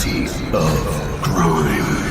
Legacy of Crime.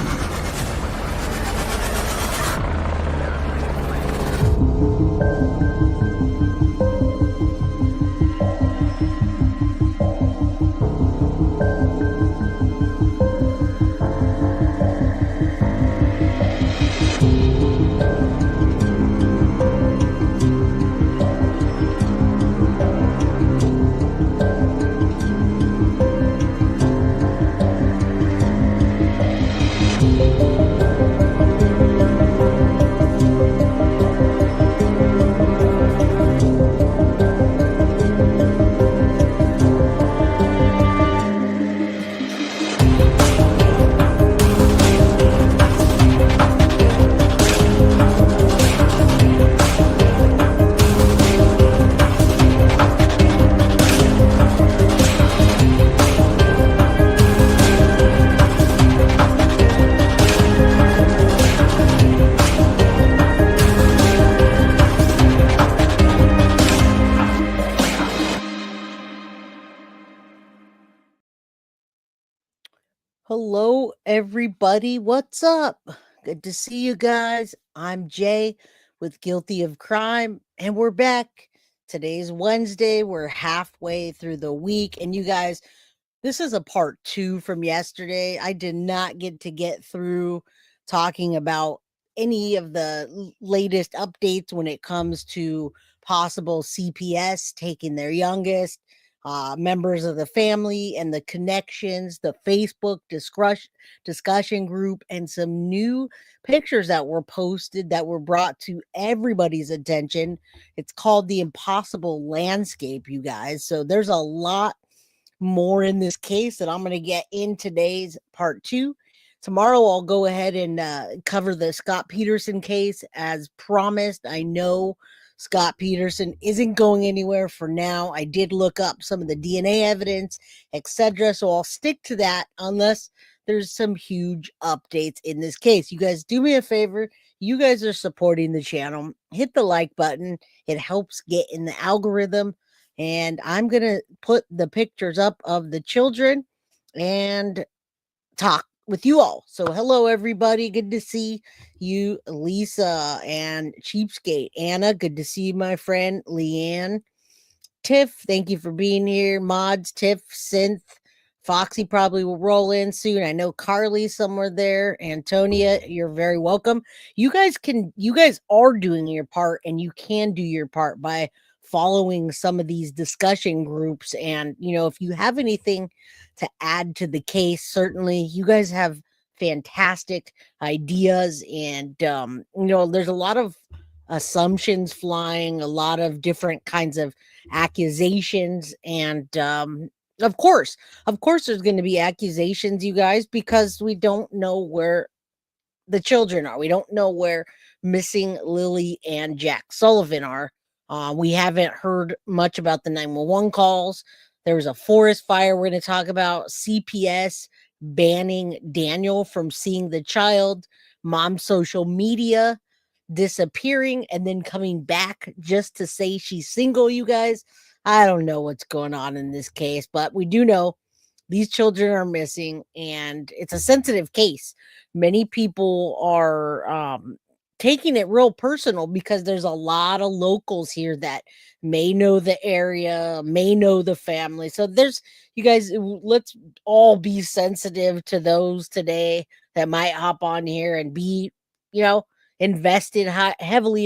Hello, everybody. What's up? Good to see you guys. I'm Jay with Guilty of Crime, and we're back. Today's Wednesday. We're halfway through the week, and you guys, this is a part 2 from yesterday. I did not get through talking about any of the latest updates when it comes to possible CPS taking their youngest, members of the family and the connections, the Facebook discussion group, and some new pictures that were posted that were brought to everybody's attention. It's called The Impossible Landscape, you guys. So there's a lot more in this case that I'm going to get in today's part 2. Tomorrow, I'll go ahead and cover the Scott Peterson case as promised. I know Scott Peterson isn't going anywhere for now. I did look up some of the DNA evidence, etc. So I'll stick to that unless there's some huge updates in this case. You guys do me a favor. You guys are supporting the channel. Hit the like button. It helps get in the algorithm. And I'm going to put the pictures up of the children and talk with you all. So hello, everybody. Good to see you, Lisa and Cheapskate. Anna, good to see you, my friend. Leanne. Tiff, thank you for being here. Mods, Tiff, Synth. Foxy probably will roll in soon. I know Carly's somewhere there. Antonia, you're very welcome. You guys are doing your part, and you can do your part by following some of these discussion groups. And, if you have anything to add to the case, certainly you guys have fantastic ideas. And, there's a lot of assumptions flying, a lot of different kinds of accusations. And, of course, there's going to be accusations, you guys, because we don't know where the children are. We don't know where missing Lily and Jack Sullivan are. We haven't heard much about the 911 calls. There was a forest fire we're going to talk about. CPS banning Daniel from seeing the child. Mom's social media disappearing and then coming back just to say she's single, you guys. I don't know what's going on in this case, but we do know these children are missing, and it's a sensitive case. Many people are taking it real personal because there's a lot of locals here that may know the area, may know the family. So you guys, let's all be sensitive to those today that might hop on here and be, heavily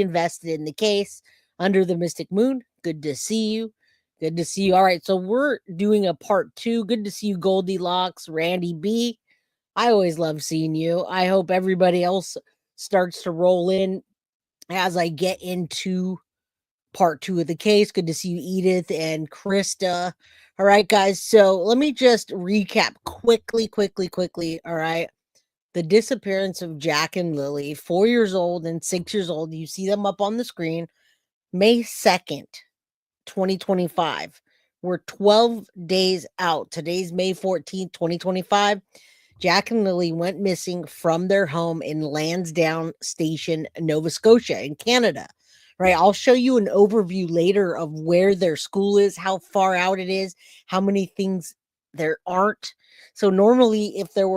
invested in the case. Under the Mystic Moon, good to see you. Good to see you. All right, so we're doing a part 2. Good to see you, Goldilocks, Randy B. I always love seeing you. I hope everybody else starts to roll in as I get into part 2 of the case. Good to see you, Edith and Krista. All right, guys, so let me just recap quickly. All right. The disappearance of Jack and Lily, 4 years old and 6 years old. You see them up on the screen. May 2nd. 2025. We're 12 days out. Today's May 14th, 2025. Jack and Lily went missing from their home in Lansdowne Station, Nova Scotia in Canada. Right. I'll show you an overview later of where their school is, how far out it is, how many things there aren't. So normally if there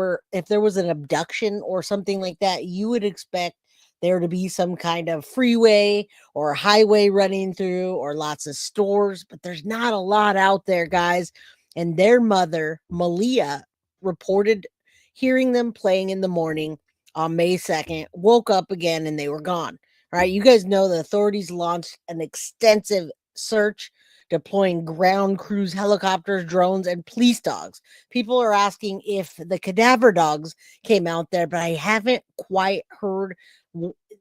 was an abduction or something like that, you would expect there to be some kind of freeway or highway running through or lots of stores, but there's not a lot out there, guys. And their mother, Malehya, reported hearing them playing in the morning on May 2nd, woke up again and they were gone. All right, you guys know the authorities launched an extensive search, deploying ground crews, helicopters, drones, and police dogs. People are asking if the cadaver dogs came out there, but I haven't quite heard.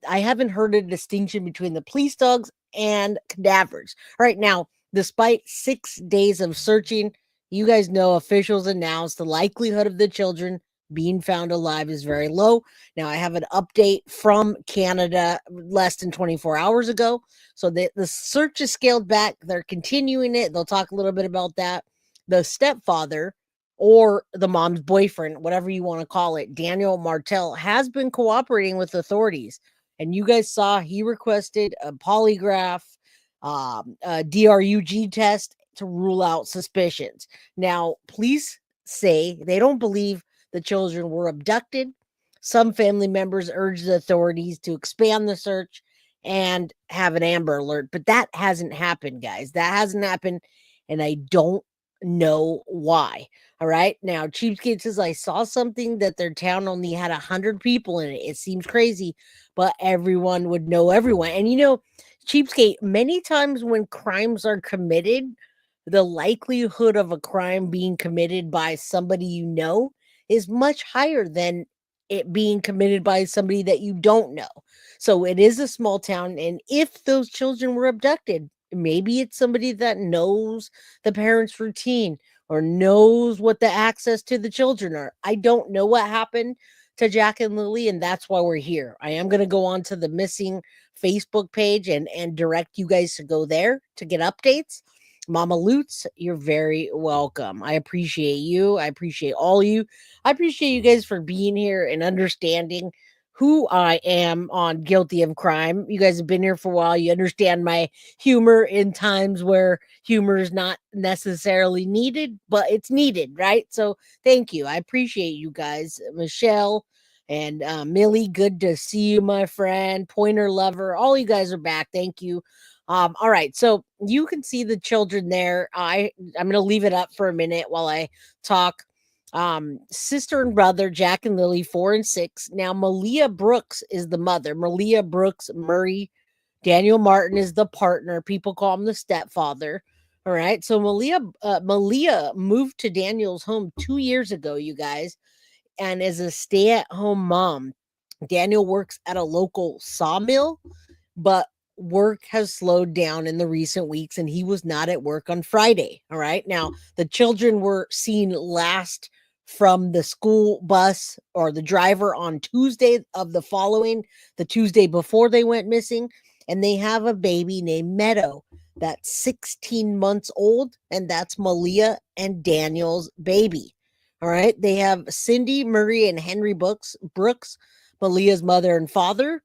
I haven't heard a distinction between the police dogs and cadavers. All right, now, despite 6 days of searching, you guys know officials announced the likelihood of the children being found alive is very low. Now, I have an update from Canada less than 24 hours ago. So the search is scaled back. They're continuing it. They'll talk a little bit about that. The stepfather or the mom's boyfriend, whatever you want to call it, Daniel Martell, has been cooperating with authorities. And you guys saw he requested a polygraph, a DRUG test to rule out suspicions. Now, police say they don't believe the children were abducted. Some family members urged the authorities to expand the search and have an Amber Alert, but that hasn't happened, guys. That hasn't happened, and I don't know why. All right. Now, Cheapskate says, I saw something that their town only had 100 people in it. It seems crazy, but everyone would know everyone. And Cheapskate, many times when crimes are committed, the likelihood of a crime being committed by somebody you know is much higher than it being committed by somebody that you don't know. So it is a small town. And if those children were abducted, maybe it's somebody that knows the parents' routine or knows what the access to the children are. I don't know what happened to Jack and Lily, and that's why we're here. I am going to go on to the missing Facebook page and direct you guys to go there to get updates. Mama Lutz, you're very welcome. I appreciate you. I appreciate all you. I appreciate you guys for being here and understanding who I am on Guilty of Crime. You guys have been here for a while. You understand my humor in times where humor is not necessarily needed, but it's needed, right? So thank you. I appreciate you guys. Michelle and Millie, good to see you, my friend. Pointer Lover, all you guys are back. Thank you. All right, so you can see the children there. I'm gonna leave it up for a minute while I talk. Sister and brother, Jack and Lily, 4 and 6. Now, Malehya Brooks is the mother. Malehya Brooks Murray. Daniel Martin is the partner. People call him the stepfather. All right, so Malehya moved to Daniel's home 2 years ago, you guys, and as a stay-at-home mom. Daniel works at a local sawmill, but work has slowed down in the recent weeks and he was not at work on Friday. All right. Now, the children were seen last from the school bus or the driver on Tuesday of the Tuesday before they went missing. And they have a baby named Meadow that's 16 months old. And that's Malehya and Daniel's baby. All right. They have Cindy Murray and Henry Brooks, Malehya's mother and father.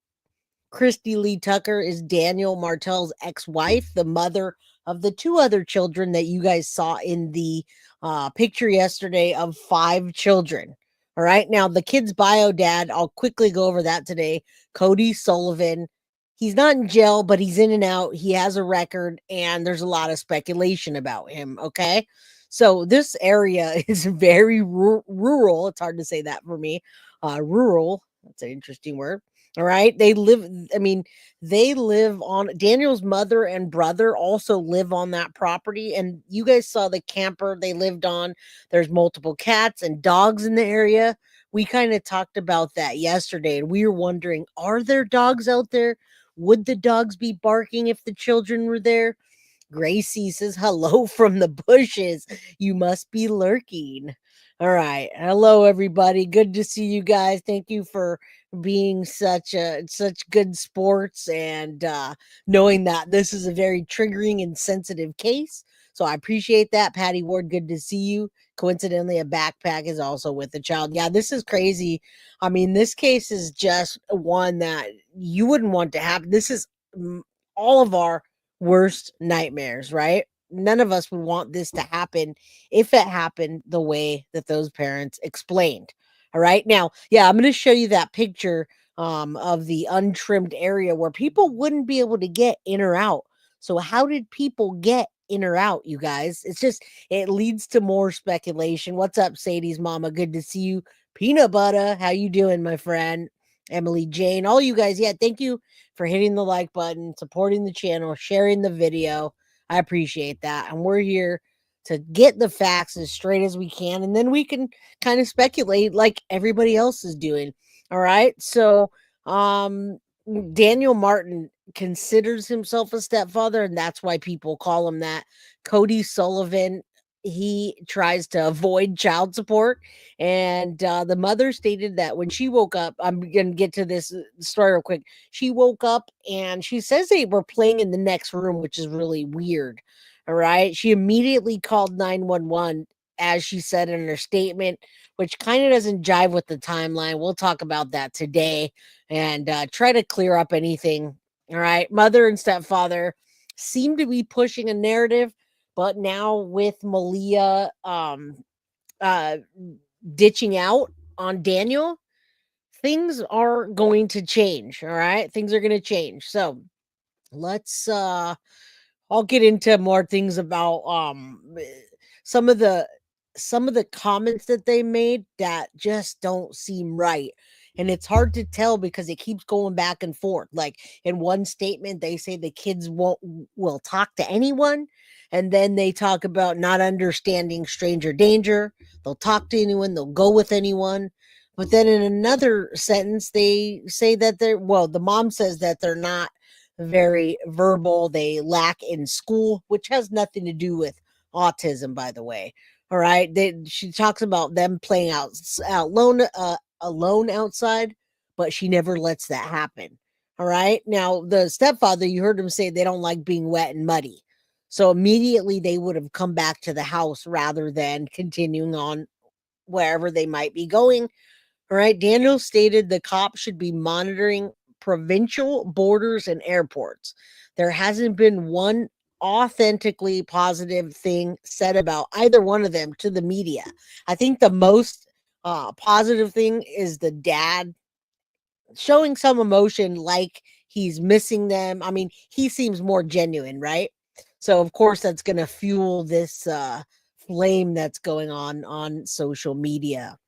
Christy Lee Tucker is Daniel Martell's ex-wife, the mother of the 2 other children that you guys saw in the picture yesterday of 5 children. All right. Now, the kid's bio dad, I'll quickly go over that today. Cody Sullivan. He's not in jail, but he's in and out. He has a record, and there's a lot of speculation about him. Okay. So this area is very rural. It's hard to say that for me. Rural. That's an interesting word. All right. They live on Daniel's mother and brother also live on that property. And you guys saw the camper they lived on. There's multiple cats and dogs in the area. We kind of talked about that yesterday. And we were wondering, are there dogs out there? Would the dogs be barking if the children were there? Gracie says, hello from the bushes. You must be lurking. All right. Hello, everybody. Good to see you guys. Thank you for being such good sports and knowing that this is a very triggering and sensitive case. So I appreciate that. Patty Ward, good to see you. Coincidentally, a backpack is also with the child. Yeah, this is crazy. I mean, this case is just one that you wouldn't want to happen. This is all of our worst nightmares, right? none of us would want this to happen if it happened the way that those parents explained. All right. Now, yeah, I'm going to show you that picture of the untrimmed area where people wouldn't be able to get in or out. So how did people get in or out, you guys? It's just, it leads to more speculation. What's up, Sadie's mama? Good to see you. Peanut butter, how you doing, my friend? Emily Jane, all you guys, yeah, thank you for hitting the like button, supporting the channel, sharing the video. I appreciate that. And we're here to get the facts as straight as we can, and then we can kind of speculate like everybody else is doing. All right. So Daniel Martin considers himself a stepfather, and that's why people call him that. Cody Sullivan, he tries to avoid child support, and the mother stated that when she woke up, I'm gonna get to this story real quick. She woke up and she says they were playing in the next room, which is really weird. All right. She immediately called 911, as she said in her statement, which kind of doesn't jive with the timeline. We'll talk about that today and try to clear up anything. All right. Mother and stepfather seem to be pushing a narrative, but now with Malehya uh, ditching out on Daniel, things are going to change. All right. Things are going to change. So let's I'll get into more things about some of the some of the comments that they made that just don't seem right. And it's hard to tell because it keeps going back and forth. Like in one statement, they say the kids won't will talk to anyone, and then they talk about not understanding stranger danger. They'll talk to anyone, they'll go with anyone. But then in another sentence, they say that the mom says that they're not very verbal. They lack in school, which has nothing to do with autism, by the way. All right. She talks about them playing alone outside, but she never lets that happen. All right. Now, the stepfather, you heard him say they don't like being wet and muddy. So immediately they would have come back to the house rather than continuing on wherever they might be going. All right. Daniel stated the cops should be monitoring provincial borders and airports. There hasn't been one authentically positive thing said about either one of them to the media. I think the most positive thing is the dad showing some emotion, like he's missing them. I mean, he seems more genuine, right? So of course that's going to fuel this flame that's going on social media.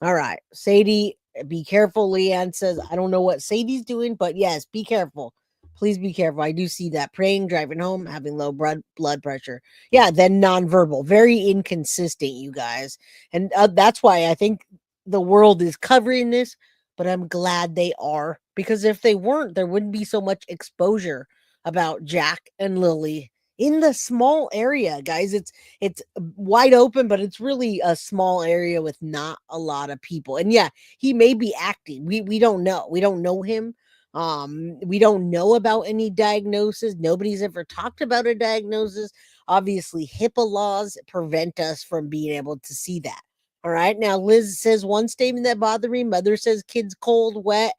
All right. Sadie, be careful. Leanne says, I don't know what Sadie's doing, but yes, be careful. Please be careful. I do see that. Praying, driving home, having low blood pressure. Yeah, then nonverbal. Very inconsistent, you guys. And that's why I think the world is covering this, but I'm glad they are. Because if they weren't, there wouldn't be so much exposure about Jack and Lily in the small area, guys. It's wide open, but it's really a small area with not a lot of people. And yeah, he may be acting. We don't know. We don't know him. We don't know about any diagnosis. Nobody's ever talked about a diagnosis. Obviously, HIPAA laws prevent us from being able to see that. All right. Now, Liz says one statement that bothered me. Mother says kids cold, wet,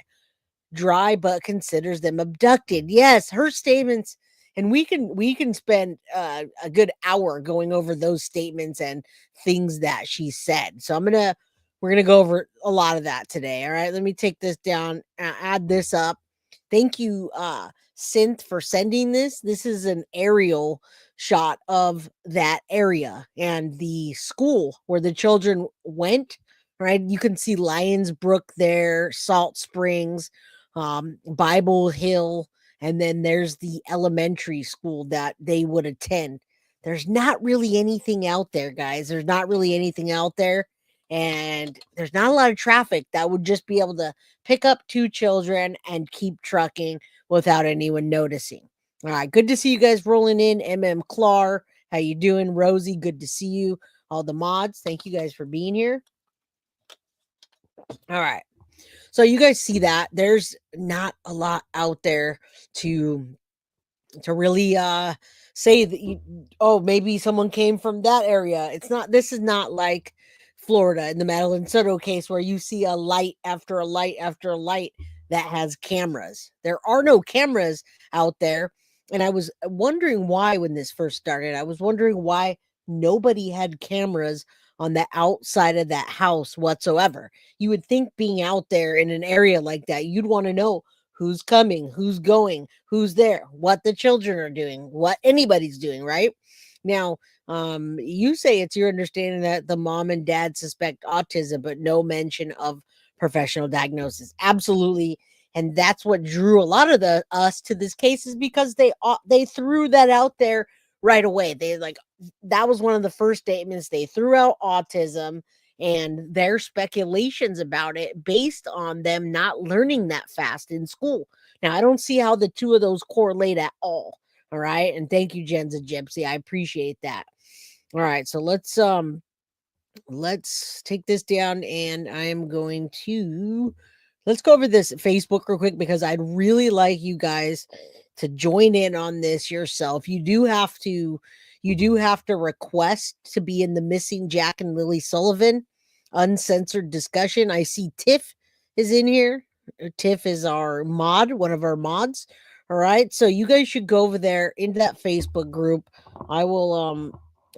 dry, but considers them abducted. Yes, her statements, and we can spend a good hour going over those statements and things that she said. So we're gonna go over a lot of that today. All right, let me take this down, add this up. Thank you, Synth, for sending this. This is an aerial shot of that area and the school where the children went. Right, you can see Lions Brook there, Salt Springs, Bible Hill, and then there's the elementary school that they would attend. There's not really anything out there, guys. There's not really anything out there. And there's not a lot of traffic that would just be able to pick up two children and keep trucking without anyone noticing. All right, good to see you guys rolling in. MM Clar, how you doing? Rosie, good to see you. All the mods, thank you guys for being here. All right. So you guys see that there's not a lot out there to really say that maybe someone came from that area. This is not like Florida in the Madeline Soto case where you see a light after a light after a light that has cameras. There are no cameras out there. And I was wondering why when this first started. I was wondering why nobody had cameras on the outside of that house whatsoever. You would think being out there in an area like that, you'd want to know who's coming, who's going, who's there, what the children are doing, what anybody's doing, right? Now, you say it's your understanding that the mom and dad suspect autism, but no mention of professional diagnosis. Absolutely, and that's what drew a lot of the us to this case is because they threw that out there right away. They like that was one of the first statements they threw out autism and their speculations about it based on them not learning that fast in school. Now, I don't see how the two of those correlate at all. All right. And thank you, Jen's a Gypsy. I appreciate that. All right. So let's take this down and I am going to let's go over this Facebook real quick because I'd really like you guys to join in on this yourself. You do have to request to be in the missing Jack and Lily Sullivan uncensored discussion. I see Tiff is in here. Tiff is our mod, one of our mods. All right. So you guys should go over there into that Facebook group. I will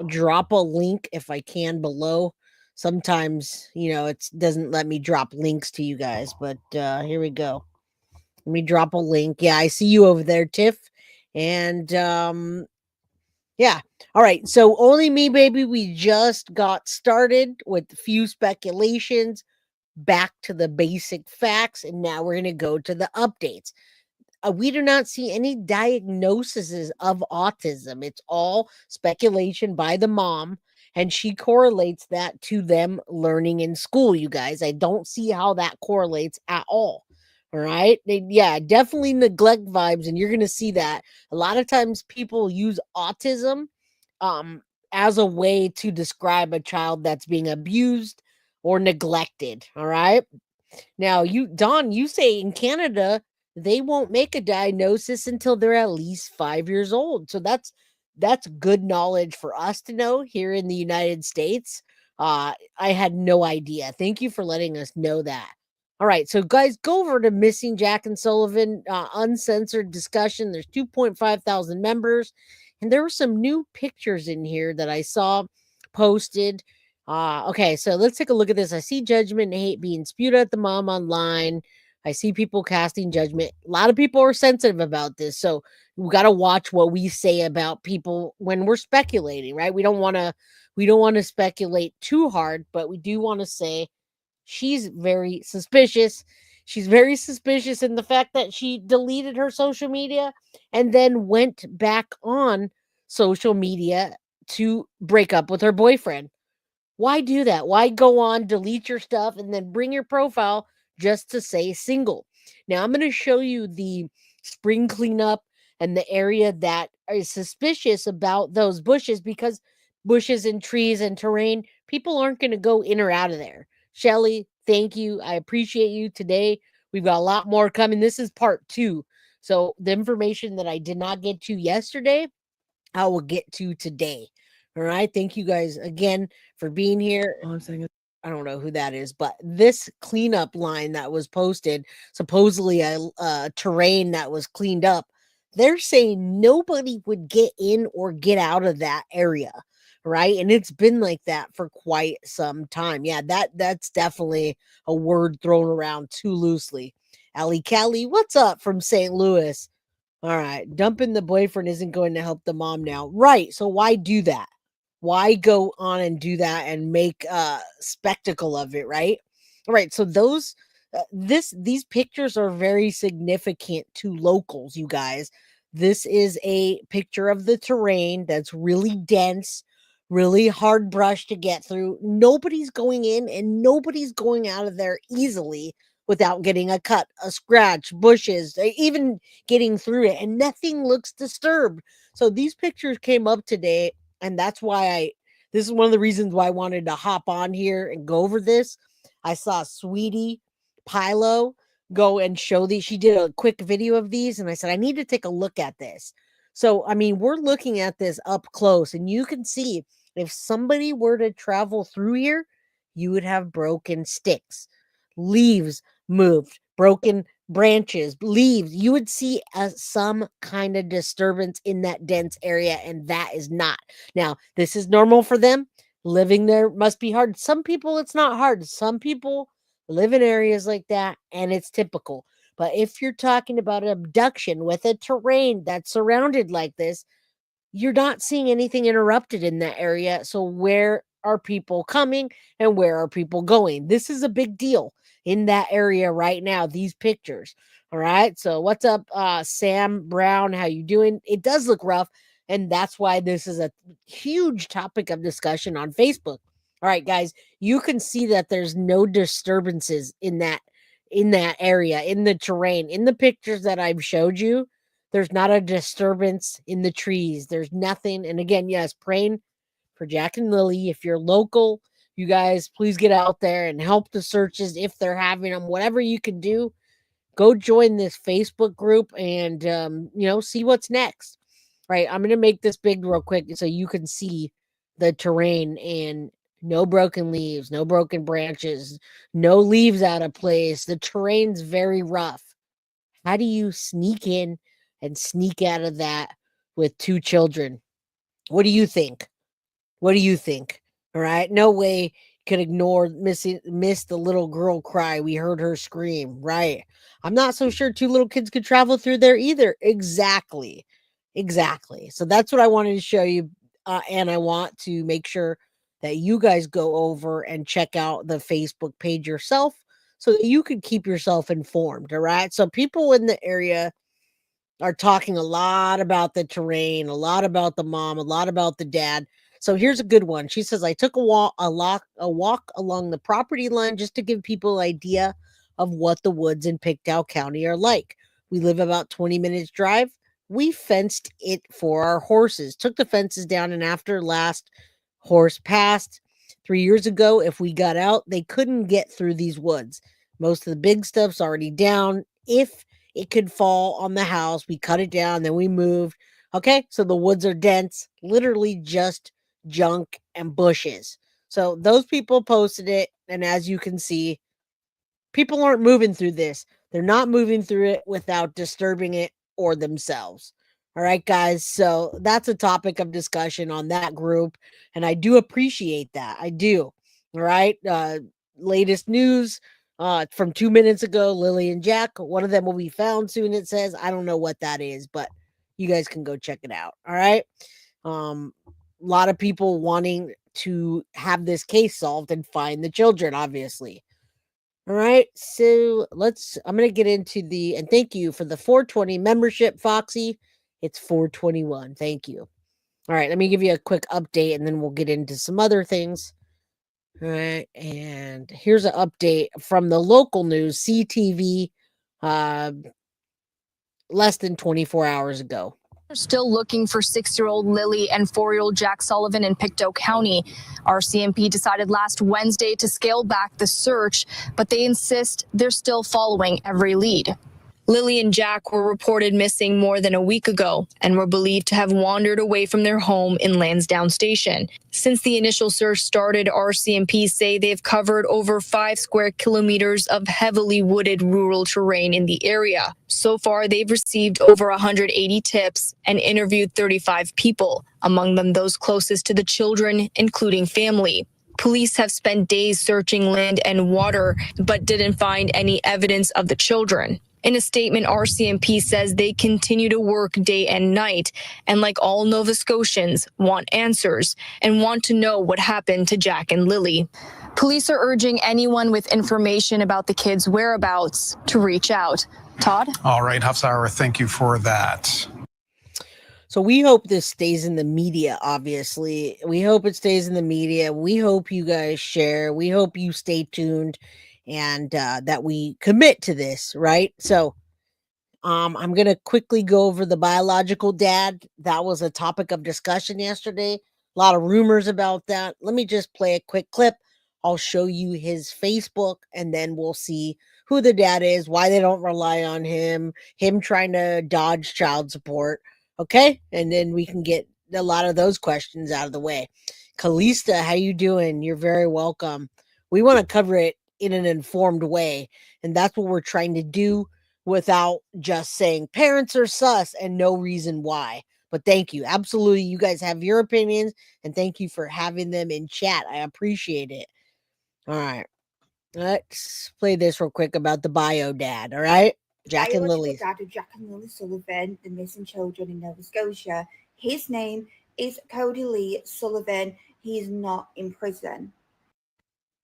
drop a link if I can below. Sometimes, it doesn't let me drop links to you guys, but here we go. Let me drop a link. Yeah, I see you over there, Tiff. And yeah. All right. So only me, baby. We just got started with a few speculations, back to the basic facts, and now we're going to go to the updates. We do not see any diagnoses of autism. It's all speculation by the mom, and she correlates that to them learning in school, you guys. I don't see how that correlates at all. All right. Yeah, definitely neglect vibes, and you're going to see that. A lot of times people use autism um, as a way to describe a child that's being abused or neglected. All right. Now, Don, you say in Canada they won't make a diagnosis until they're at least 5 years old. So that's good knowledge for us to know here in the United States. I had no idea. Thank you for letting us know that. All right, so guys, go over to Missing Jack and Sullivan uncensored discussion. There's 2.5 thousand members, and there were some new pictures in here that I saw posted. Okay, so let's take a look at this. I see judgment and hate being spewed at the mom online. I see people casting judgment. A lot of people are sensitive about this. So we got to watch what we say about people when we're speculating, right? We don't want to speculate too hard, but we do want to say she's very suspicious. She's very suspicious in the fact that she deleted her social media and then went back on social media to break up with her boyfriend. Why do that? Why go on, delete your stuff, and then bring your profile just to say single? Now, I'm going to show you the spring cleanup and the area that is suspicious about those bushes because bushes and trees and terrain, people aren't going to go in or out of there. Shelly, thank you. I appreciate you today. We've got a lot more coming. This is part 2. So, the information that I did not get to yesterday, I will get to today. All right. Thank you guys again for being here. All I'm saying is, I don't know who that is, but this cleanup line that was posted, supposedly a terrain that was cleaned up, they're saying nobody would get in or get out of that area, right? And it's been like that for quite some time. Yeah, that's definitely a word thrown around too loosely. Ali Callie, what's up from St. Louis? All right, dumping the boyfriend isn't going to help the mom now. Right. So why do that? Why go on and do that and make a spectacle of it, right? All right. So these pictures are very significant to locals, you guys. This is a picture of the terrain that's really dense, really hard brush to get through. Nobody's going in and nobody's going out of there easily without getting a cut, a scratch, bushes, even getting through it, and nothing looks disturbed. So these pictures came up today, and that's why this is one of the reasons why I wanted to hop on here and go over this. I saw Sweetie Pilo go and show these. She did a quick video of these, and I said, I need to take a look at this. So, I mean, we're looking at this up close, and you can see if somebody were to travel through here, you would have broken sticks, leaves moved, broken branches, leaves, you would see some kind of disturbance in that dense area, and that is not. Now, this is normal for them. Living there must be hard. Some people, it's not hard. Some people live in areas like that, and it's typical. But if you're talking about abduction with a terrain that's surrounded like this, you're not seeing anything interrupted in that area. So where are people coming and where are people going? This is a big deal in that area right now, these pictures. All right. So what's up, Sam Brown? How you doing? It does look rough, and that's why this is a huge topic of discussion on Facebook. All right, guys, you can see that there's no disturbances in that area, in the terrain, in the pictures that I've showed you. There's not a disturbance in the trees. There's nothing. And again, yes, praying for Jack and Lily. If you're local, you guys, please get out there and help the searches if they're having them. Whatever you can do, go join this Facebook group and, see what's next. Right. I'm going to make this big real quick so you can see the terrain, and no broken leaves, no broken branches, no leaves out of place. The terrain's very rough. How do you sneak in and sneak out of that with 2 children? What do you think? What do you think? All right. No way could ignore miss the little girl cry. We heard her scream. Right. I'm not so sure 2 little kids could travel through there either. Exactly. Exactly. So that's what I wanted to show you. And I want to make sure that you guys go over and check out the Facebook page yourself so that you can keep yourself informed. All right. So people in the area are talking a lot about the terrain, a lot about the mom, a lot about the dad. So here's a good one. She says, I took a walk along the property line just to give people an idea of what the woods in Pictou County are like. We live about 20 minutes drive. We fenced it for our horses, took the fences down, and after last horse passed 3 years ago, if we got out, they couldn't get through these woods. Most of the big stuff's already down. If it could fall on the house, we cut it down, then we moved. Okay, so the woods are dense, literally just junk and bushes. So those people posted it, and as you can see, people aren't moving through this. They're not moving through it without disturbing it or themselves. All right, guys. So that's a topic of discussion on that group, and I do appreciate that. I do. All right. Latest news from 2 minutes ago, Lily and Jack, one of them will be found soon, it says. I don't know what that is, but you guys can go check it out. All right. A lot of people wanting to have this case solved and find the children, obviously. All right. So I'm going to get into and thank you for the 420 membership, Foxy. It's 421. Thank you. All right. Let me give you a quick update and then we'll get into some other things. All right. And here's an update from the local news, CTV, less than 24 hours ago. They're still looking for 6-year-old Lily and 4-year-old Jack Sullivan in Pictou County. RCMP decided last Wednesday to scale back the search, but they insist they're still following every lead. Lily and Jack were reported missing more than a week ago and were believed to have wandered away from their home in Lansdowne Station. Since the initial search started, RCMP say they've covered over 5 square kilometers of heavily wooded rural terrain in the area. So far, they've received over 180 tips and interviewed 35 people, among them those closest to the children, including family. Police have spent days searching land and water, but didn't find any evidence of the children. In a statement, RCMP says they continue to work day and night, and like all Nova Scotians, want answers and want to know what happened to Jack and Lily. Police are urging anyone with information about the kids' whereabouts to reach out. Todd? All right, Hafsauer, thank you for that. So we hope this stays in the media, obviously. We hope it stays in the media. We hope you guys share. We hope you stay tuned and that we commit to this, right? So I'm going to quickly go over the biological dad. That was a topic of discussion yesterday. A lot of rumors about that. Let me just play a quick clip. I'll show you his Facebook, and then we'll see who the dad is, why they don't rely on him trying to dodge child support. Okay? And then we can get a lot of those questions out of the way. Kalista, how you doing? You're very welcome. We want to cover it in an informed way, and that's what we're trying to do without just saying parents are sus and no reason why. But thank you. Absolutely. You guys have your opinions, and thank you for having them in chat. I appreciate it. All right. Let's play this real quick about the bio dad. All right. Jack and Biological Lily. dad of Jack and Lily Sullivan, the missing children in Nova Scotia. His name is Cody Lee Sullivan. He is not in prison.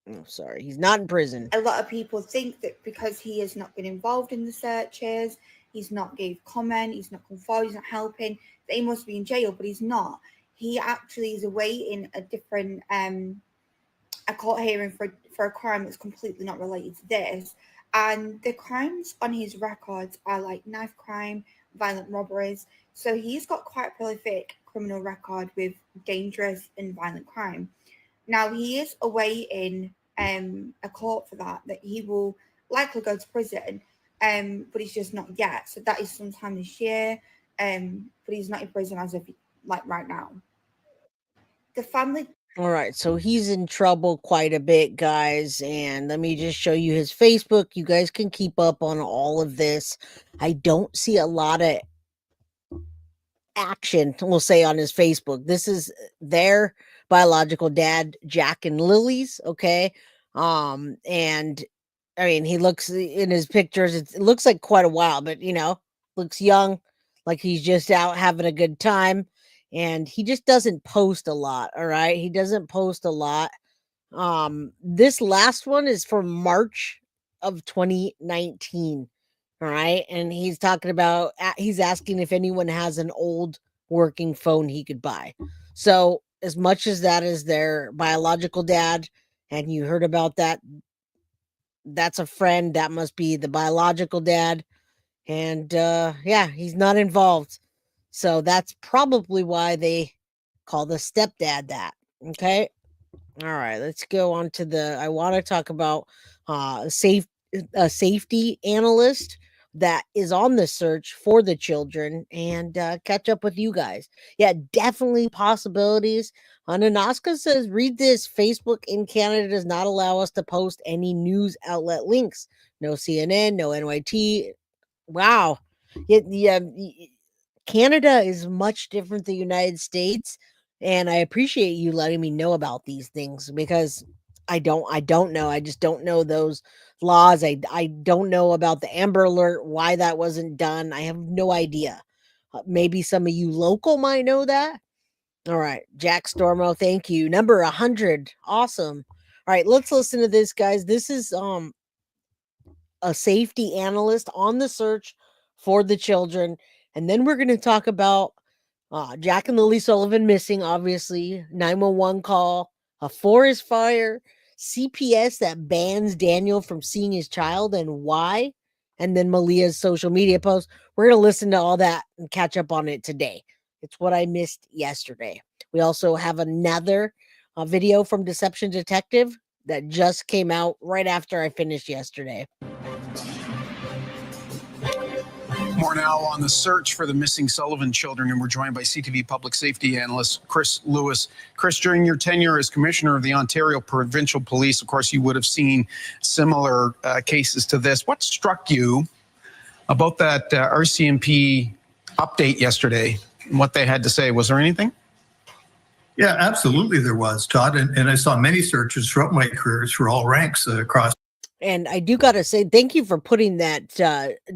Oh, sorry. He's not in prison. A lot of people think that because he has not been involved in the searches, he's not gave comment, he's not come forward, he's not helping, that he must be in jail, but he's not. He actually is awaiting a different a court hearing for a crime that's completely not related to this. And the crimes on his records are like knife crime, violent robberies. So he's got quite a prolific criminal record with dangerous and violent crime. Now he is awaiting a court for that he will likely go to prison, but he's just not yet. So that is sometime this year, but he's not in prison as of like right now. The family. All right, so he's in trouble quite a bit, guys, and let me just show you his Facebook. You guys can keep up on all of this. I don't see a lot of action, we'll say, on his Facebook. This is their biological dad, Jack and Lily's, okay? And I mean, he looks in his pictures, it looks like quite a while, but looks young, like he's just out having a good time. And he just doesn't post a lot. All right. He doesn't post a lot. This last one is from March of 2019. All right. And he's talking about, he's asking if anyone has an old working phone he could buy. So as much as that is their biological dad, and you heard about that, that's a friend, that must be the biological dad. And yeah, he's not involved. So that's probably why they call the stepdad that. Okay. All right. Let's go on to I want to talk about a safety analyst that is on the search for the children and catch up with you guys. Yeah, definitely possibilities. Ananaska says, read this. Facebook in Canada does not allow us to post any news outlet links. No CNN, no NYT. Wow. Yeah, Canada is much different than the United States, and I appreciate you letting me know about these things, because I don't know. I just don't know those laws. I don't know about the Amber Alert, why that wasn't done. I have no idea. Maybe some of you local might know that. All right, Jack Stormo, thank you. Number 100. Awesome. All right, let's listen to this, guys. This is a safety analyst on the search for the children. And then we're going to talk about Jack and Lily Sullivan missing, obviously, 911 call, a forest fire, CPS that bans Daniel from seeing his child and why, and then Malehya's social media post. We're going to listen to all that and catch up on it today. It's what I missed yesterday. We also have another video from Deception Detective that just came out right after I finished yesterday. More now on the search for the missing Sullivan children, and we're joined by CTV public safety analyst Chris Lewis. Chris, during your tenure as commissioner of the Ontario Provincial Police, of course, you would have seen similar cases to this. What struck you about that RCMP update yesterday and what they had to say? Was there anything? Yeah, absolutely there was, Todd. And I saw many searches throughout my careers for all ranks across. And I do got to say, thank you for putting that,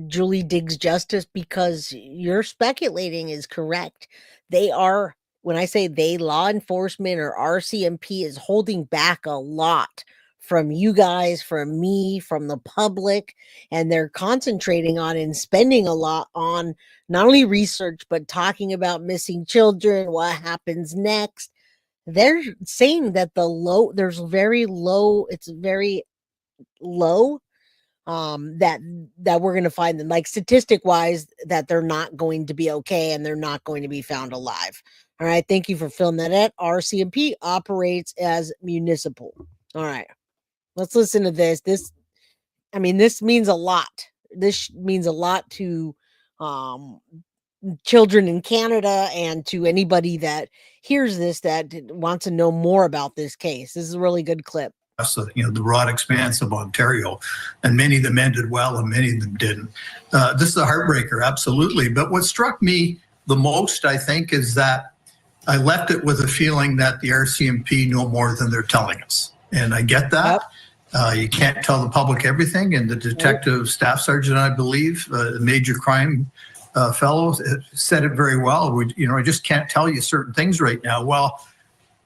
Julie Diggs Justice, because your speculating is correct. They are, when I say they, law enforcement or RCMP is holding back a lot from you guys, from me, from the public, and they're concentrating on and spending a lot on not only research, but talking about missing children, what happens next. They're saying that there's very low, it's very low that we're going to find them, like statistic wise, that they're not going to be okay and they're not going to be found alive. All right, thank you for filling that out. RCMP operates as municipal. All right, let's listen to this. This means a lot. This means a lot to children in Canada and to anybody that hears this that wants to know more about this case. This is a really good clip. the broad expanse of Ontario, and many of them ended well and many of them didn't. This is a heartbreaker, absolutely. But what struck me the most, I think, is that I left it with a feeling that the RCMP know more than they're telling us. And I get that. Yep. You can't tell the public everything. And the detective staff sergeant, I believe, the major crime fellow, said it very well. I just can't tell you certain things right now. Well,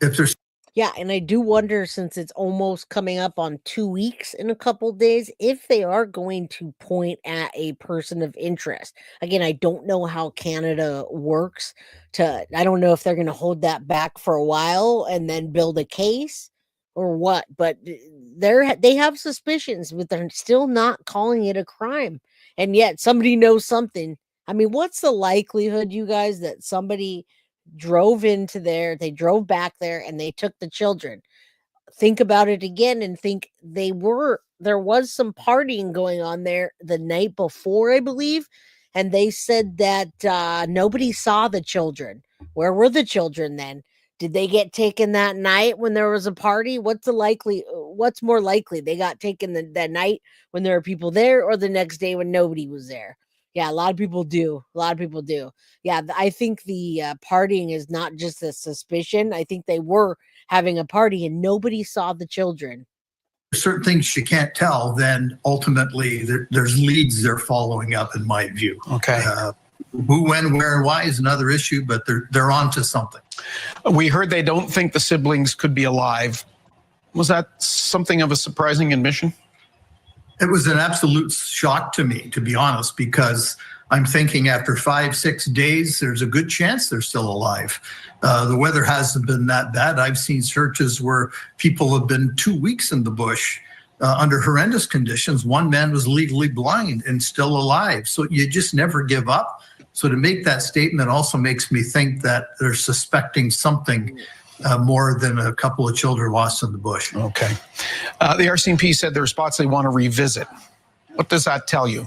if there's Yeah, and I do wonder, since it's almost coming up on 2 weeks in a couple days, if they are going to point at a person of interest. Again, I don't know how Canada works. I don't know if they're going to hold that back for a while and then build a case or what. But they have suspicions, but they're still not calling it a crime. And yet somebody knows something. I mean, what's the likelihood, you guys, that somebody drove into there, they drove back there, and they took the children? Think about it again and think there was some partying going on there the night before, I believe, and they said that nobody saw the children. Where were the children then? Did they get taken that night when there was a party? What's more likely? They got taken that night when there were people there, or the next day when nobody was there? Yeah, a lot of people do. Yeah, I think the partying is not just a suspicion. I think they were having a party and nobody saw the children. Certain things you can't tell, then ultimately there's leads they're following up, in my view. Okay. Who, when, where, and why is another issue, but they're on to something. We heard they don't think the siblings could be alive. Was that something of a surprising admission? It was an absolute shock to me, to be honest, because I'm thinking after 5-6 days, there's a good chance they're still alive. The weather hasn't been that bad. I've seen searches where people have been 2 weeks in the bush under horrendous conditions. One man was legally blind and still alive. So you just never give up. So to make that statement also makes me think that they're suspecting something more than a couple of children lost in the bush. Okay. The RCMP said there are spots they want to revisit. What does that tell you?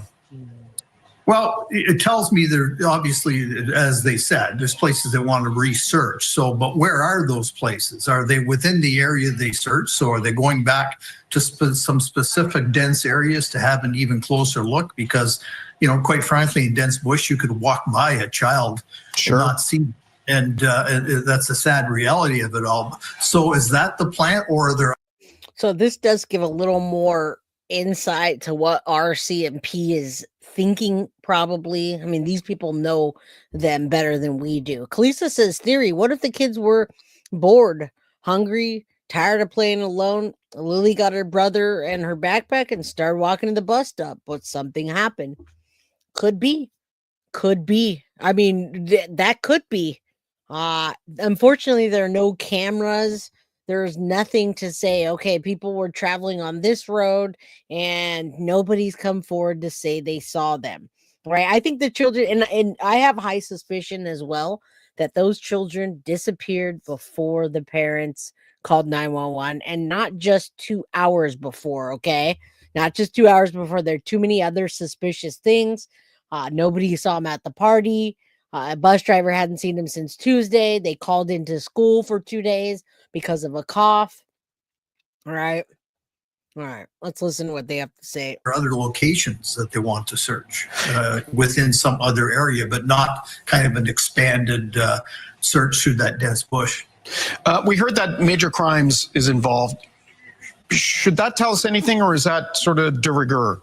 Well, it tells me they're obviously, as they said, there's places they want to research. So, but where are those places? Are they within the area they searched? So are they going back to some specific dense areas to have an even closer look? Because, quite frankly, in dense bush, you could walk by a child and not see them. And that's the sad reality of it all. So is that the plan, or are there? So this does give a little more insight to what RCMP is thinking, probably. I mean, these people know them better than we do. Kalisa says, theory, what if the kids were bored, hungry, tired of playing alone? Lily got her brother and her backpack and started walking to the bus stop, but something happened. Could be. I mean, that could be. Unfortunately, there are no cameras. There's nothing to say, okay, people were traveling on this road and nobody's come forward to say they saw them, right? I think the children, and I have high suspicion as well, that those children disappeared before the parents called 911, and not just 2 hours before, okay? Not just 2 hours before. There are too many other suspicious things. Nobody saw him at the party. A bus driver hadn't seen him since Tuesday. They called into school for 2 days because of a cough. All right. Let's listen to what they have to say. Or other locations that they want to search within some other area, but not kind of an expanded search through that dense bush. We heard that major crimes is involved. Should that tell us anything, or is that sort of de rigueur?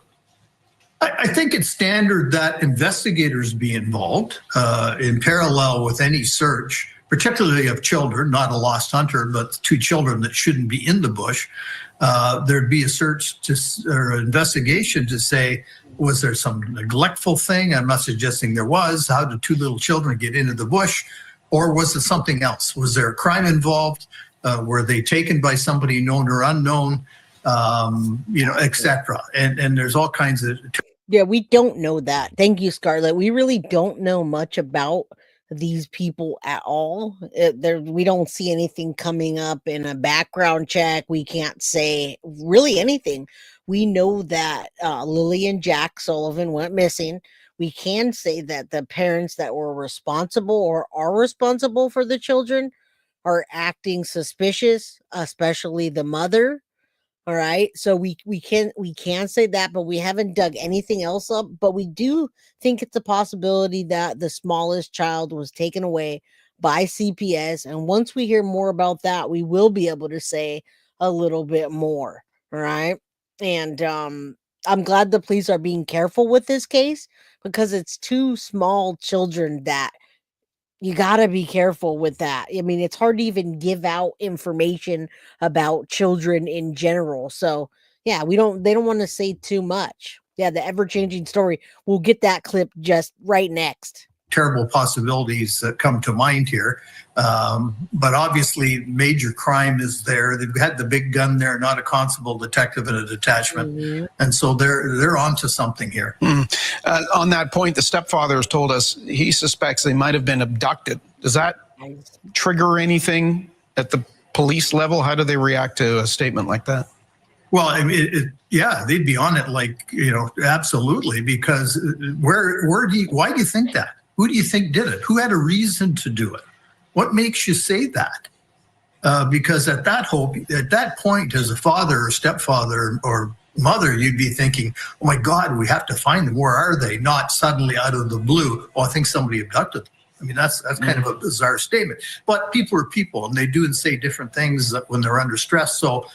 I think it's standard that investigators be involved in parallel with any search, particularly of children, not a lost hunter, but 2 children that shouldn't be in the bush. There'd be a search or investigation to say, was there some neglectful thing? I'm not suggesting there was. How did 2 little children get into the bush? Or was it something else? Was there a crime involved? Were they taken by somebody known or unknown? Et cetera. And there's all kinds of... Yeah, we don't know that. Thank you, Scarlett. We really don't know much about these people at all. We don't see anything coming up in a background check. We can't say really anything. We know that Lily and Jack Sullivan went missing. We can say that the parents that were responsible or are responsible for the children are acting suspicious, especially the mother. All right. So we can say that, but we haven't dug anything else up. But we do think it's a possibility that the smallest child was taken away by CPS. And once we hear more about that, we will be able to say a little bit more. All right. And I'm glad the police are being careful with this case because it's two small children that you got to be careful with that. I mean, it's hard to even give out information about children in general. So, yeah, they don't want to say too much. Yeah, the ever-changing story. We'll get that clip just right next. Terrible possibilities that come to mind here. But obviously, major crime is there. They've had the big gun there, not a constable, detective, and a detachment. Mm-hmm. And so they're onto something here. On that point, the stepfather has told us he suspects they might have been abducted. Does that trigger anything at the police level? How do they react to a statement like that? Well, I mean, yeah, they'd be on it like, absolutely, because why do you think that? Who do you think did it? Who had a reason to do it? What makes you say that? Because at that point, as a father or stepfather or mother, you'd be thinking, oh my God, we have to find them. Where are they? Not suddenly out of the blue, oh, I think somebody abducted them. I mean, that's kind of a bizarre statement. But people are people, and they do and say different things when they're under stress. So,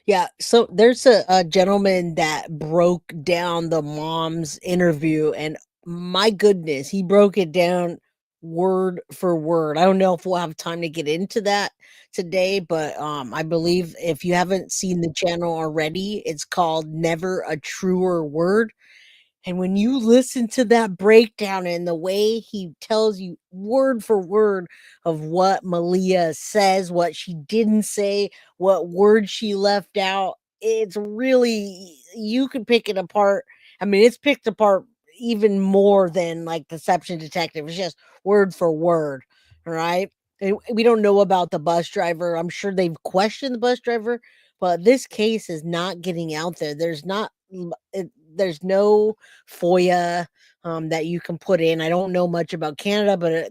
yeah, so there's a gentleman that broke down the mom's interview, and my goodness, he broke it down word for word. I don't know if we'll have time to get into that today, but I believe if you haven't seen the channel already, it's called Never a Truer Word. And when you listen to that breakdown and the way he tells you word for word of what Malehya says, what she didn't say, what words she left out, it's really, you can pick it apart. I mean, it's picked apart even more than like Deception Detective. It's just word for word. All right. And we don't know about the bus driver. I'm sure they've questioned the bus driver, but this case is not getting out there. There's no FOIA that you can put in. I don't know much about Canada, but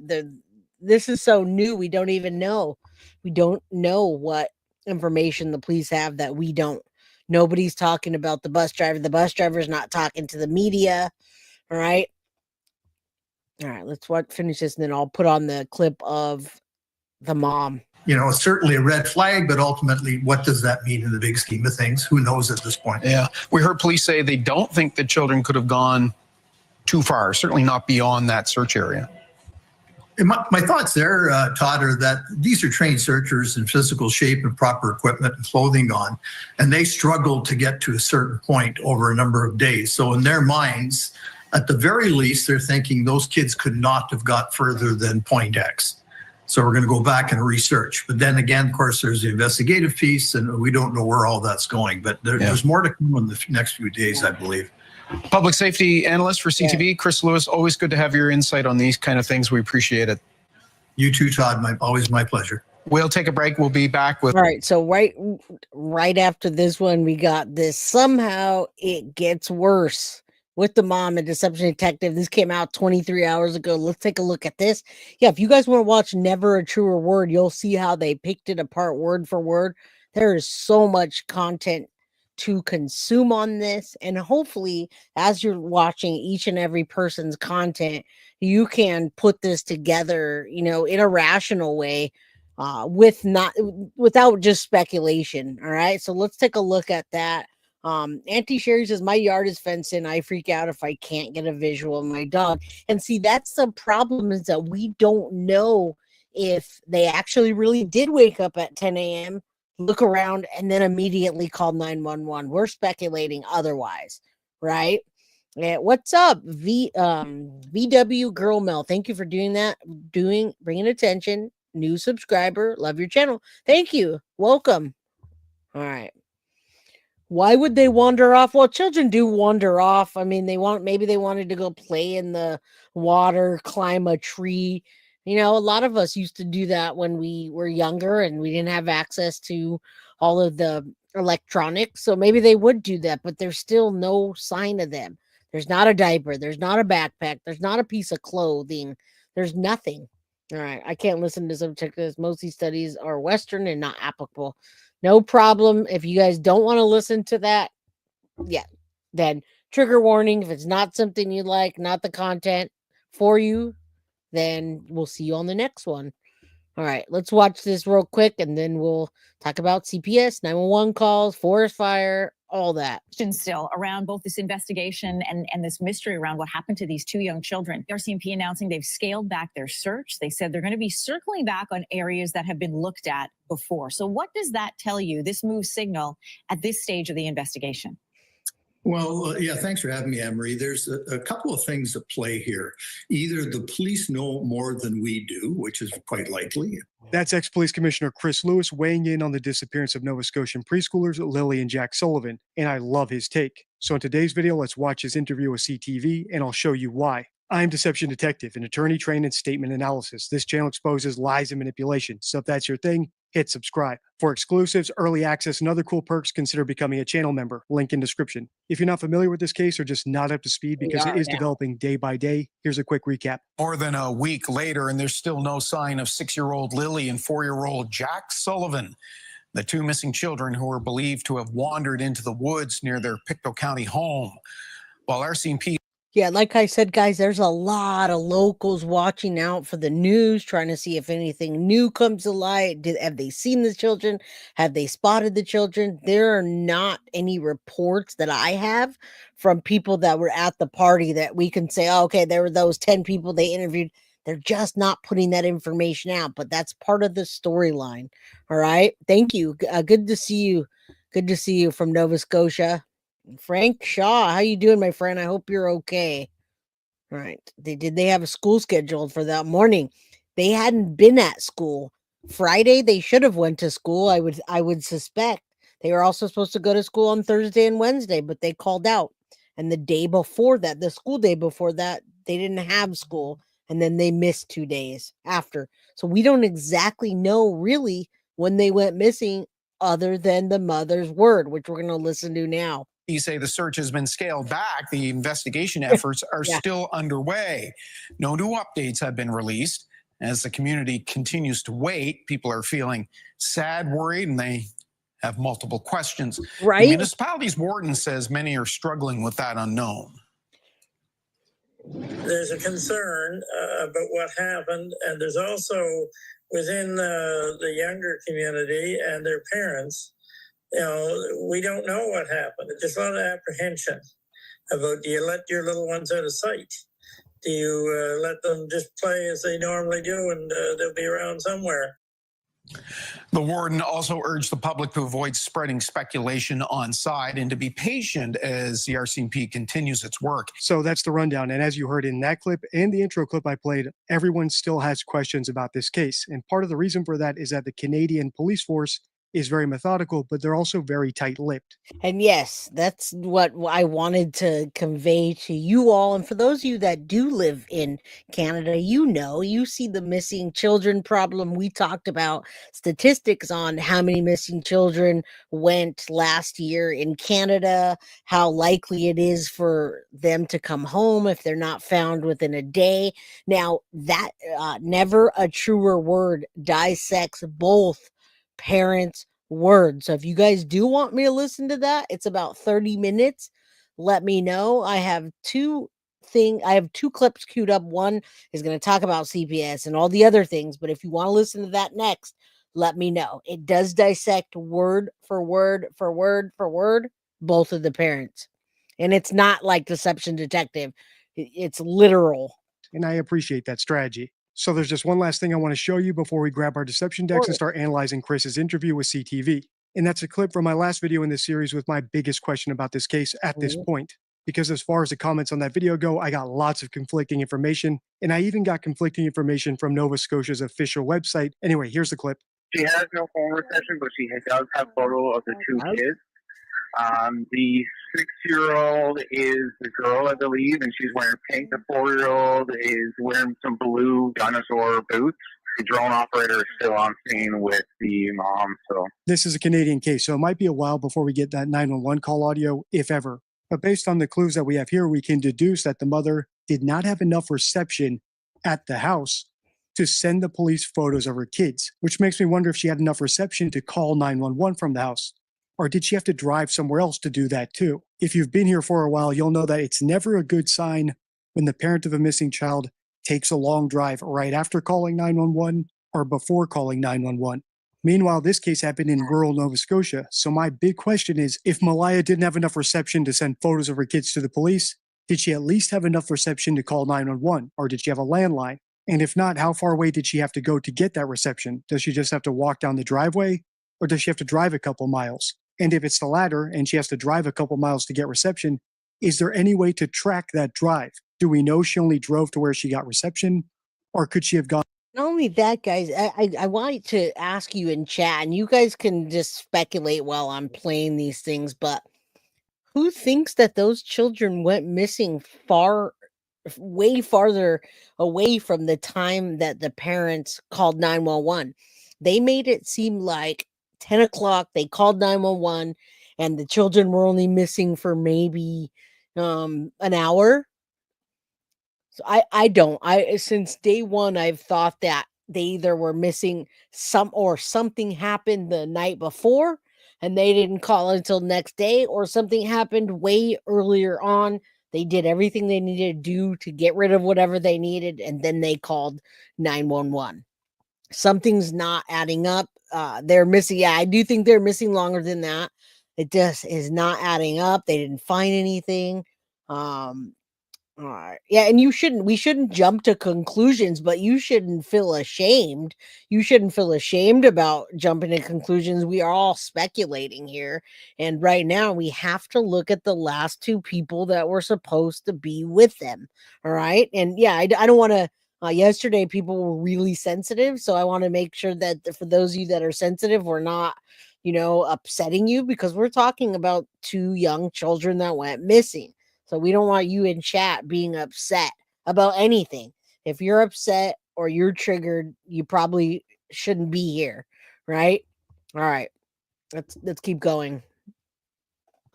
this is so new. We don't even know. We don't know what information the police have that we don't. Nobody's talking about the bus driver. The bus driver's not talking to the media. All right. All right. Let's finish this, and then I'll put on the clip of the mom. It's certainly a red flag, but ultimately, what does that mean in the big scheme of things? Who knows at this point? Yeah. We heard police say they don't think the children could have gone too far, certainly not beyond that search area. My thoughts there, Todd, are that these are trained searchers in physical shape and proper equipment and clothing on, and they struggled to get to a certain point over a number of days. So in their minds, at the very least, they're thinking those kids could not have got further than point X. So we're going to go back and research. But then again, of course, there's the investigative piece, and we don't know where all that's going. But there's more to come in the next few days, I believe. Public safety analyst for CTV, Chris Lewis, always good to have your insight on these kind of things. We appreciate it. You too, Todd. Always my pleasure. We'll take a break. We'll be back with... All right, so right after this one, we got this. Somehow it gets worse. With the mom and Deception Detective. This came out 23 hours ago. Let's take a look at this. Yeah, if you guys want to watch Never a Truer Word, you'll see how they picked it apart word for word. There is so much content to consume on this. And hopefully, as you're watching each and every person's content, you can put this together, in a rational way, without just speculation. All right. So let's take a look at that. Auntie Sherry says, my yard is fenced in. I freak out if I can't get a visual of my dog. And see, that's the problem, is that we don't know if they actually really did wake up at 10 a.m., look around, and then immediately call 911. We're speculating otherwise, right? Yeah, what's up, VW Girl Mel? Thank you for doing that. Bringing attention. New subscriber. Love your channel. Thank you. Welcome. All right. Why would they wander off? Well, children do wander off. I mean, maybe they wanted to go play in the water, climb a tree. A lot of us used to do that when we were younger and we didn't have access to all of the electronics. So maybe they would do that, but there's still no sign of them. There's not a diaper. There's not a backpack. There's not a piece of clothing. There's nothing. All right. I can't listen to subjects. Most of these studies are Western and not applicable. No problem. If you guys don't want to listen to that, yeah, then trigger warning. If it's not something you like, not the content for you, then we'll see you on the next one. All right, let's watch this real quick and then we'll talk about CPS, 911 calls, forest fire, all that. Still around both this investigation and this mystery around what happened to these two young children. RCMP announcing they've scaled back their search. They said they're going to be circling back on areas that have been looked at before. So what does that tell you, this move signal at this stage of the investigation? Well, yeah, thanks for having me, Anne-Marie. There's a couple of things at play here. Either the police know more than we do, which is quite likely. That's ex-police commissioner Chris Lewis weighing in on the disappearance of Nova Scotian preschoolers Lily and Jack Sullivan, and I love his take. So in today's video, let's watch his interview with CTV, and I'll show you why. I'm Deception Detective, an attorney trained in statement analysis. This channel exposes lies and manipulation, so if that's your thing, hit subscribe. For exclusives, early access, and other cool perks, consider becoming a channel member. Link in description. If you're not familiar with this case or just not up to speed because it is developing day by day, here's a quick recap. More than a week later, and there's still no sign of 6-year-old Lily and 4-year-old Jack Sullivan, the two missing children who are believed to have wandered into the woods near their Pictou County home. While RCMP... Yeah, like I said, guys, there's a lot of locals watching out for the news, trying to see if anything new comes to light. Have they seen the children? Have they spotted the children? There are not any reports that I have from people that were at the party that we can say, oh, okay, there were those 10 people they interviewed. They're just not putting that information out, but that's part of the storyline. All right. Thank you. Good to see you. Good to see you from Nova Scotia. Frank Shaw, how you doing, my friend? I hope you're okay. All right. They have a school scheduled for that morning. They hadn't been at school. Friday, they should have went to school. I would suspect. They were also supposed to go to school on Thursday and Wednesday, but they called out. And the day before that, the school day before that, they didn't have school. And then they missed 2 days after. So we don't exactly know really when they went missing other than the mother's word, which we're going to listen to now. You say the search has been scaled back. The investigation efforts are still underway. No new updates have been released. As the community continues to wait, people are feeling sad, worried, and they have multiple questions. Right? The municipality's warden says many are struggling with that unknown. There's a concern about what happened, and there's also within the younger community and their parents, we don't know what happened. There's a lot of apprehension about, do you let your little ones out of sight? Do you let them just play as they normally do and they'll be around somewhere? The warden also urged the public to avoid spreading speculation on site and to be patient as the RCMP continues its work. So that's the rundown. And as you heard in that clip and the intro clip I played, everyone still has questions about this case. And part of the reason for that is that the Canadian police force is very methodical, but they're also very tight-lipped. And yes, that's what I wanted to convey to you all. And for those of you that do live in Canada, you see the missing children problem. We talked about statistics on how many missing children went last year in Canada, how likely it is for them to come home if they're not found within a day. Now, that never a truer word dissects both parents' words. So if you guys do want me to listen to that, it's about 30 minutes. Let me know. I have two clips queued up. One is going to talk about CPS and all the other things, but if you want to listen to that next, let me know. It does dissect word for word for word for word both of the parents. And it's not like Deception Detective. It's literal. And I appreciate that strategy. So there's just one last thing I want to show you before we grab our deception decks and start analyzing Chris's interview with CTV. And that's a clip from my last video in this series with my biggest question about this case at this point. Because as far as the comments on that video go, I got lots of conflicting information. And I even got conflicting information from Nova Scotia's official website. Anyway, here's the clip. She has no phone reception, but she does have photo of the two kids. The 6-year-old is the girl, I believe, and she's wearing pink. The 4-year-old is wearing some blue dinosaur boots. The drone operator is still on scene with the mom. So this is a Canadian case, so it might be a while before we get that 911 call audio, if ever. But based on the clues that we have here, we can deduce that the mother did not have enough reception at the house to send the police photos of her kids, which makes me wonder if she had enough reception to call 911 from the house. Or did she have to drive somewhere else to do that too? If you've been here for a while, you'll know that it's never a good sign when the parent of a missing child takes a long drive right after calling 911 or before calling 911. Meanwhile, this case happened in rural Nova Scotia. So my big question is, if Malehya didn't have enough reception to send photos of her kids to the police, did she at least have enough reception to call 911? Or did she have a landline? And if not, how far away did she have to go to get that reception? Does she just have to walk down the driveway? Or does she have to drive a couple miles? And if it's the latter and she has to drive a couple miles to get reception, is there any way to track that drive? Do we know she only drove to where she got reception? Or could she have gone? Not only that, guys, I want to ask you in chat, and you guys can just speculate while I'm playing these things, but who thinks that those children went missing way farther away from the time that the parents called 911? They made it seem like 10 o'clock, they called 911, and the children were only missing for maybe an hour. So since day one, I've thought that they either were missing or something happened the night before and they didn't call until next day, or something happened way earlier on. They did everything they needed to do to get rid of whatever they needed, and then they called 911. Something's not adding up. They're missing. Yeah, I do think they're missing longer than that. It just is not adding up. They didn't find anything. All right. Yeah, and we shouldn't jump to conclusions, but you shouldn't feel ashamed. You shouldn't feel ashamed about jumping to conclusions. We are all speculating here. And right now we have to look at the last two people that were supposed to be with them. All right. And yeah, I don't want to yesterday people were really sensitive, so I want to make sure that for those of you that are sensitive, we're not, upsetting you, because we're talking about two young children that went missing. So we don't want you in chat being upset about anything. If you're upset or you're triggered, you probably shouldn't be here, right? All right. Let's keep going.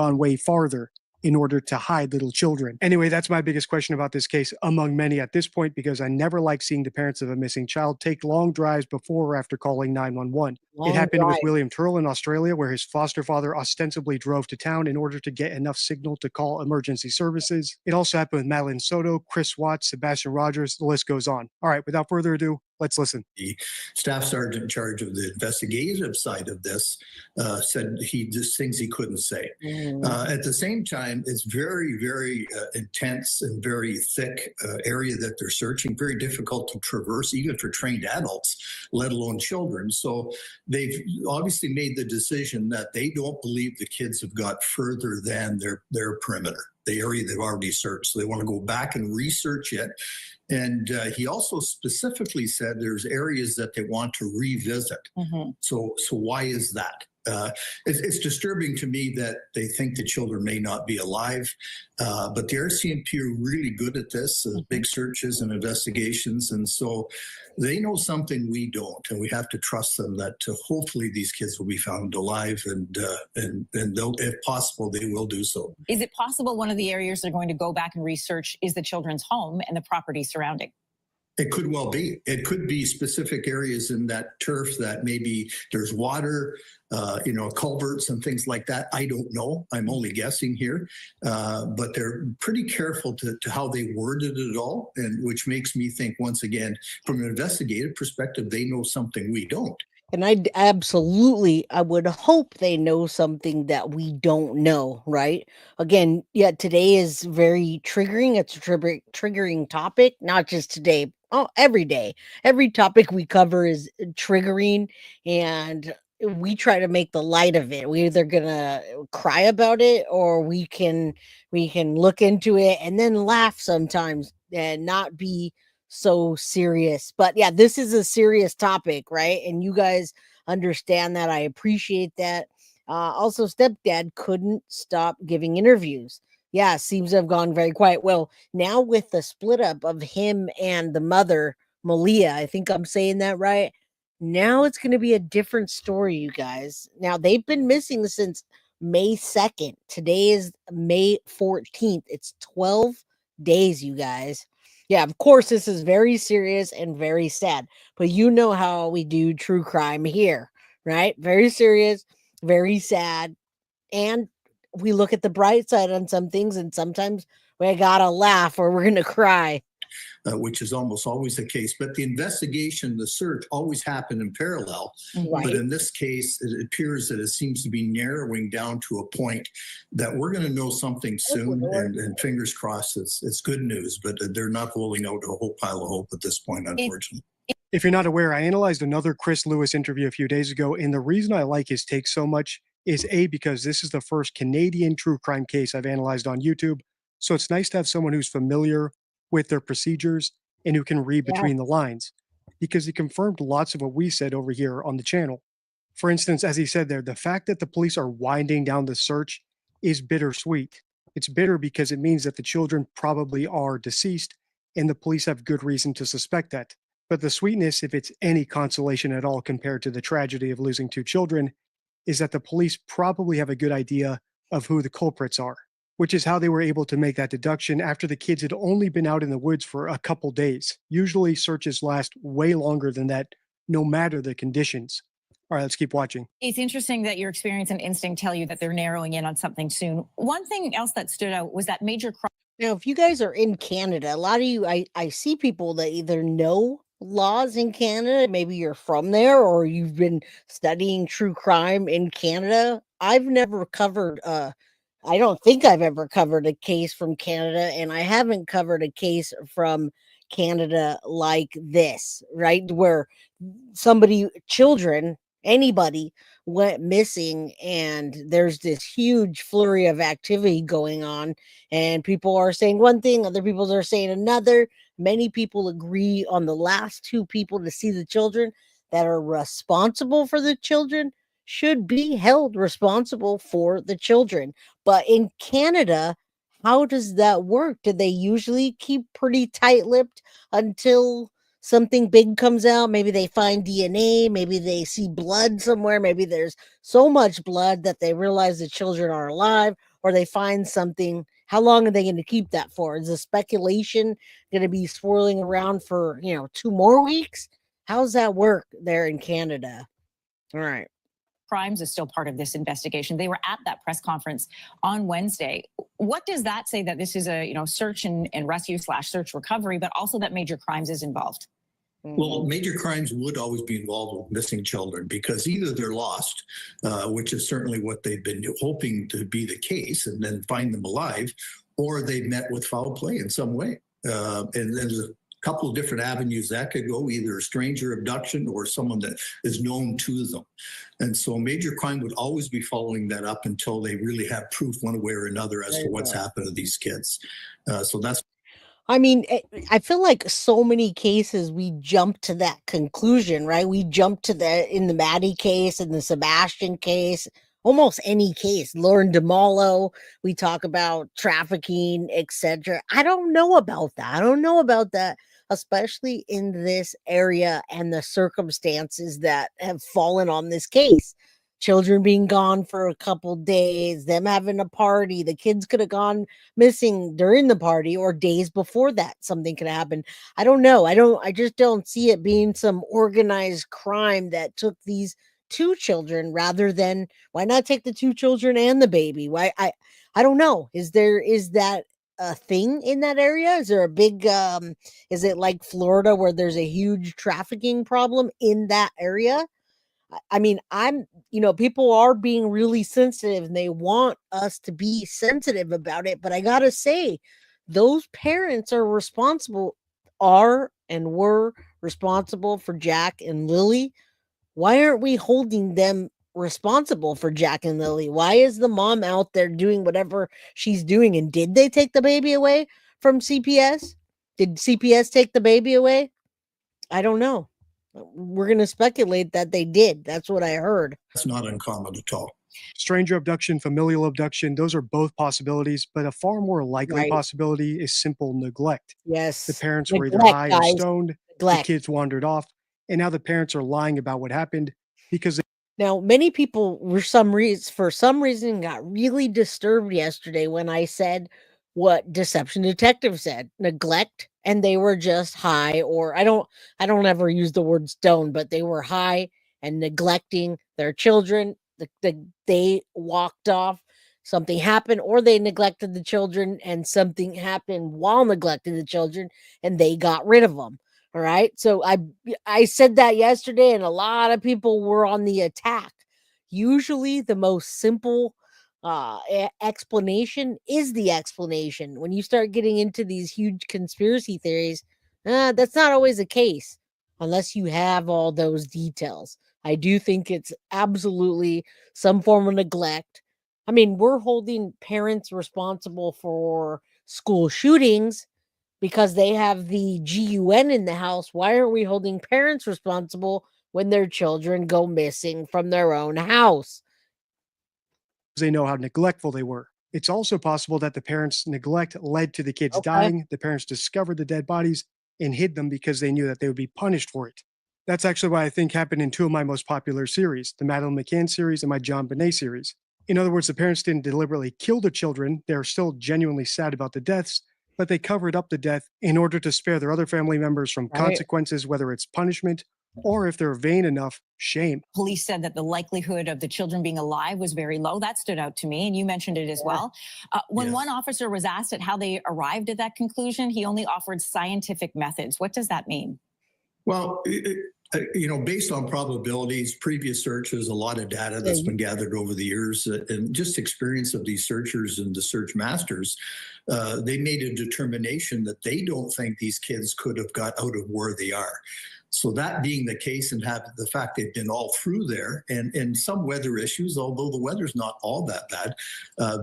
Gone way farther in order to hide little children. Anyway, that's my biggest question about this case, among many at this point, because I never like seeing the parents of a missing child take long drives before or after calling 911. It happened with William Turrell in Australia, where his foster father ostensibly drove to town in order to get enough signal to call emergency services. It also happened with Madeline Soto, Chris Watts, Sebastian Rogers, the list goes on. All right, without further ado, let's listen. The staff sergeant in charge of the investigative side of this said he just things he couldn't say. At the same time, it's very, very intense and very thick area that they're searching, very difficult to traverse, even for trained adults, let alone children. So they've obviously made the decision that they don't believe the kids have got further than their perimeter, the area they've already searched. So they want to go back and research it. And he also specifically said there's areas that they want to revisit. So why is that? It's disturbing to me that they think the children may not be alive, but the RCMP are really good at this, big searches and investigations, and so they know something we don't, and we have to trust them that hopefully these kids will be found alive, and they'll, if possible, they will do so. Is it possible one of the areas they're going to go back and research is the children's home and the property surrounding? It could well be. It could be specific areas in that turf that maybe there's water, culverts and things like that. I don't know. I'm only guessing here. But they're pretty careful to how they worded it all, and which makes me think, once again, from an investigative perspective, they know something we don't. And I would hope they know something that we don't know, right? Again, yeah, today is very triggering. It's a triggering topic, not just today. Oh, every day. Every topic we cover is triggering, and we try to make the light of it. We're either gonna cry about it, or we can look into it and then laugh sometimes and not be so serious. But yeah, this is a serious topic, right? And you guys understand that. I appreciate that. Also, stepdad couldn't stop giving interviews. Yeah, seems to have gone very quiet. Well, now with the split up of him and the mother, Malehya, I think I'm saying that right. Now it's going to be a different story, you guys. Now they've been missing since May 2nd. Today is May 14th. It's 12 days, you guys. Yeah, of course, this is very serious and very sad, but you know how we do true crime here, right? Very serious, very sad, and we look at the bright side on some things, and sometimes we gotta laugh or we're gonna cry. Which is almost always the case. But the investigation, the search always happened in parallel. Right. But in this case, it appears that it seems to be narrowing down to a point that we're going to know something soon. And fingers crossed, it's good news, but they're not holding out a whole pile of hope at this point, unfortunately. If you're not aware, I analyzed another Chris Lewis interview a few days ago, and the reason I like his take so much is because this is the first Canadian true crime case I've analyzed on YouTube. So it's nice to have someone who's familiar with their procedures and who can read between the lines, because he confirmed lots of what we said over here on the channel. For instance, as he said there, the fact that the police are winding down the search is bittersweet. It's bitter because it means that the children probably are deceased, and the police have good reason to suspect that. But the sweetness, if it's any consolation at all compared to the tragedy of losing 2 children, is that the police probably have a good idea of who the culprits are, which is how they were able to make that deduction after the kids had only been out in the woods for a couple days. Usually searches last way longer than that, no matter the conditions. All right, let's keep watching. It's interesting that your experience and instinct tell you that they're narrowing in on something soon. One thing else that stood out was that major crime. Now, if you guys are in Canada, a lot of you, I see people that either know laws in Canada, maybe you're from there, or you've been studying true crime in Canada. I've never covered, I don't think I've ever covered a case from Canada, and I haven't covered a case from Canada like this, right? Where children, anybody went missing, and there's this huge flurry of activity going on, and people are saying one thing, other people are saying another. Many people agree on the last 2 people to see the children that are responsible for the children should be held responsible for the children. But in Canada, how does that work? Do they usually keep pretty tight-lipped until something big comes out? Maybe they find DNA, maybe they see blood somewhere, maybe there's so much blood that they realize the children are alive, or they find something. How long are they going to keep that for? Is the speculation going to be swirling around for 2 more weeks? How's that work there in Canada? All right. Crimes is still part of this investigation. They were at that press conference on Wednesday. What does that say that this is a search and rescue / search recovery, but also that major crimes is involved? Well, major crimes would always be involved with missing children because either they're lost, which is certainly what they've been hoping to be the case, and then find them alive, or they've met with foul play in some way. And there's a couple of different avenues that could go, either a stranger abduction or someone that is known to them. And so major crime would always be following that up until they really have proof one way or another as to what's happened to these kids. So that's. I mean, I feel like so many cases we jump to that conclusion, right? We jump to that in the Maddie case, in the Sebastian case, almost any case. Lauren DeMallo, we talk about trafficking, etc. I don't know about that. Especially in this area and the circumstances that have fallen on this case. Children being gone for a couple days, them having a party, the kids could have gone missing during the party or days before that. Something could happen. I don't know. I just don't see it being some organized crime that took these 2 children rather than, why not take the 2 children and the baby? Why? I don't know. Is that a thing in that area? Is there a big is it like Florida where there's a huge trafficking problem in that area? I mean, people are being really sensitive and they want us to be sensitive about it, but I gotta say, those parents are were responsible for Jack and Lily. Why aren't we holding them responsible for Jack and Lily? Why is the mom out there doing whatever she's doing? And did they take the baby away from CPS? Did CPS take the baby away? I don't know. We're going to speculate that they did. That's what I heard. That's not uncommon at all. Stranger abduction, familial abduction, those are both possibilities, but a far more likely possibility is simple neglect. Yes. The parents were either high or stoned, the kids wandered off, and now the parents are lying about what happened because now many people for some reason got really disturbed yesterday when I said what deception detective said, neglect, and they were just high, or I don't ever use the word stone, but they were high and neglecting their children. They walked off, something happened, or they neglected the children and something happened while neglecting the children and they got rid of them. All right. So I said that yesterday and a lot of people were on the attack. Usually the most simple explanation is the explanation. When you start getting into these huge conspiracy theories, that's not always the case unless you have all those details. I do think it's absolutely some form of neglect. I mean, we're holding parents responsible for school shootings because they have the GUN in the house. Why aren't we holding parents responsible when their children go missing from their own house? They know how neglectful they were. It's also possible that the parents' neglect led to the kids dying. The parents discovered the dead bodies and hid them because they knew that they would be punished for it. That's actually what I think happened in two of my most popular series, the Madeleine McCann series and my John Bonet series. In other words, the parents didn't deliberately kill the children. They're still genuinely sad about the deaths, but they covered up the death in order to spare their other family members from consequences, whether it's punishment or, if they're vain enough, shame. Police said that the likelihood of the children being alive was very low. That stood out to me, and you mentioned it as well. When one officer was asked at how they arrived at that conclusion, he only offered scientific methods. What does that mean? Well, based on probabilities, previous searches, a lot of data that's been gathered over the years, and just experience of these searchers and the search masters, they made a determination that they don't think these kids could have got out of where they are. So that being the case, and have the fact they've been all through there, and some weather issues, although the weather's not all that bad,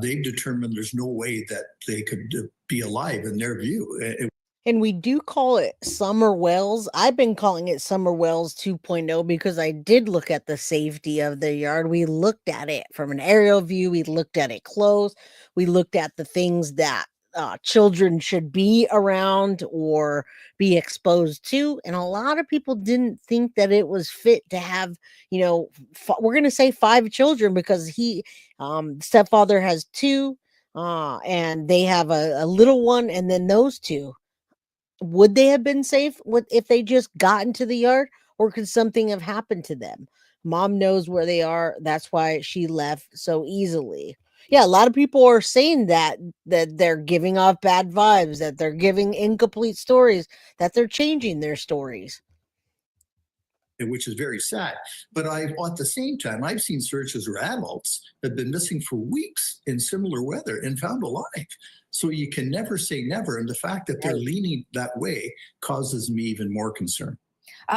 they've determined there's no way that they could be alive in their view. And we do call it Summer Wells. I've been calling it Summer Wells 2.0 because I did look at the safety of the yard. We looked at it from an aerial view. We looked at it close. We looked at the things that children should be around or be exposed to. And a lot of people didn't think that it was fit to have, we're going to say 5 children because stepfather has 2 and they have a little one and then those 2. Would they have been safe if they just got into the yard, or could something have happened to them? Mom knows where they are. That's why she left so easily. Yeah, a lot of people are saying that they're giving off bad vibes, that they're giving incomplete stories, that they're changing their stories. Which is very sad. But at the same time, I've seen searches where adults have been missing for weeks in similar weather and found alive. So you can never say never. And the fact that they're leaning that way causes me even more concern.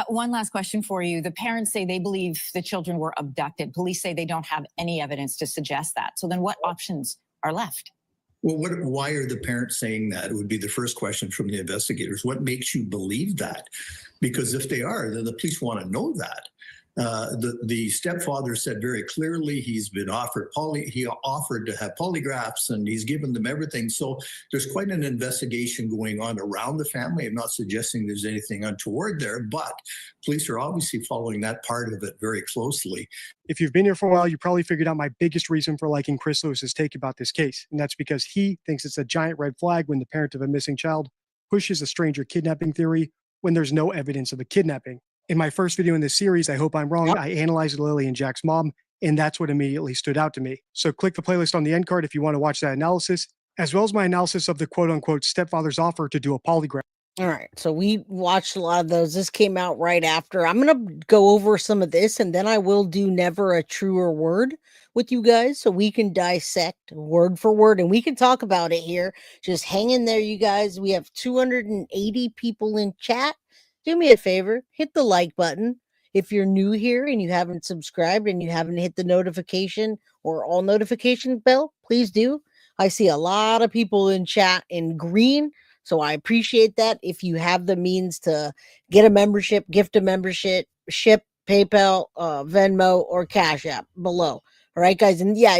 One last question for you. The parents say they believe the children were abducted. Police say they don't have any evidence to suggest that. So then what options are left? Well, why are the parents saying that? It would be the first question from the investigators. What makes you believe that? Because if they are, then the police want to know that. The stepfather said very clearly he's been offered he offered to have polygraphs, and he's given them everything. So there's quite an investigation going on around the family. I'm not suggesting there's anything untoward there, but police are obviously following that part of it very closely. If you've been here for a while, you probably figured out my biggest reason for liking Chris Lewis's take about this case, and that's because he thinks it's a giant red flag when the parent of a missing child pushes a stranger kidnapping theory when there's no evidence of a kidnapping. In my first video in this series, I hope I'm wrong, I analyzed Lily and Jack's mom, and that's what immediately stood out to me. So click the playlist on the end card if you want to watch that analysis, as well as my analysis of the quote-unquote stepfather's offer to do a polygraph. All right, so we watched a lot of those. This came out right after. I'm going to go over some of this, and then I will do Never a Truer Word with you guys so we can dissect word for word, and we can talk about it here. Just hang in there, you guys. We have 280 people in chat. Do me a favor, hit the like button. If you're new here and you haven't subscribed and you haven't hit the notification or all notification bell, please do. I see a lot of people in chat in green, so I appreciate that. If you have the means to get a membership, gift a membership, ship, PayPal, Venmo, or Cash App below. All right, guys. And yeah,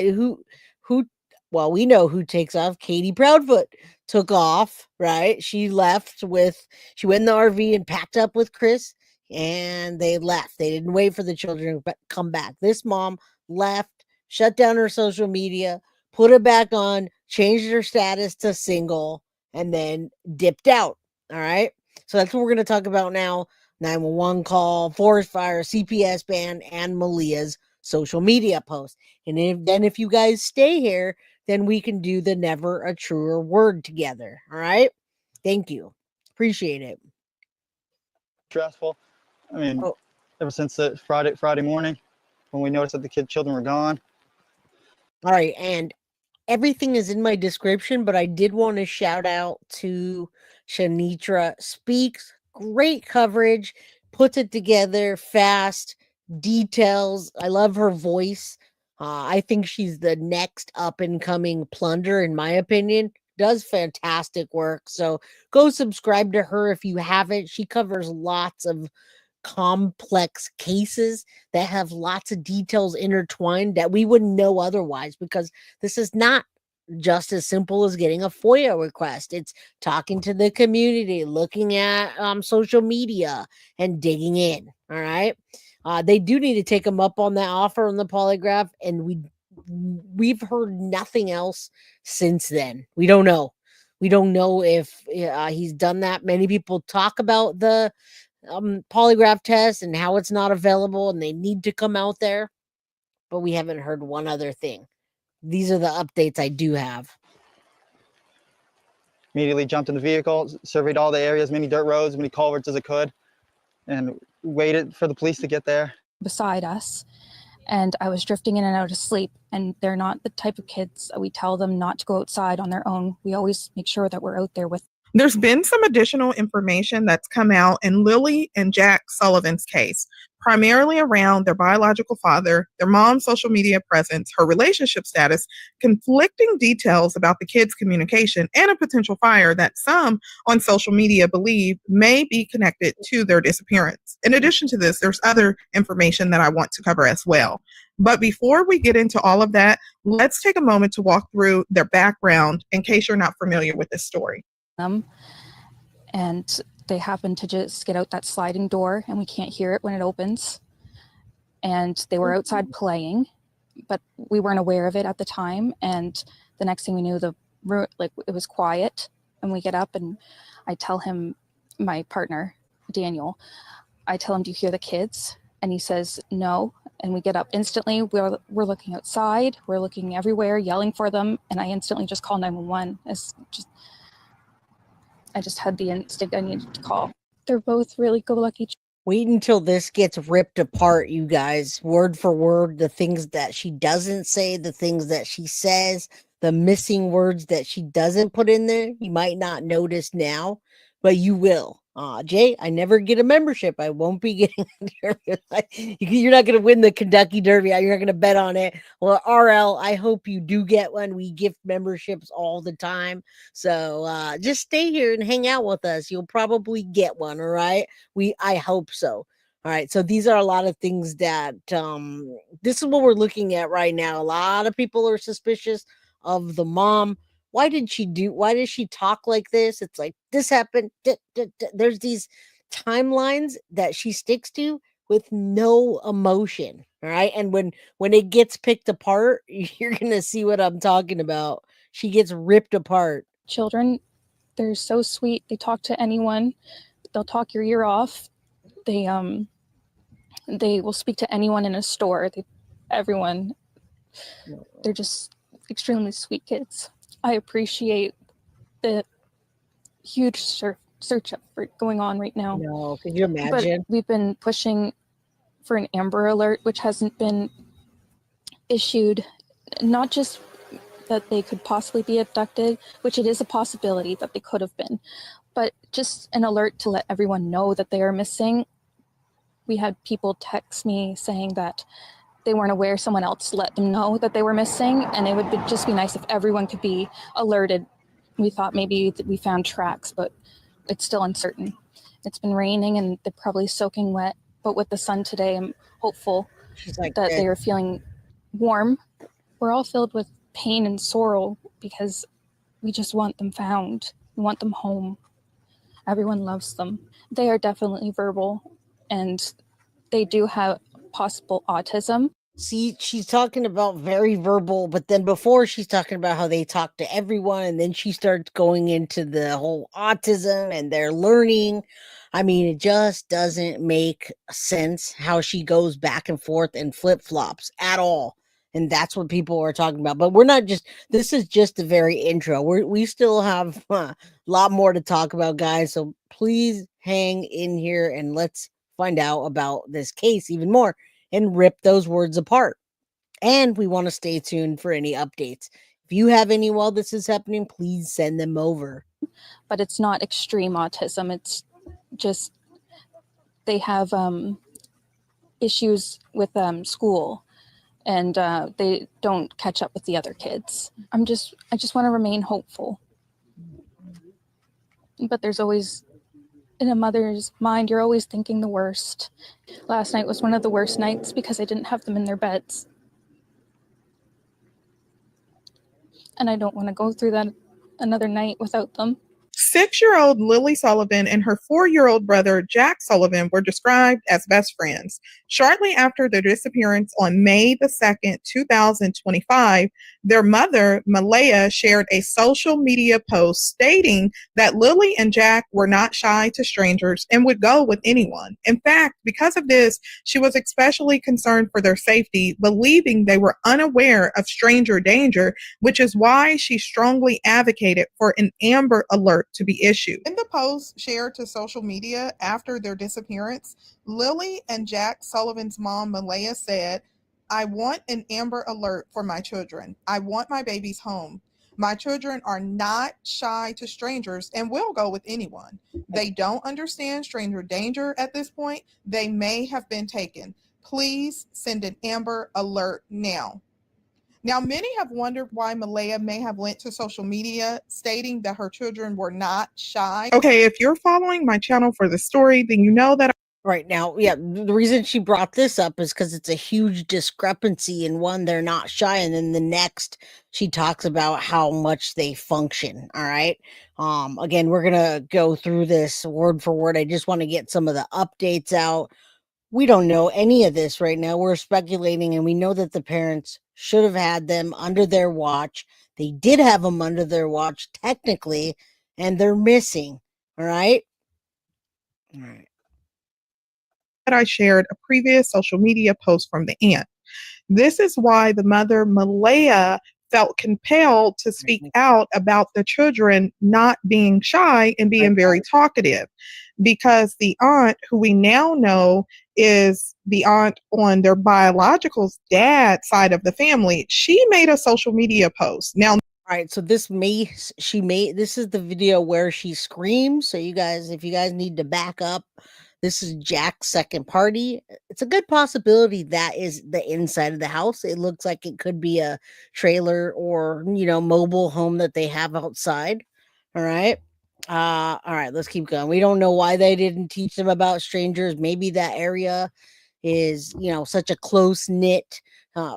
well, we know who takes off. Katie Proudfoot took off, right? She went in the RV and packed up with Chris, and they left. They didn't wait for the children to come back. This mom left, shut down her social media, put it back on. changed her status to single, and then dipped out. All right. So that's what we're going to talk about now. 911 call, forest fire, CPS ban, and Malehya's social media post. And if you guys stay here, then we can do the never a truer word together. All right. Thank you. Appreciate it. Stressful. I mean, Oh. ever since the Friday morning when we noticed that the children were gone. All right. And everything is in my description, but I did want to shout out to Shanitra Speaks. Great coverage, puts it together fast, details. I love her voice. I think she's the next up and coming plunder, in my opinion. Does fantastic work. So go subscribe to her if you haven't. She covers lots of complex cases that have lots of details intertwined that we wouldn't know otherwise, because this is not just as simple as getting a FOIA request. It's talking to the community, looking at social media, and digging in. All right. They do need to take them up on that offer on the polygraph, and we've heard nothing else since then. We don't know. We don't know if he's done that. Many people talk about the polygraph test and how it's not available and they need to come out there, but we haven't heard one other thing. These are the updates I do have. Immediately jumped in the vehicle, surveyed all the areas, many dirt roads, many culverts as I could, and waited for the police to get there. Beside us, and I was drifting in and out of sleep, and they're not the type of kids that we tell them not to go outside on their own. We always make sure that we're out there with. There's been some additional information that's come out in Lily and Jack Sullivan's case, primarily around their biological father, their mom's social media presence, her relationship status, conflicting details about the kids' communication, and a potential fire that some on social media believe may be connected to their disappearance. In addition to this, there's other information that I want to cover as well. But before we get into all of that, let's take a moment to walk through their background in case you're not familiar with this story. And they happen to just get out that sliding door, and we can't hear it when it opens. And they were outside playing, but we weren't aware of it at the time. And the next thing we knew, it was quiet. And we get up, and I tell him, my partner Daniel, I tell him, "Do you hear the kids?" And he says, "No." And we get up instantly. We're looking outside. We're looking everywhere, yelling for them. And I instantly just call 911. I just had the instinct I needed to call. They're both really go-lucky. Wait until this gets ripped apart, you guys, word for word, the things that she doesn't say, the things that she says, the missing words that she doesn't put in there. You might not notice now, but you will. Jay, I never get a membership. I won't be getting you're not going to win the Kentucky Derby. You're not going to bet on it. Well, RL, I hope you do get one. We gift memberships all the time. So just stay here and hang out with us. You'll probably get one. All right. I hope so. All right. So these are a lot of things that this is what we're looking at right now. A lot of people are suspicious of the mom. Why does she talk like this? It's like this happened. There's these timelines that she sticks to with no emotion. All right. And when it gets picked apart, you're going to see what I'm talking about. She gets ripped apart. Children, they're so sweet. They talk to anyone. They'll talk your ear off. They will speak to anyone in a store. Everyone. They're just extremely sweet kids. I appreciate the huge search effort going on right now. No, can you imagine? But we've been pushing for an Amber Alert, which hasn't been issued. Not just that they could possibly be abducted, which it is a possibility that they could have been, but just an alert to let everyone know that they are missing. We had people text me saying that they weren't aware, someone else let them know that they were missing, and it would just be nice if everyone could be alerted. We thought maybe that we found tracks, but it's still uncertain. It's been raining and they're probably soaking wet, but with the sun today, I'm hopeful that they are feeling warm. We're all filled with pain and sorrow because we just want them found. We want them home. Everyone loves them. They are definitely verbal, and they do have possible autism. See, she's talking about very verbal, but then before she's talking about how they talk to everyone, and then she starts going into the whole autism and their learning. I mean, it just doesn't make sense how she goes back and forth and flip flops at all. And that's what people are talking about. But we're not just, this is just the very intro. We still have a lot more to talk about, guys. So please hang in here and let's find out about this case even more and rip those words apart. And we want to stay tuned for any updates. If you have any while this is happening, please send them over. But it's not extreme autism. It's just they have issues with school, and they don't catch up with the other kids. I just want to remain hopeful. But there's always, in a mother's mind, you're always thinking the worst. Last night was one of the worst nights because I didn't have them in their beds. And I don't want to go through that another night without them. 6-year-old Lily Sullivan and her 4-year-old brother, Jack Sullivan, were described as best friends. Shortly after their disappearance on May the 2nd, 2025, their mother, Malehya, shared a social media post stating that Lily and Jack were not shy to strangers and would go with anyone. In fact, because of this, she was especially concerned for their safety, believing they were unaware of stranger danger, which is why she strongly advocated for an Amber Alert to be issued. In the post shared to social media after their disappearance, Lily and Jack Sullivan's mom, Malehya, said, "I want an Amber Alert for my children. I want my babies home. My children are not shy to strangers and will go with anyone. They don't understand stranger danger at this point. They may have been taken. Please send an Amber Alert now." Now, many have wondered why Malehya may have went to social media stating that her children were not shy. Okay, if you're following my channel for the story, then you know that Right now, yeah, the reason she brought this up is because it's a huge discrepancy in one, they're not shy, and then the next she talks about how much they function. All right. Again, we're gonna go through this word for word. I just want to get some of the updates out. We don't know any of this right now. We're speculating, and we know that the parents should have had them under their watch. They did have them under their watch, technically, and they're missing. All right. All right. I shared a previous social media post from the aunt. This is why the mother, Malehya, felt compelled to speak out about the children not being shy and being very talkative, because the aunt, who we now know is the aunt on their biological dad side of the family, she made a social media post. Now, all right, so this is the video where she screams. So you guys, if you guys need to back up, this is Jack's second party. It's a good possibility that is the inside of the house. It looks like it could be a trailer or, mobile home that they have outside. All right. All right, let's keep going. We don't know why they didn't teach them about strangers. Maybe that area is, such a close knit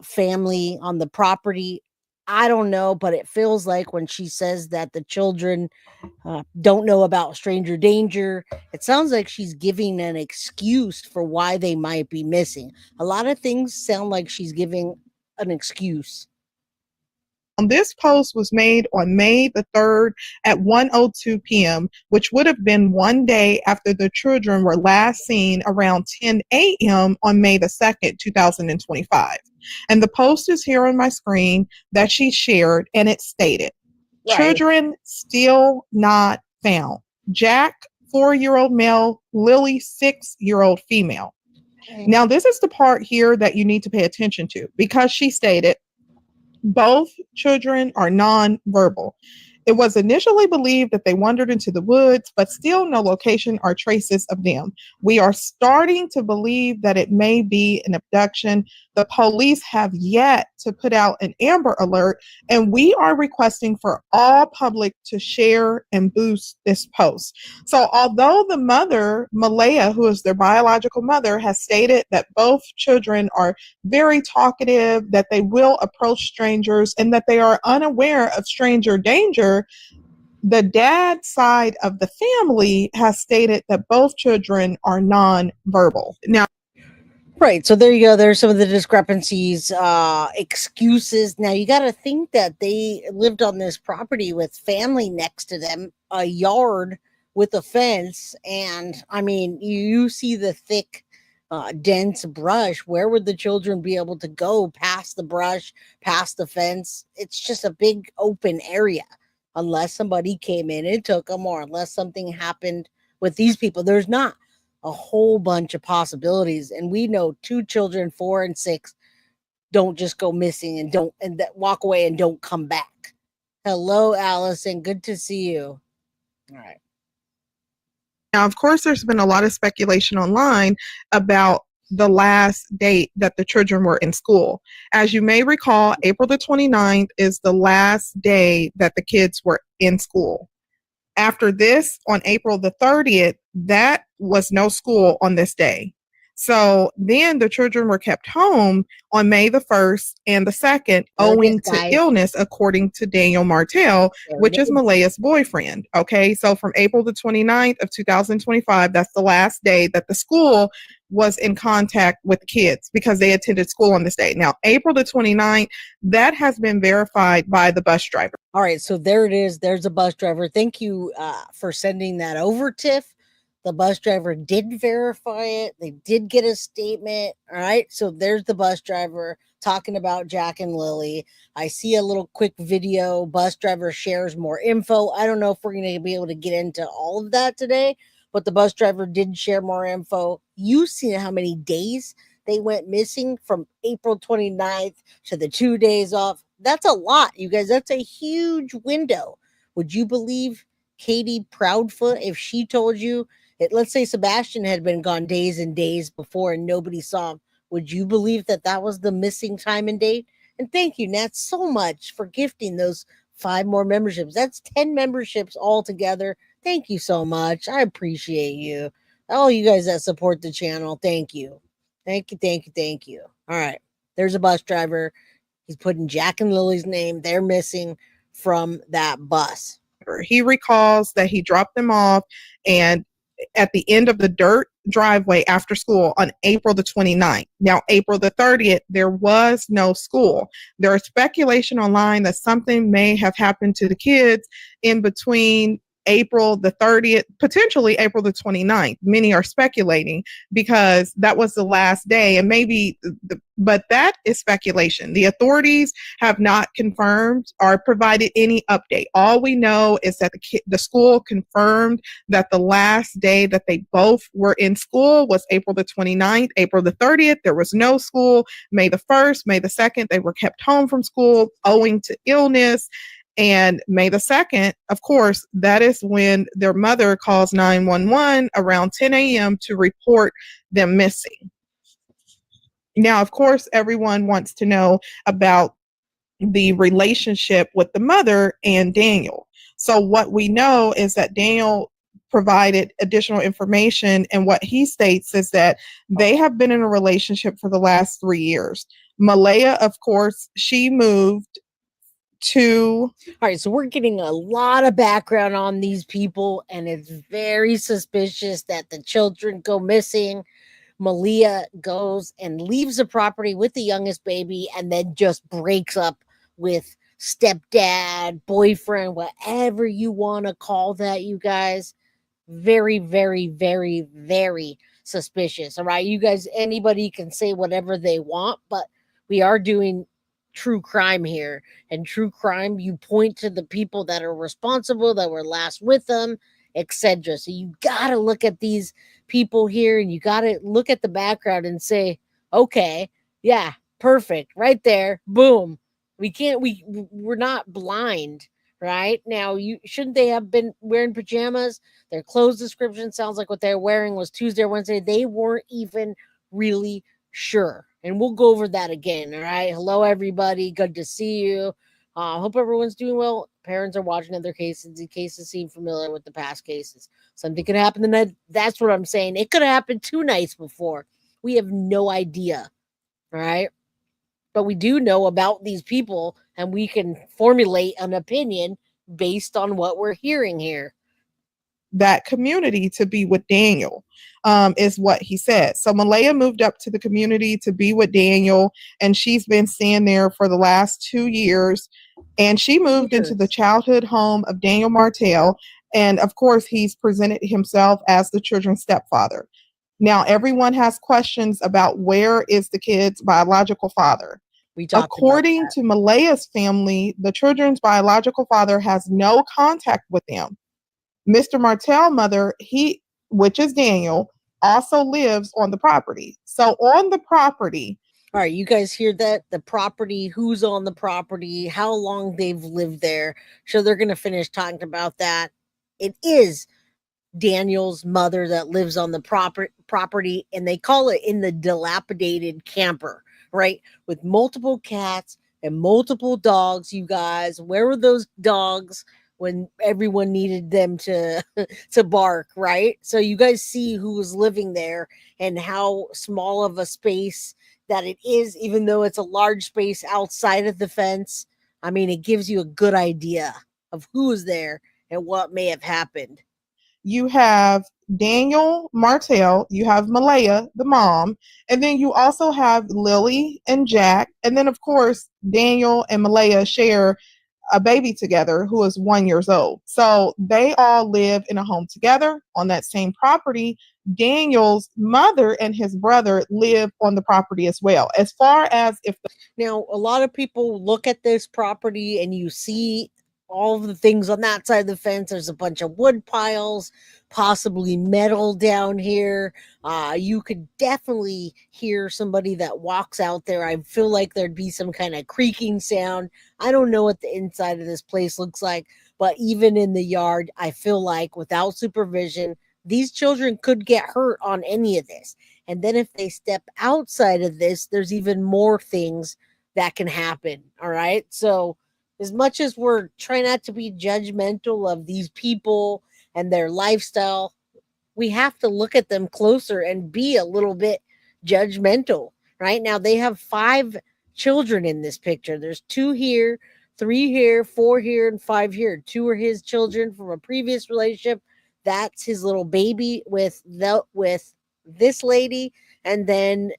family on the property. I don't know, but it feels like when she says that the children don't know about stranger danger, it sounds like she's giving an excuse for why they might be missing. A lot of things sound like she's giving an excuse. This post was made on May the 3rd at 1:02 p.m., which would have been one day after the children were last seen around 10 a.m. on May the 2nd, 2025. And the post is here on my screen that she shared, and it stated, right. Children still not found. Jack, 4-year-old male, Lily, 6-year-old female. Okay. Now, this is the part here that you need to pay attention to, because she stated, both children are nonverbal. It was initially believed that they wandered into the woods, but still no location or traces of them. We are starting to believe that it may be an abduction. The police have yet to put out an Amber Alert, and we are requesting for all public to share and boost this post. So although the mother, Malehya, who is their biological mother, has stated that both children are very talkative, that they will approach strangers, and that they are unaware of stranger danger, the dad side of the family has stated that both children are nonverbal. Now, Right. So there you go. There's some of the discrepancies, excuses. Now you got to think that they lived on this property with family next to them, a yard with a fence. And I mean, you see the thick, dense brush. Where would the children be able to go past the brush, past the fence? It's just a big open area unless somebody came in and took them, or unless something happened with these people. There's not a whole bunch of possibilities, and we know 2 children, 4 and 6, don't just go missing and don't and that walk away and don't come back. Hello, Allison, good to see you. All right. Now, of course, there's been a lot of speculation online about the last date that the children were in school. As you may recall, April the 29th is the last day that the kids were in school. After this, on April the 30th, that was no school on this day. So then the children were kept home on May the 1st and the 2nd, owing to illness, according to Daniel Martell, which is Malehya's boyfriend. Okay, so from April the 29th of 2025, that's the last day that the school was in contact with the kids because they attended school on this day. Now, April the 29th, that has been verified by the bus driver. All right, so there it is. There's a bus driver. Thank you for sending that over, Tiff. The bus driver did verify it. They did get a statement. All right, so there's the bus driver talking about Jack and Lily. I see a little quick video. Bus driver shares more info. I don't know if we're going to be able to get into all of that today, but the bus driver did share more info. You see how many days they went missing from April 29th to the 2 days off. That's a lot, you guys. That's a huge window. Would you believe Katie Proudfoot if she told you it? Let's say Sebastian had been gone days and days before and nobody saw him. Would you believe that that was the missing time and date? And thank you, Nat, so much for gifting those 5 more memberships. That's 10 memberships altogether. Thank you so much. I appreciate you. All you guys that support the channel, thank you. Thank you, thank you, thank you. All right. There's a bus driver. He's putting Jack and Lily's name. They're missing from that bus. He recalls that he dropped them off and at the end of the dirt driveway after school on April the 29th. Now, April the 30th, there was no school. There is speculation online that something may have happened to the kids in between April the 30th, potentially April the 29th. Many are speculating because that was the last day, and maybe, but that is speculation. The authorities have not confirmed or provided any update. All we know is that the school confirmed that the last day that they both were in school was April the 29th. April the 30th, there was no school. May the 1st, May the 2nd, they were kept home from school owing to illness. And May the 2nd, of course, that is when their mother calls 911 around 10 a.m. to report them missing. Now, of course, everyone wants to know about the relationship with the mother and Daniel. So what we know is that Daniel provided additional information, and what he states is that they have been in a relationship for the last 3 years. Malehya, of course, she moved to... All right, so we're getting a lot of background on these people, and it's very suspicious that the children go missing. Malehya goes and leaves the property with the youngest baby and then just breaks up with stepdad, boyfriend, whatever you want to call that, you guys. Very, very, very, very suspicious. All right, you guys, anybody can say whatever they want, but we are doing true crime here, and true crime, you point to the people that are responsible, that were last with them, etc. So you got to look at these people here, and you got to look at the background and say, okay, yeah, perfect, right there, boom. We're not blind, right? Now, shouldn't they have been wearing pajamas? Their clothes description sounds like what they're wearing was Tuesday or Wednesday. They weren't even really sure. And we'll go over that again. All right. Hello, everybody. Good to see you. Hope everyone's doing well. Parents are watching other cases. The cases seem familiar with the past cases. Something could happen the night. That's what I'm saying. It could have happened 2 nights before. We have no idea. All right. But we do know about these people, and we can formulate an opinion based on what we're hearing here. that community to be with Daniel, is what he said. So Malehya moved up to the community to be with Daniel, and she's been staying there for the last 2 years. And she moved into the childhood home of Daniel Martell. And of course, he's presented himself as the children's stepfather. Now, everyone has questions about where is the kid's biological father. According to Malehya's family, the children's biological father has no contact with them. Mr. Martell's mother, which is Daniel, also lives on the property. So on the property. All right, you guys hear that? The property, who's on the property, how long they've lived there. So they're going to finish talking about that. It is Daniel's mother that lives on the property, and they call it in the dilapidated camper, right? With multiple cats and multiple dogs, you guys. Where were those dogs when everyone needed them to bark, right? So you guys see who was living there and how small of a space that it is, even though it's a large space outside of the fence. I mean, it gives you a good idea of who is there and what may have happened. You have Daniel Martell, you have Malehya, the mom, and then you also have Lily and Jack. And then, of course, Daniel and Malehya share a baby together who is 1 year old. So they all live in a home together on that same property. Daniel's mother and his brother live on the property as well. As far as now, a lot of people look at this property and you see all of the things on that side of the fence. There's a bunch of wood piles, possibly metal down here. You could definitely hear somebody that walks out there. I feel like there'd be some kind of creaking sound. I don't know what the inside of this place looks like, but even in the yard, I feel like without supervision, these children could get hurt on any of this. And then if they step outside of this, there's even more things that can happen. All right. So as much as we're trying not to be judgmental of these people and their lifestyle, we have to look at them closer and be a little bit judgmental. Right now, they have 5 children in this picture. There's 2 here, 3 here, 4 here, and 5 here. 2 are his children from a previous relationship. That's his little baby with this lady, and then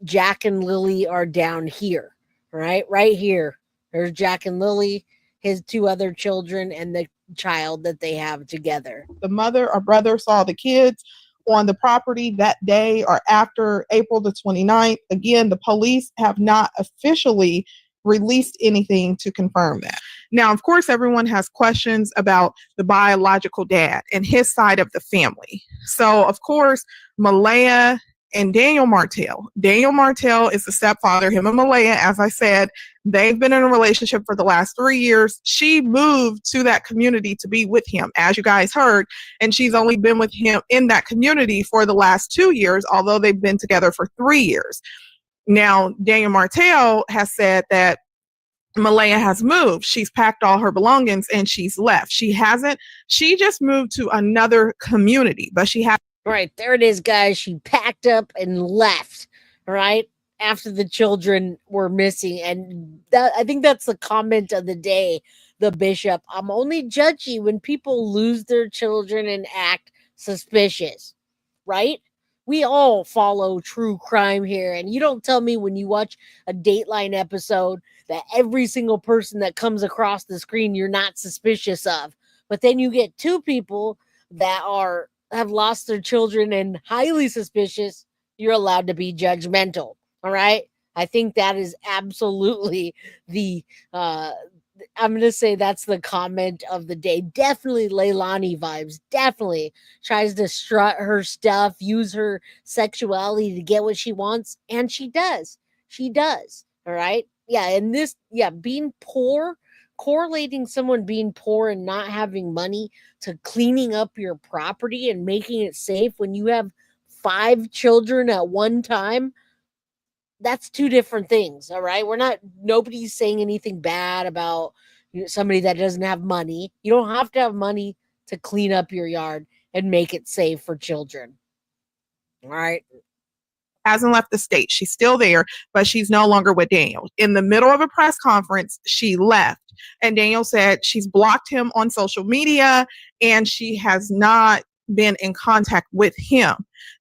Jack and Lily are down here, right here. There's Jack and Lily, his 2 other children, and the child that they have together. The mother or brother saw the kids on the property that day or after April the 29th. Again, the police have not officially released anything to confirm that. Now, of course, everyone has questions about the biological dad and his side of the family. So, of course, Malehya and Daniel Martell. Daniel Martell is the stepfather. Him and Malehya, as I said, they've been in a relationship for the last 3 years. She moved to that community to be with him, as you guys heard, and she's only been with him in that community for the last 2 years, although they've been together for 3 years. Now, Daniel Martell has said that Malehya has moved. She's packed all her belongings and she's left. She just moved to another community, but she has. Right, there it is, guys. She packed up and left, right, after the children were missing. And I think that's the comment of the day, the bishop. I'm only judgy when people lose their children and act suspicious, right? We all follow true crime here. And you don't tell me when you watch a Dateline episode that every single person that comes across the screen you're not suspicious of. But then you get 2 people that have lost their children and highly suspicious. You're allowed to be judgmental. All right. I think that is absolutely the I'm going to say that's the comment of the day. Definitely Leilani vibes. Definitely tries to strut her stuff, use her sexuality to get what she wants. And she does. She does. All right. Yeah. And this, being poor, correlating someone being poor and not having money to cleaning up your property and making it safe when you have 5 children at one time. That's 2 different things. All right. Nobody's saying anything bad about somebody that doesn't have money. You don't have to have money to clean up your yard and make it safe for children. All right. hasn't left the state. She's still there, but she's no longer with Daniel. In the middle of a press conference, she left. And Daniel said she's blocked him on social media and she has not been in contact with him.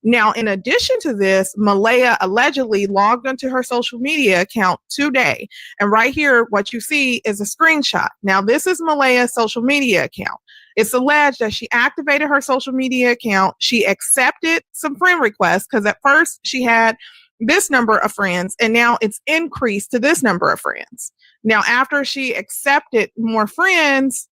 Now, in addition to this, Malehya allegedly logged onto her social media account today. And right here, what you see is a screenshot. Now, this is Malehya's social media account. It's alleged that she activated her social media account. She accepted some friend requests because at first she had this number of friends and now it's increased to this number of friends. Now, after she accepted more friends,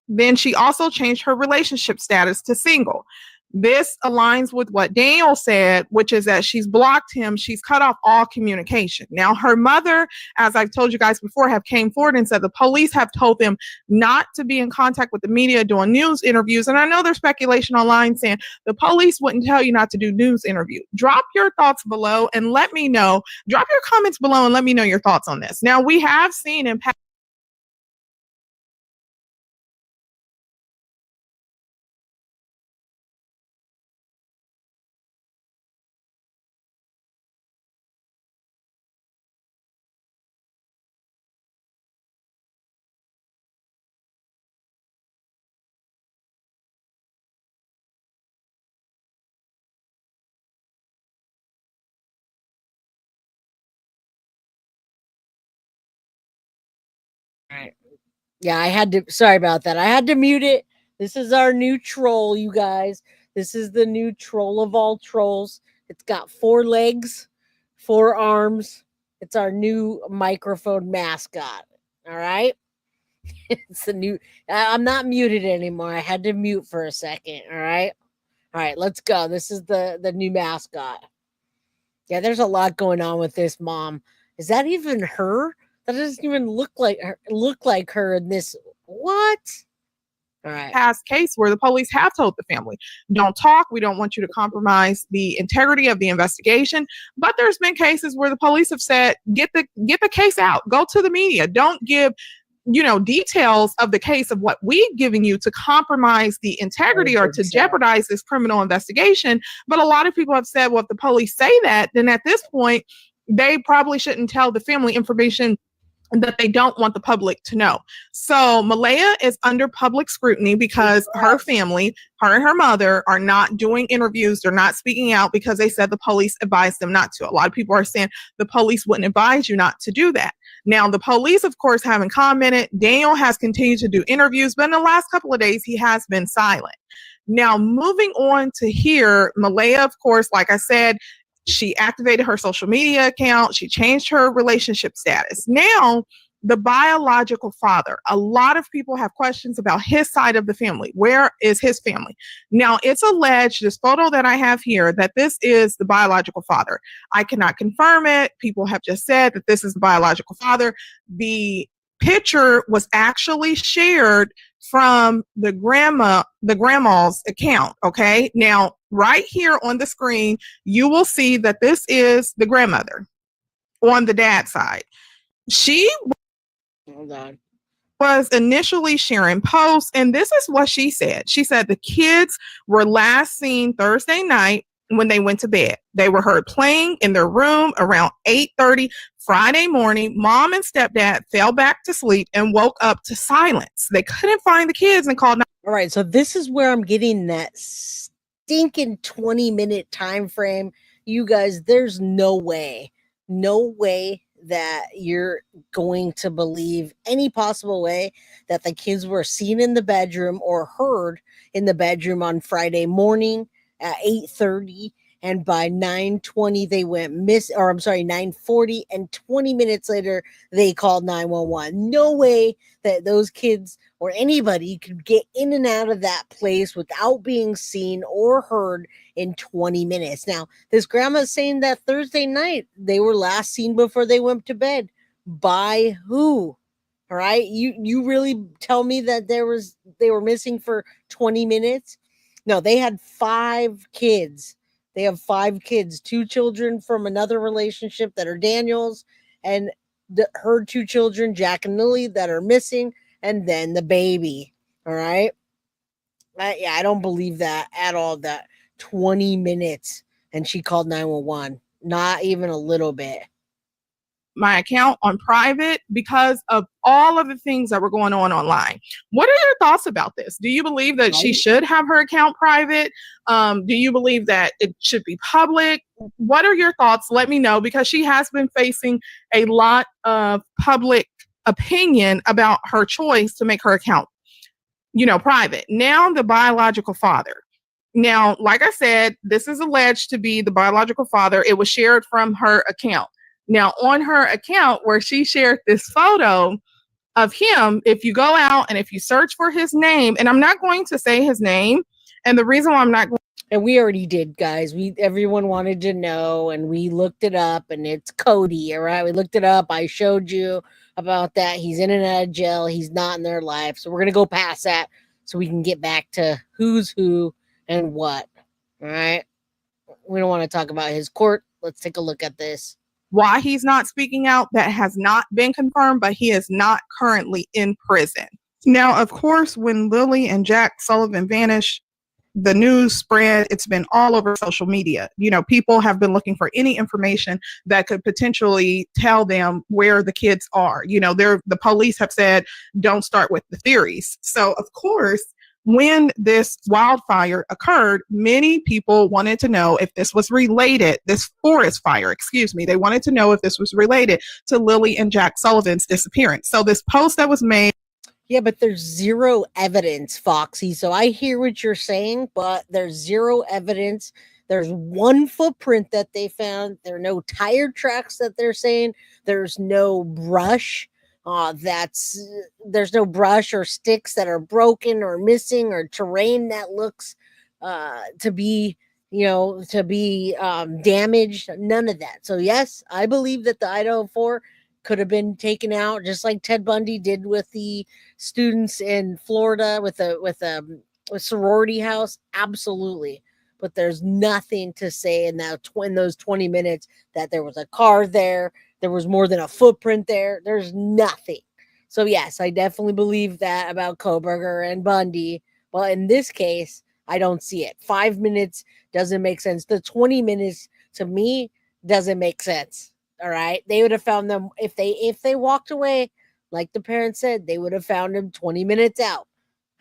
then she also changed her relationship status to single. This aligns with what Daniel said, which is that she's blocked him. She's cut off all communication. Now, her mother, as I've told you guys before, have came forward and said the police have told them not to be in contact with the media doing news interviews. And I know there's speculation online saying the police wouldn't tell you not to do news interview. Drop your thoughts below and let me know. Drop your comments below and let me know your thoughts on this. Now, we have seen in past Right. Yeah, I had to. Sorry about that. I had to mute it. This is our new troll, you guys. This is the new troll of all trolls. It's got 4 legs, 4 arms. It's our new microphone mascot. All right. It's the new. I'm not muted anymore. I had to mute for a second. All right. All right. Let's go. This is the new mascot. Yeah, there's a lot going on with this mom. Is that even her? That doesn't even look like her in this. What? All right. Past case where the police have told the family, don't talk. We don't want you to compromise the integrity of the investigation. But there's been cases where the police have said, get the case out. Go to the media. Don't give details of the case of what we've given you to compromise the integrity or to jeopardize this criminal investigation. But a lot of people have said, well, if the police say that, then at this point, they probably shouldn't tell the family information that they don't want the public to know. So Malehya is under public scrutiny because her family, her and her mother, are not doing interviews. They're not speaking out because they said the police advised them not to. A lot of people are saying the police wouldn't advise you not to do that. Now, the police, of course, haven't commented. Daniel has continued to do interviews, but in the last couple of days, he has been silent. Now, moving on to here, Malehya, of course, like I said, she activated her social media account. She changed her relationship status. Now, the biological father, a lot of people have questions about his side of the family. Where is his family? Now, it's alleged, this photo that I have here, that this is the biological father. I cannot confirm it. People have just said that this is the biological father. The picture was actually shared from the grandma's account. Okay. Now, right here on the screen, you will see that this is the grandmother on the dad's side. She was initially sharing posts, and this is what she said. She said the kids were last seen Thursday night when they went to bed. They were heard playing in their room around 8:30 Friday morning. Mom and stepdad fell back to sleep and woke up to silence. They couldn't find the kids and called. All right, so this is where I'm getting that stinking 20-minute time frame. You guys, there's no way that you're going to believe any possible way that the kids were seen in the bedroom or heard in the bedroom on Friday morning at 8:30, and by 9:20 they went 9:40, and 20 minutes later they called 911. No way that those kids or anybody could get in and out of that place without being seen or heard in 20 minutes. Now, this grandma's saying that Thursday night they were last seen before they went to bed. By who? All right, you really tell me that they were missing for 20 minutes? No, they had 5 kids. They have 5 kids, 2 children from another relationship that are Daniel's, and her 2 children, Jack and Lily, that are missing, and then the baby. All right. I don't believe that at all. That 20 minutes and she called 911. Not even a little bit. My account on private because of all of the things that were going on online. What are your thoughts about this? Do you believe that she should have her account private? Do you believe that it should be public? What are your thoughts? Let me know, because she has been facing a lot of public opinion about her choice to make her account, private. Now, the biological father. Now, like I said, this is alleged to be the biological father. It was shared from her account. Now, on her account where she shared this photo of him, if you go out and if you search for his name, and I'm not going to say his name, and the reason why I'm not going, and we already did, guys. Everyone wanted to know, and we looked it up, and it's Cody. All right, we looked it up. I showed you about that. He's in and out of jail. He's not in their life, so we're gonna go past that so we can get back to who's who and what. All right, we don't want to talk about his court. Let's take a look at this. Why he's not speaking out, that has not been confirmed, but he is not currently in prison. Now, of course, when Lily and Jack Sullivan vanished, the news spread. It's been all over social media. People have been looking for any information that could potentially tell them where the kids are. The police have said, don't start with the theories. So, of course, when this wildfire occurred, many people wanted to know if this was related, this forest fire, they wanted to know if this was related to Lily and Jack Sullivan's disappearance. So this post that was made. Yeah, but there's zero evidence, Foxy. So I hear what you're saying, but there's zero evidence. There's one footprint that they found. There are no tire tracks that they're saying. There's no brush. There's no brush or sticks that are broken or missing or terrain that looks to be damaged. None of that. So yes, I believe that the Idaho 4 could have been taken out, just like Ted Bundy did with the students in Florida with a sorority house. Absolutely. But there's nothing to say in those 20 minutes that there was a car there. There was more than a footprint there. There's nothing. So yes, I definitely believe that about Kohberger and Bundy. But in this case, I don't see it. 5 minutes doesn't make sense. The 20 minutes to me doesn't make sense. All right. They would have found them if they walked away, like the parents said, they would have found him 20 minutes out.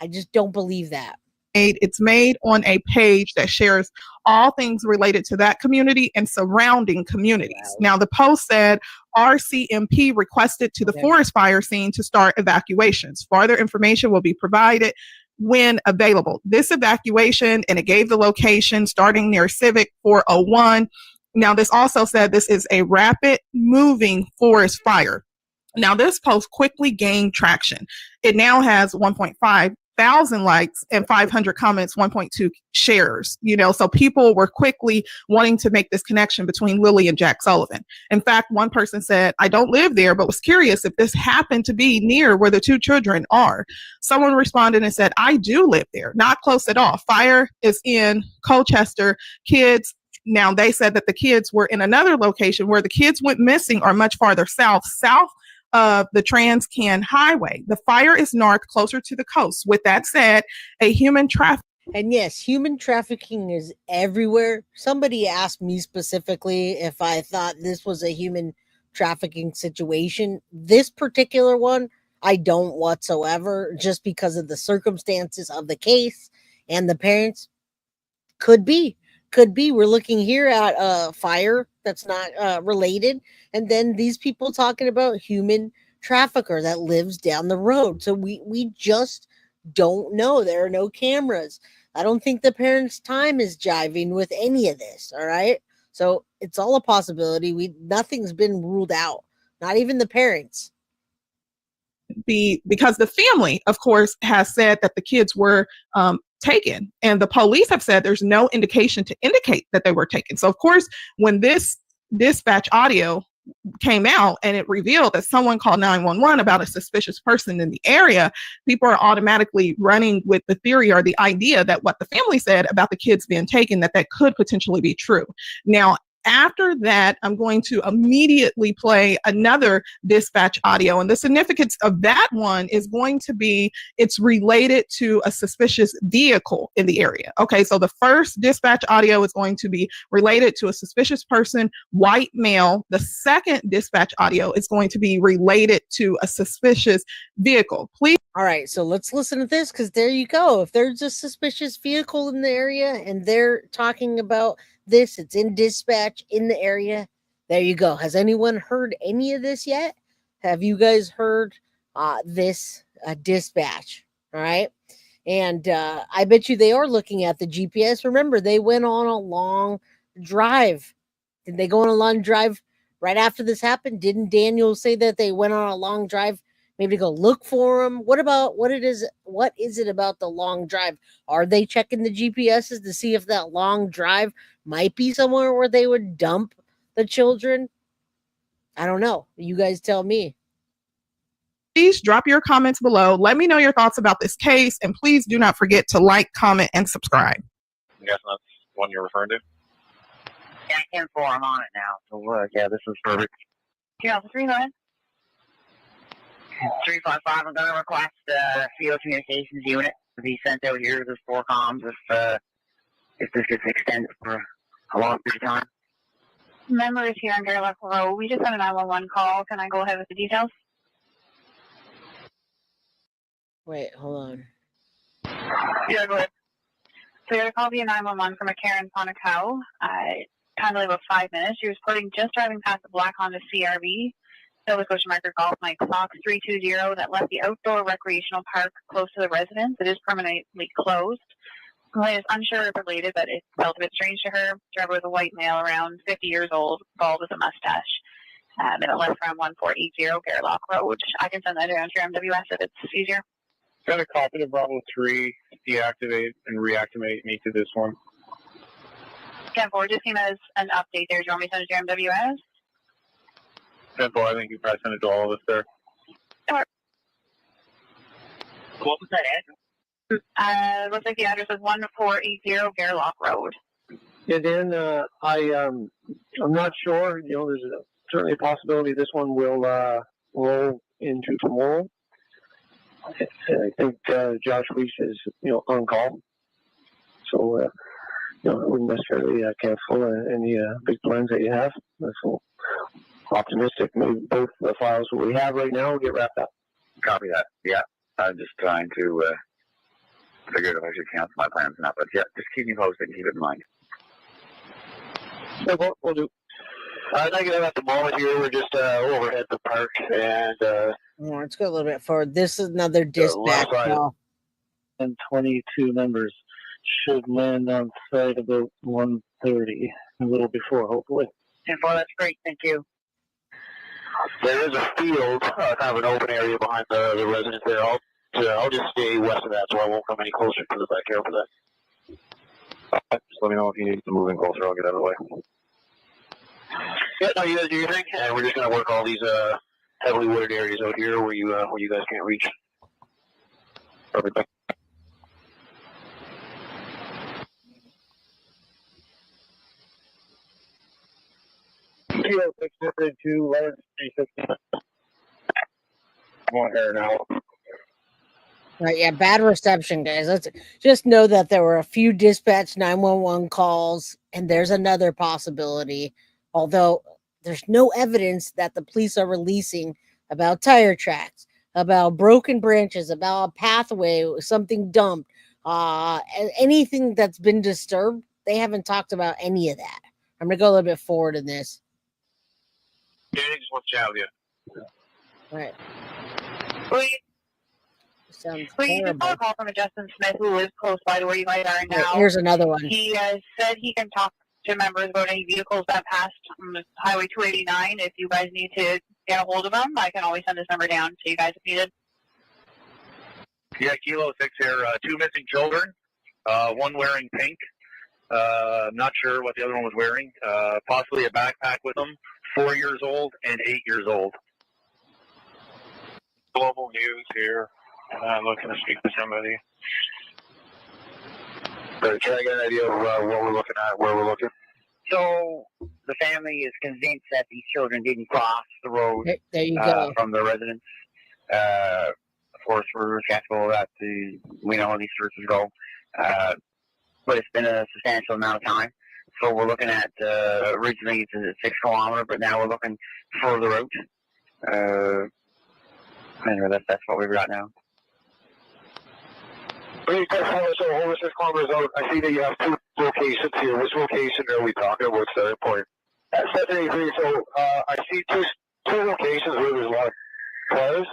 I just don't believe that. It's made on a page that shares all things related to that community and surrounding communities. Wow. Now, the post said RCMP requested to the forest fire scene to start evacuations. Further information will be provided when available. This evacuation, and it gave the location starting near Civic 401. Now, this also said this is a rapid moving forest fire. Now, this post quickly gained traction. It now has 1,500 likes and 500 comments, 1.2 shares, so people were quickly wanting to make this connection between Lily and Jack Sullivan. In fact, one person said, I don't live there, but was curious if this happened to be near where the two children are. Someone responded and said, I do live there, not close at all. Fire is in Colchester. Kids. Now, they said that the kids were in another location where the kids went missing or much farther south of the Trans-Can Highway. The fire is north, closer to the coast. With that said, a human trafficking. And yes, human trafficking is everywhere. Somebody asked me specifically if I thought this was a human trafficking situation. This particular one, I don't whatsoever, just because of the circumstances of the case and the parents. Could be. We're looking here at a fire that's not related, and then these people talking about human trafficker that lives down the road. So we just don't know. There are no cameras. I don't think the parents' time is jiving with any of this. All right, so it's all a possibility. Nothing's been ruled out. Not even the parents. Because the family, of course, has said that the kids were taken, and the police have said there's no indication to indicate that they were taken. So, of course, when this dispatch audio came out and it revealed that someone called 911 about a suspicious person in the area, people are automatically running with the theory or the idea that what the family said about the kids being taken, that could potentially be true. Now, After that, I'm going to immediately play another dispatch audio. And the significance of that one is going to be it's related to a suspicious vehicle in the area. Okay, so the first dispatch audio is going to be related to a suspicious person, white male. The second dispatch audio is going to be related to a suspicious vehicle. Please. All right, so let's listen to this because there you go. If there's a suspicious vehicle in the area and they're talking about this, it's in dispatch in the area. There you go. Has anyone heard any of this yet? Have you guys heard this dispatch? All right. And I bet you they are looking at the GPS. Remember, they went on a long drive. Did they go on a long drive right after this happened? Didn't Daniel say that they went on a long drive? Maybe go look for them. What is it about the long drive? Are they checking the GPSs to see if that long drive might be somewhere where they would dump the children? I don't know. You guys tell me. Please drop your comments below. Let me know your thoughts about this case, and please do not forget to like, comment, and subscribe. Yes, that's one you're referring to. Yeah, 10-4, I'm on it now. So yeah, this is perfect. Yeah, 3 minutes. 355, I'm going to request field communications unit to be sent out here to the 4 comms if this gets extended for a long period of time. Member is here on Garlock Road. We just had a 911 call. Can I go ahead with the details? Wait, hold on. Yeah, go ahead. So you're going to call via 911 from a Karen Ponacao. Kindly about 5 minutes. She was just driving past the black Honda CRV. Nova Scotia Marker Golf Mike Fox 320 that left the outdoor recreational park close to the residence. It is permanently closed. Complaint is unsure if related, but it felt a bit strange to her. Driver was a white male around 50 years old, bald with a mustache. And it left from 1480 Garlock Road. I can send that down to your MWS if it's easier. Got a copy of Bravo 3, deactivate and reactivate me to this one. 10-4, just came as an update there. Do you want me to send it to your MWS? 10-4, I think you probably sent it to all of us there. Sure. What was that address? Looks like the address is 1480 Garlock Road. Yeah, Dan, I'm not sure. You know, there's certainly a possibility this one will roll into tomorrow. I think Josh Weiss is, on call. So, I wouldn't necessarily cancel any big plans that you have. So, optimistic. Maybe both the files that we have right now will get wrapped up. Copy that. Yeah. I'm just trying to figure out if I should cancel my plans or not. But yeah, just keep me posted and keep it in mind. So we'll do. Not going to have the moment here. We're just overhead the park. And let's go a little bit forward. This is another dispatch call. And 22 members should land on site about 1:30, a little before, hopefully. 10-4, that's great. Thank you. There is a field, kind of an open area behind the residence there. I'll just stay west of that, so I won't come any closer to the backyard for that. Just let me know if you need to move in closer. I'll get out of the way. Yeah, no, you guys do your thing, and we're just going to work all these heavily wooded areas out here where you guys can't reach. Perfect. Kilo 642, 11-360. I'm on here now. Right, yeah, bad reception, guys. Let's just know that there were a few dispatch 911 calls, and there's another possibility. Although there's no evidence that the police are releasing about tire tracks, about broken branches, about a pathway, something dumped, anything that's been disturbed. They haven't talked about any of that. I'm gonna go a little bit forward in this. Danny just wants to chat with you. All right. Please. Sounds Please, just got a call from a Justin Smith who lives close by to where you guys are now. Right, here's another one. He said he can talk to members about any vehicles that passed Highway 289. If you guys need to get a hold of them, I can always send this number down to you guys if needed. Yeah, Kilo 6 here. 2 missing children. One wearing pink. Not sure what the other one was wearing. Possibly a backpack with them. 4 years old and 8 years old. Global News here. Looking to speak to somebody. Can I get an idea of what we're looking at, where we're looking? So, the family is convinced that these children didn't cross the road There you go. from the residence. Of course, we're respectful that we know how these searches go, but it's been a substantial amount of time. So we're looking at originally it's a 6 kilometer, but now we're looking further out. Anyway, that's what we've got now. Okay, so over 6 kilometers out, I see that you have 2 locations here. Which location are we talking about? Starting point. At 783, so I see two locations where there's a lot of cars.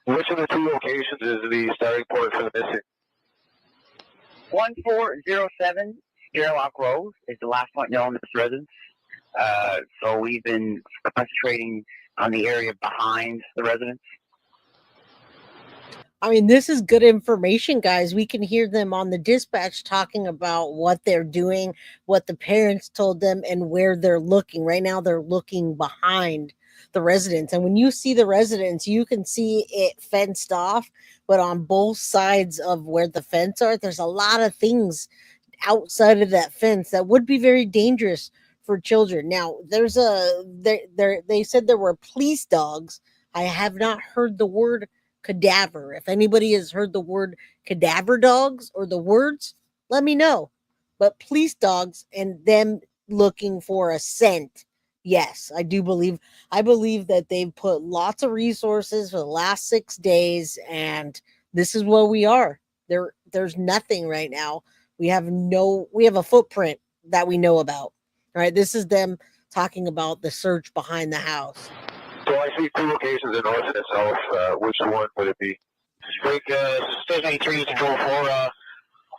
Which of the 2 locations is the starting point for the missing? 1407 Scarlock Road is the last point known to this residence. So we've been concentrating on the area behind the residence. I mean, this is good information, guys. We can hear them on the dispatch talking about what they're doing, what the parents told them, and where they're looking. Right now, they're looking behind the residence. And when you see the residence, you can see it fenced off, but on both sides of where the fence are, there's a lot of things outside of that fence that would be very dangerous for children. Now, they said there were police dogs. I have not heard the word cadaver. If anybody has heard the word cadaver dogs or the words, let me know. But police dogs and them looking for a scent. Yes, I believe that they've put lots of resources for the last 6 days, and this is where we are. There's nothing right now. We have a footprint that we know about. All right, this is them talking about the search behind the house. So I see 2 locations in north and in south. Which one would it be? Break Station 83 Control 4.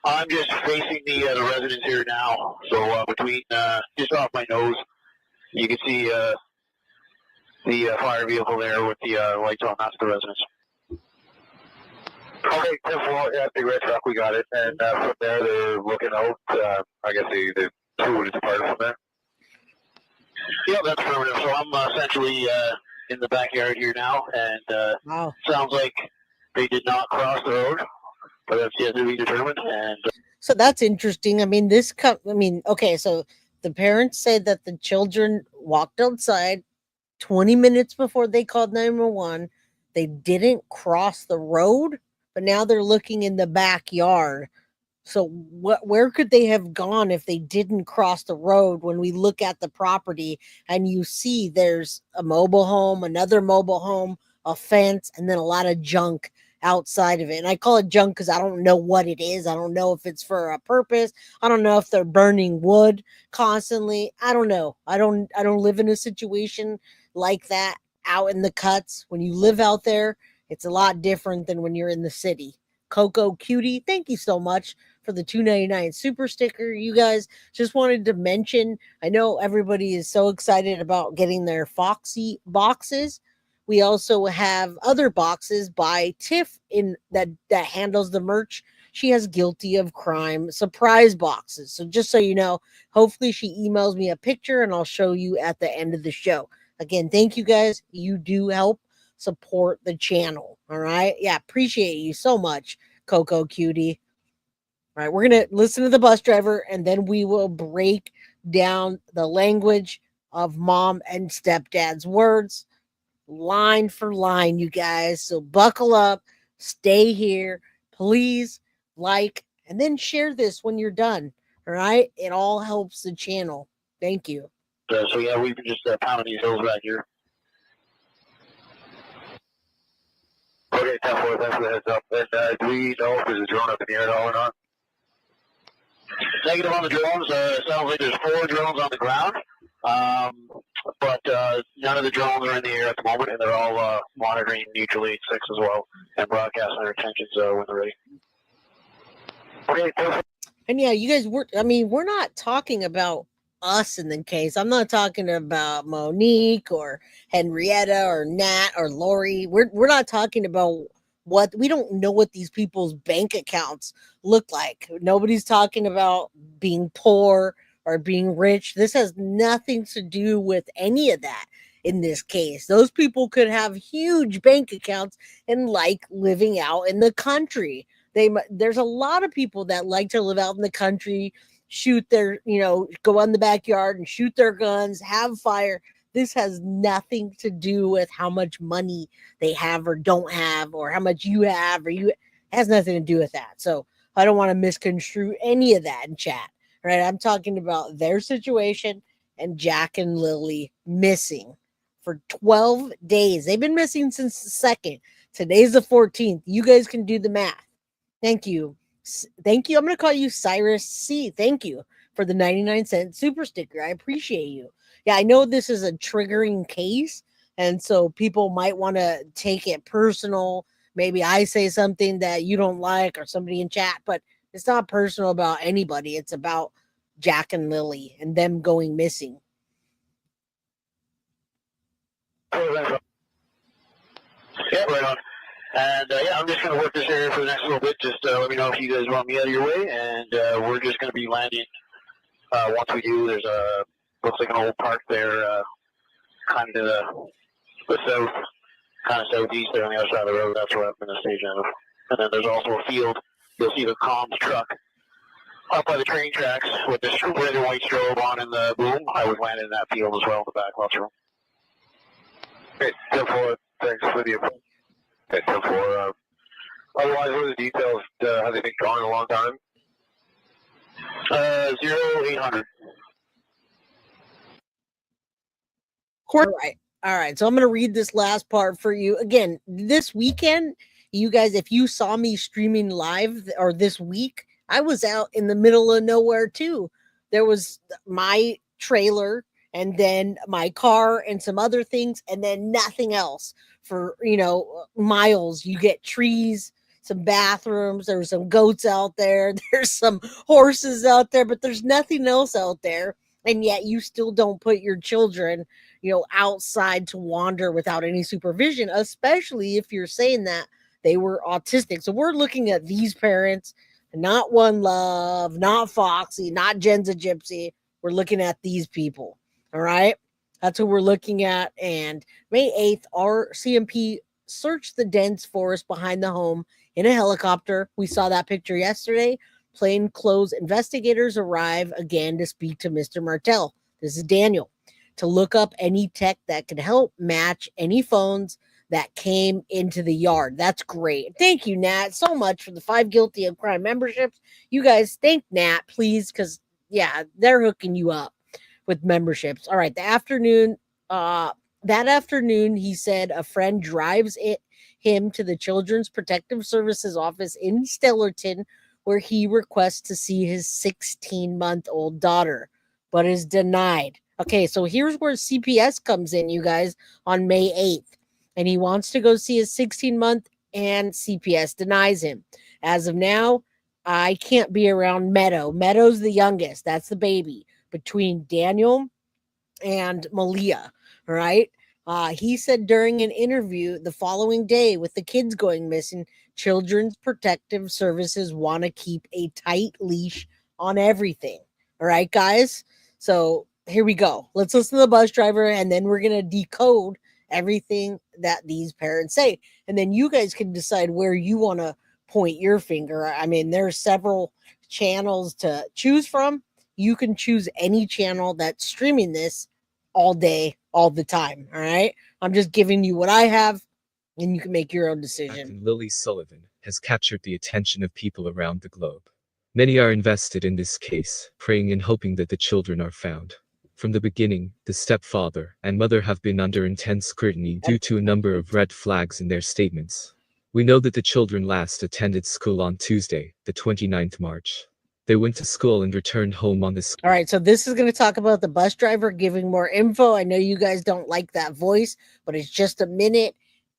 I'm just facing the residence here now. So between just off my nose, you can see the fire vehicle there with the lights on. That's the residence. Okay, 10-4, yeah, big red truck, we got it. And from there, they're looking out. I guess the 2 would depart from there. Yeah, that's affirmative. So I'm essentially in the backyard here now, and Wow. sounds like they did not cross the road, but that's yet to be determined. And So that's interesting. I mean, okay, so the parents say that the children walked outside 20 minutes before they called 911. They didn't cross the road, but now they're looking in the backyard. So where could they have gone if they didn't cross the road? When we look at the property and you see there's a mobile home, another mobile home, a fence, and then a lot of junk outside of it. And I call it junk because I don't know what it is. I don't know if it's for a purpose. I don't know if they're burning wood constantly. I don't know. I don't live in a situation like that out in the cuts. When you live out there, it's a lot different than when you're in the city. Coco Cutie, thank you so much for the $2.99 super sticker. You guys, just wanted to mention, I know everybody is so excited about getting their Foxy boxes. We also have other boxes by Tiff in that handles the merch. She has Guilty of Crime surprise boxes. So just so you know, hopefully she emails me a picture and I'll show you at the end of the show. Again, thank you guys. You do help support the channel. All right. Yeah. Appreciate you so much, Coco Cutie. All right. We're going to listen to the bus driver and then we will break down the language of mom and stepdad's words line for line, you guys. So buckle up, stay here, please like, and then share this when you're done. All right. It all helps the channel. Thank you. so yeah, we've been just pounding these hills back here. Okay, 10-4, thanks for the heads up. And do we know if there's a drone up in the air at all or not? Negative on the drones. It sounds like there's 4 drones on the ground, but none of the drones are in the air at the moment, and they're all monitoring Neutral 86 as well and broadcasting their intentions when they're ready. Okay, and yeah, you guys, we're not talking about us in the case. I'm not talking about Monique or Henrietta or Nat or Lori. We're not talking about we don't know what these people's bank accounts look like. Nobody's talking about being poor or being rich. This has nothing to do with any of that in this case. Those people could have huge bank accounts and like living out in the country. There's a lot of people that like to live out in the country, shoot their, go in the backyard and shoot their guns, have fire. This has nothing to do with how much money they have or don't have, or how much you have, it has nothing to do with that. So I don't want to misconstrue any of that in chat. Right? I'm talking about their situation and Jack and Lily missing for 12 days. They've been missing since the 2nd. Today's the 14th. You guys can do the math. Thank you. Thank you. I'm going to call you Cyrus C. Thank you for the 99-cent super sticker. I appreciate you. Yeah, I know this is a triggering case, and so people might want to take it personal. Maybe I say something that you don't like, or somebody in chat, but it's not personal about anybody. It's about Jack and Lily and them going missing. Yeah, right on. And yeah, I'm just going to work this area for the next little bit. Just let me know if you guys want me out of your way, and we're just going to be landing. Once we do, there's looks like an old park there, kind of to the south, kind of southeast there on the other side of the road. That's where I'm going to stage out of. And then there's also a field. You'll see the comms truck up by the train tracks with this red and white strobe on in the boom. I was landing in that field as well in the back lots room. Okay, 10-4, thanks for the info. Okay, 10-4. Otherwise, what are the details? Have they been gone a long time? 0800. All right. So I'm going to read this last part for you. Again, this weekend, you guys, if you saw me streaming live, or this week, I was out in the middle of nowhere too. There was my trailer, and then my car and some other things, and then nothing else for, miles. You get trees, some bathrooms, there's some goats out there, there's some horses out there, but there's nothing else out there. And yet you still don't put your children, outside to wander without any supervision, especially if you're saying that they were autistic. So we're looking at these parents, not One Love, not Foxy, not Jen's a Gypsy. We're looking at these people. All right. That's what we're looking at. And May 8th, RCMP searched the dense forest behind the home in a helicopter. We saw that picture yesterday. Plainclothes investigators arrive again to speak to Mr. Martell. This is Daniel, to look up any tech that could help match any phones that came into the yard. That's great. Thank you, Nat, so much for the 5 Guilty of Crime memberships. You guys thank Nat, please, because, yeah, they're hooking you up with memberships. All right, that afternoon, he said a friend drives him to the Children's Protective Services office in Stellarton, where he requests to see his 16-month-old daughter, but is denied. Okay, so here's where CPS comes in, you guys, on May 8th. And he wants to go see his 16-month, and CPS denies him. As of now, I can't be around Meadow. Meadow's the youngest. That's the baby between Daniel and Malehya, right? He said during an interview the following day, with the kids going missing, Children's Protective Services want to keep a tight leash on everything. All right, guys? So here we go. Let's listen to the bus driver, and then we're going to decode everything that these parents say. And then you guys can decide where you want to point your finger. I mean, there's several channels to choose from. You can choose any channel that's streaming this all day, all the time. All right. I'm just giving you what I have, and you can make your own decision. Lily Sullivan has captured the attention of people around the globe. Many are invested in this case, praying and hoping that the children are found. From the beginning, the stepfather and mother have been under intense scrutiny due to a number of red flags in their statements. We know that the children last attended school on Tuesday, the 29th March. They went to school and returned home on this. All right, so this is going to talk about the bus driver giving more info. I know you guys don't like that voice, but it's just a minute.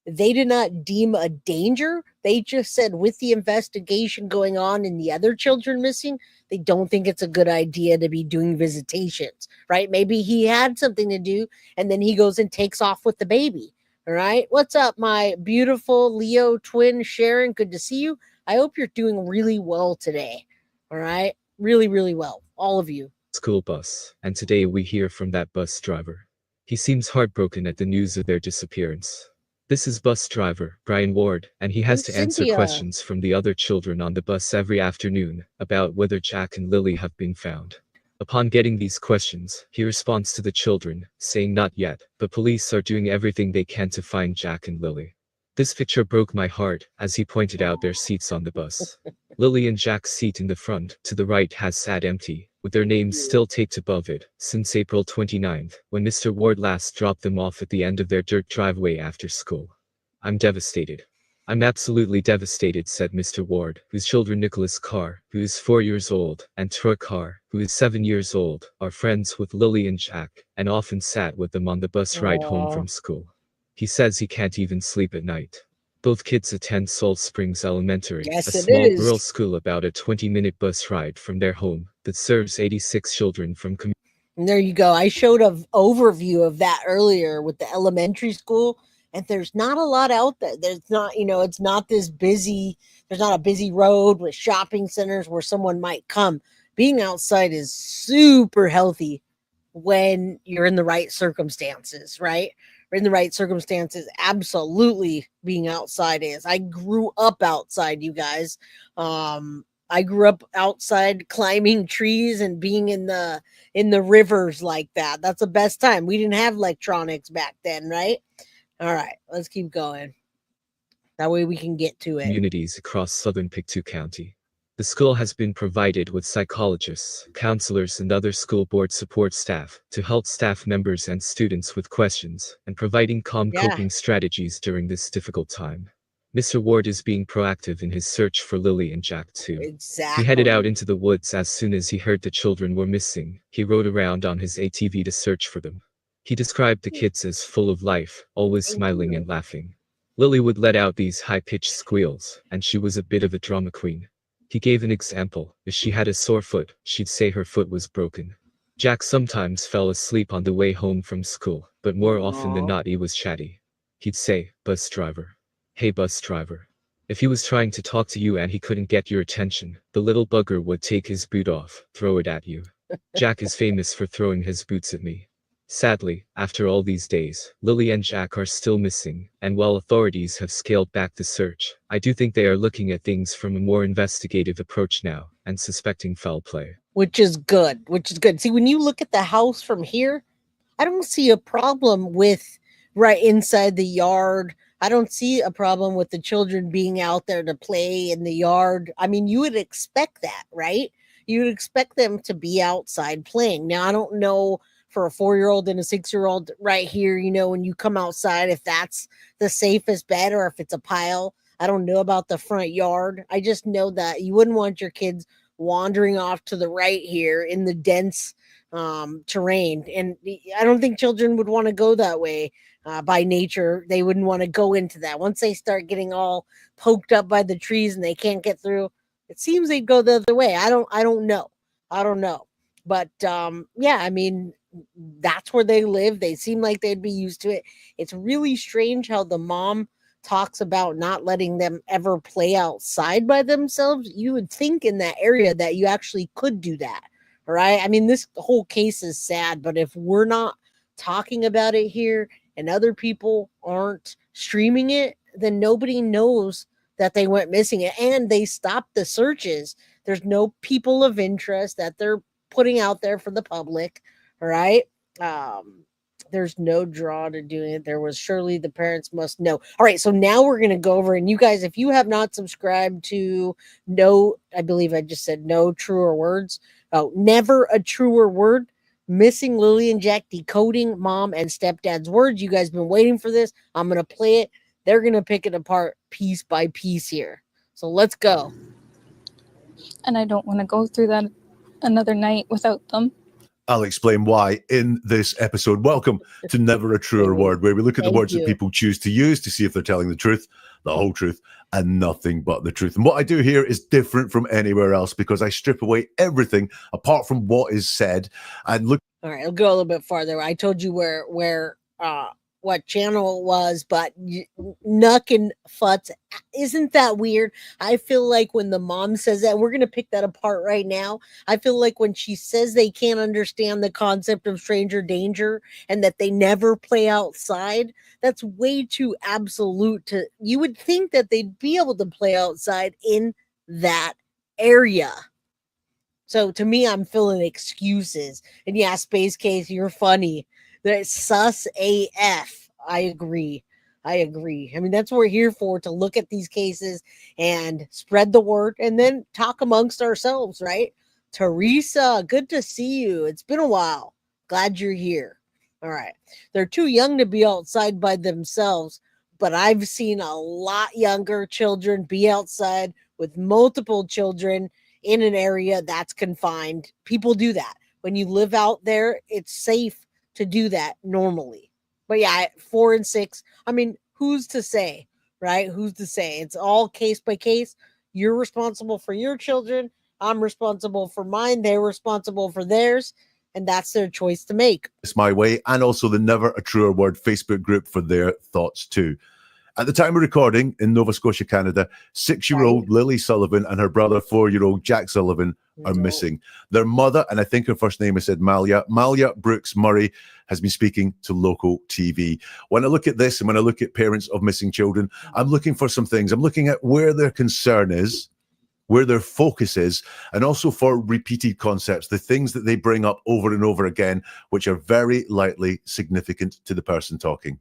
They did not deem a danger. They just said with the investigation going on and the other children missing, they don't think it's a good idea to be doing visitations, right? Maybe he had something to do, and then he goes and takes off with the baby. All right. What's up, my beautiful Leo twin Sharon? Good to see you. I hope you're doing really well today. All right. Really, really well. All of you. School bus. And today we hear from that bus driver. He seems heartbroken at the news of their disappearance. This is bus driver Brian Ward, and he has to answer Cynthia. questions from the other children on the bus every afternoon about whether Jack and Lily have been found. Upon getting these questions, he responds to the children, saying not yet, but police are doing everything they can to find Jack and Lily. This picture broke my heart, as he pointed out their seats on the bus. Lily and Jack's seat in the front, to the right, has sat empty, with their names still taped above it, since April 29th, when Mr. Ward last dropped them off at the end of their dirt driveway after school. I'm devastated. I'm absolutely devastated, said Mr. Ward, whose children Nicholas Carr, who is 4 years old, and Troy Carr, who is 7 years old, are friends with Lily and Jack, and often sat with them on the bus ride home from school. He says he can't even sleep at night. Both kids attend Salt Springs Elementary, Yes, a it small is. rural school about a 20-minute bus ride from their home that serves 86 children from And there you go. I showed an overview of that earlier with the elementary school, and there's not a lot out there. There's not, it's not this busy. There's not a busy road with shopping centers where someone might come. Being outside is super healthy when you're in the right circumstances, right? Or in the right circumstances, absolutely being outside is. I grew up outside, you guys. I grew up outside climbing trees and being in the rivers like that. That's the best time. We didn't have electronics back then, right? All right, let's keep going. That way we can get to it. communities across southern Pictou County. The school has been provided with psychologists, counselors, and other school board support staff to help staff members and students with questions and providing calm coping strategies during this difficult time. Mr. Ward is being proactive in his search for Lily and Jack too. Exactly. He headed out into the woods as soon as he heard the children were missing. He rode around on his ATV to search for them. He described the kids as full of life, always smiling and laughing. Lily would let out these high-pitched squeals, and she was a bit of a drama queen. He gave an example. If she had a sore foot, she'd say her foot was broken. Jack sometimes fell asleep on the way home from school, but more often than not he was chatty. He'd say, "Bus driver. Hey bus driver." If he was trying to talk to you and he couldn't get your attention, the little bugger would take his boot off, throw it at you. Jack is famous for throwing his boots at me. Sadly, after all these days, Lily and Jack are still missing, and while authorities have scaled back the search, I do think they are looking at things from a more investigative approach now, and suspecting foul play. Which is good, See, when you look at the house from here, I don't see a problem with right inside the yard. I don't see a problem with the children being out there to play in the yard. I mean, you would expect that, right? You would expect them to be outside playing. Now, I don't know for a 4-year-old and a 6-year-old right here, when you come outside, if that's the safest bet or if it's a pile. I don't know about the front yard. I just know that you wouldn't want your kids wandering off to the right here in the dense terrain. And I don't think children would want to go that way by nature. They wouldn't want to go into that. Once they start getting all poked up by the trees and they can't get through, it seems they'd go the other way. I don't know. But yeah, I mean, that's where they live. They seem like they'd be used to it. It's really strange how the mom talks about not letting them ever play outside by themselves. You would think in that area that you actually could do that, right? I mean, this whole case is sad, but if we're not talking about it here and other people aren't streaming it, then nobody knows that they went missing and they stopped the searches. There's no people of interest that they're putting out there for the public, right? There's no draw to doing it. There was surely the parents must know. All right, so now we're going to go over, and you guys, if you have not subscribed to I believe I just said No Truer Words. Oh, Never a Truer Word. Missing Lily and Jack, decoding mom and stepdad's words. You guys been waiting for this. I'm going to play it. They're going to pick it apart piece by piece here. So let's go. And I don't want to go through that another night without them. I'll explain why in this episode. Welcome to Never a Truer Word, where we look at the words that people choose to use to see if they're telling the truth, the whole truth, and nothing but the truth. And what I do here is different from anywhere else because I strip away everything apart from what is said and look. All right, I'll go a little bit farther. I told you where what channel it was, but Nuck and Futz, isn't that weird? I feel like when the mom says that, we're going to pick that apart right now. I feel like when she says they can't understand the concept of stranger danger and that they never play outside, that's way too absolute. You would think that they'd be able to play outside in that area. So to me, I'm feeling excuses. And yeah, Space Case, you're funny. That's sus AF. I agree. I mean, that's what we're here for, to look at these cases and spread the word and then talk amongst ourselves, right? Teresa, good to see you. It's been a while. Glad you're here. All right. They're too young to be outside by themselves, but I've seen a lot younger children be outside with multiple children in an area that's confined. People do that. When you live out there, it's safe to do that normally. But yeah, 4 and 6, I mean, who's to say, right? Who's to say? It's all case by case. You're responsible for your children. I'm responsible for mine. They're responsible for theirs. And that's their choice to make. It's my way, and also the Never a Truer Word Facebook group for their thoughts too. At the time of recording in Nova Scotia, Canada, 6-year-old Lily Sullivan and her brother, 4-year-old Jack Sullivan, are missing. Their mother, and I think her first name is said Malehya Brooks Murray, has been speaking to local TV. When I look at this and when I look at parents of missing children, I'm looking for some things. I'm looking at where their concern is, where their focus is, and also for repeated concepts, the things that they bring up over and over again, which are very likely significant to the person talking.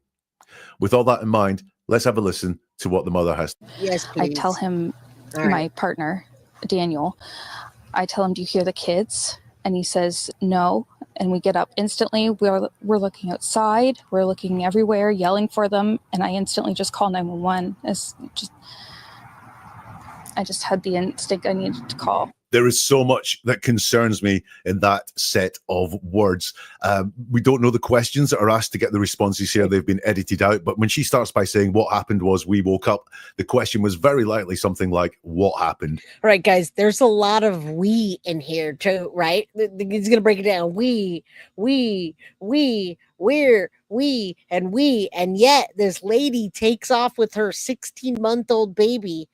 With all that in mind, let's have a listen to what the mother has. Yes, please. I tell him, my partner, Daniel, I tell him, do you hear the kids? And he says, no. And we get up instantly. We're looking outside. We're looking everywhere, yelling for them. And I instantly just call 911. I just had the instinct I needed to call. There is so much that concerns me in that set of words. We don't know the questions that are asked to get the responses here. They've been edited out. But when she starts by saying what happened was we woke up, the question was very likely something like, what happened? All right, guys, there's a lot of we in here too, right? He's going to break it down. We're, and we. And yet this lady takes off with her 16-month-old baby.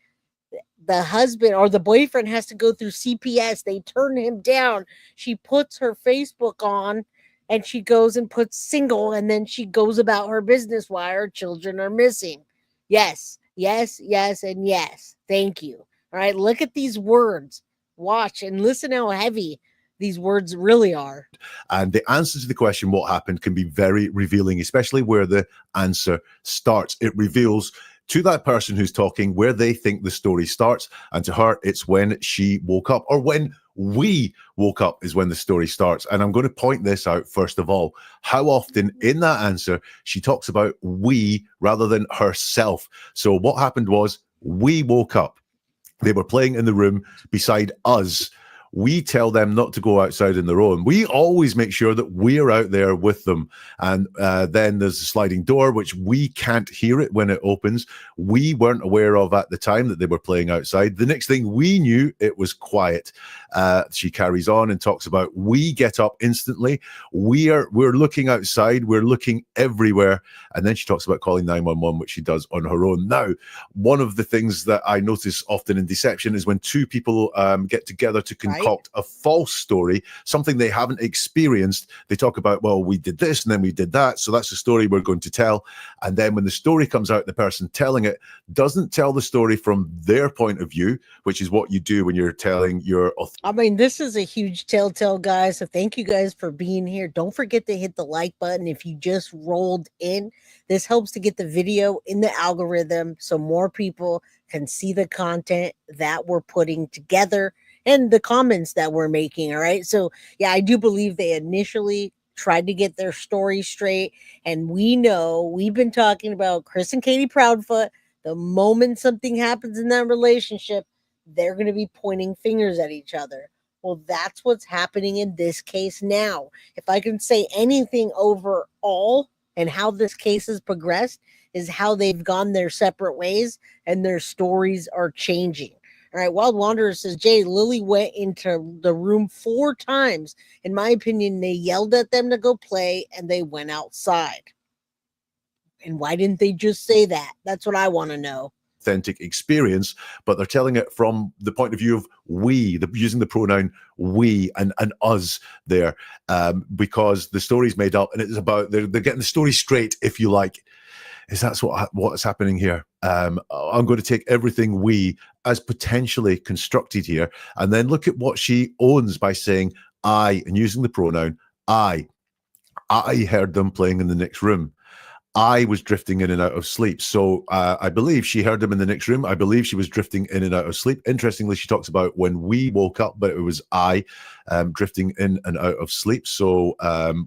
The husband or the boyfriend has to go through CPS. They turn him down. She puts her Facebook on and she goes and puts single, and then she goes about her business while her children are missing. Yes, yes, yes, and yes. Thank you. All right, look at these words. Watch and listen how heavy these words really are. And the answer to the question, what happened, can be very revealing, especially where the answer starts. It reveals to that person who's talking where they think the story starts. And to her, it's when she woke up, or when we woke up is when the story starts. And I'm going to point this out first of all. How often in that answer she talks about we rather than herself. So what happened was we woke up. They were playing in the room beside us. We tell them not to go outside on their own. We always make sure that we're out there with them. And then there's a sliding door, which we can't hear it when it opens. We weren't aware of at the time that they were playing outside. The next thing we knew, it was quiet. She carries on and talks about we get up instantly. We're looking outside. We're looking everywhere. And then she talks about calling 911, which she does on her own. Now, one of the things that I notice often in deception is when two people get together to concoct a false story, something they haven't experienced. They talk about, well, we did this and then we did that, so that's the story we're going to tell. And then when the story comes out, the person telling it doesn't tell the story from their point of view, which is what you do when you're telling your I mean, this is a huge telltale, guys. So thank you guys for being here. Don't forget to hit the like button if you just rolled in. This helps to get the video in the algorithm so more people can see the content that we're putting together and the comments that we're making. All right. So yeah, I do believe they initially tried to get their story straight. And we know we've been talking about Chris and Katie Proudfoot. The moment something happens in that relationship, they're going to be pointing fingers at each other. Well, that's what's happening in this case now. If I can say anything overall and how this case has progressed, is how they've gone their separate ways and their stories are changing. All right, Wild Wanderer says, Jay, Lily went into the room 4 times. In my opinion, they yelled at them to go play and they went outside. And why didn't they just say that? That's what I want to know. Authentic experience, but they're telling it from the point of view of we, using the pronoun we and us there, because the story's made up and it's about, they're getting the story straight, if you like. Is that's what's happening here? I'm going to take everything we as potentially constructed here and then look at what she owns by saying I and using the pronoun I heard them playing in the next room. I was drifting in and out of sleep. So I believe she heard them in the next room. I believe she was drifting in and out of sleep. Interestingly, she talks about when we woke up, but it was I drifting in and out of sleep. So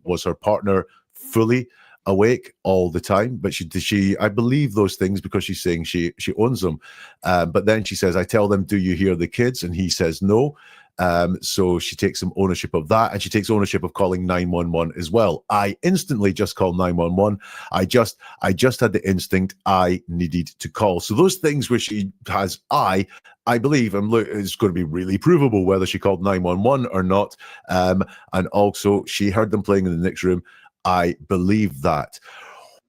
was her partner fully awake all the time? But she I believe those things because she's saying she owns them. But then she says, I tell them, do you hear the kids? And he says no. So she takes some ownership of that, and she takes ownership of calling 911 as well. I instantly just called 911. I just had the instinct I needed to call. So those things where she has I believe, and look, it's going to be really provable whether she called 911 or not. And also she heard them playing in the next room. I believe that.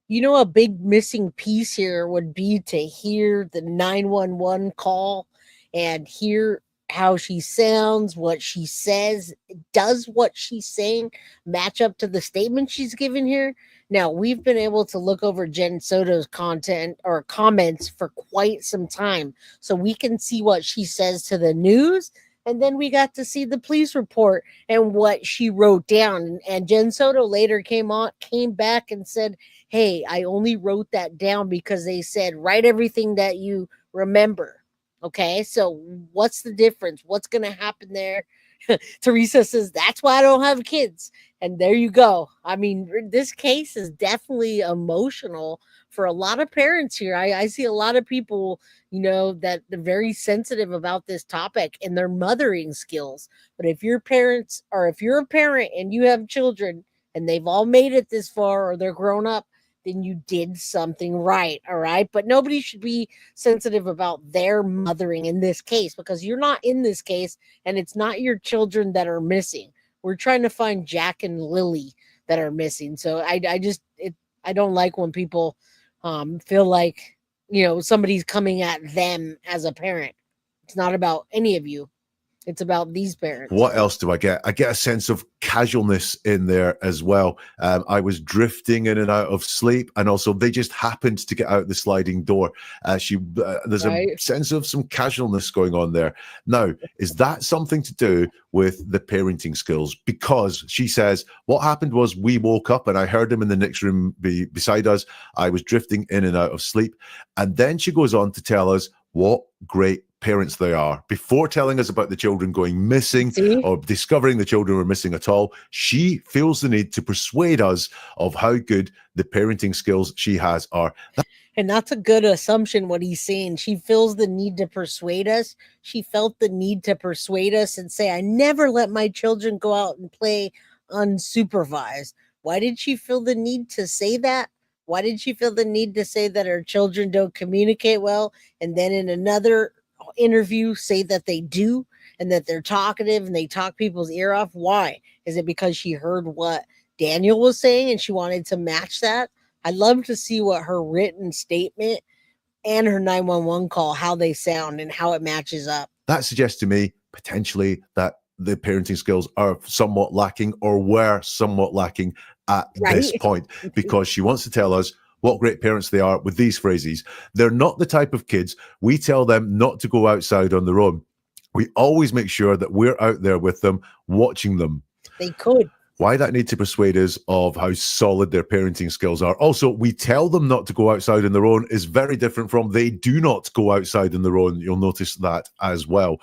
You know, a big missing piece here would be to hear the 911 call and hear how she sounds, what she says. Does what she's saying match up to the statement she's given here? Now, we've been able to look over Jen Soto's content or comments for quite some time, so we can see what she says to the news. And then we got to see the police report and what she wrote down. And Jen Soto later came back and said, hey, I only wrote that down because they said, write everything that you remember. Okay, so what's the difference? What's going to happen there? Teresa says, that's why I don't have kids. And there you go. I mean, this case is definitely emotional for a lot of parents here. I see a lot of people, you know, that they're very sensitive about this topic and their mothering skills. But if you're parents, or if you're a parent and you have children and they've all made it this far or they're grown up, then you did something right. All right. But nobody should be sensitive about their mothering in this case, because you're not in this case and it's not your children that are missing. We're trying to find Jack and Lily that are missing. So I don't like when people feel like, you know, somebody's coming at them as a parent. It's not about any of you. It's about these parents. What else do I get? I get a sense of casualness in there as well. I was drifting in and out of sleep, and also they just happened to get out the sliding door. There's a sense of some casualness going on there. Now, is that something to do with the parenting skills? Because she says, what happened was we woke up and I heard him in the next room beside us. I was drifting in and out of sleep. And then she goes on to tell us what great parents they are. Before telling us about the children going missing or discovering the children were missing at all, she feels the need to persuade us of how good the parenting skills she has are. And that's a good assumption, what he's saying. She feels the need to persuade us. She felt the need to persuade us and say, I never let my children go out and play unsupervised. Why did she feel the need to say that? Why did she feel the need to say that her children don't communicate well? And then in another interview say that they do, and that they're talkative and they talk people's ear off? Why? Is it because she heard what Daniel was saying and she wanted to match that? I'd love to see what her written statement and her 911 call, how they sound and how it matches up. That suggests to me potentially that the parenting skills are somewhat lacking, or were somewhat lacking at this point, because she wants to tell us what great parents they are with these phrases. They're not the type of kids we tell them not to go outside on their own. We always make sure that we're out there with them, watching them. They could. Why that need to persuade us of how solid their parenting skills are. Also, we tell them not to go outside on their own is very different from they do not go outside on their own. You'll notice that as well.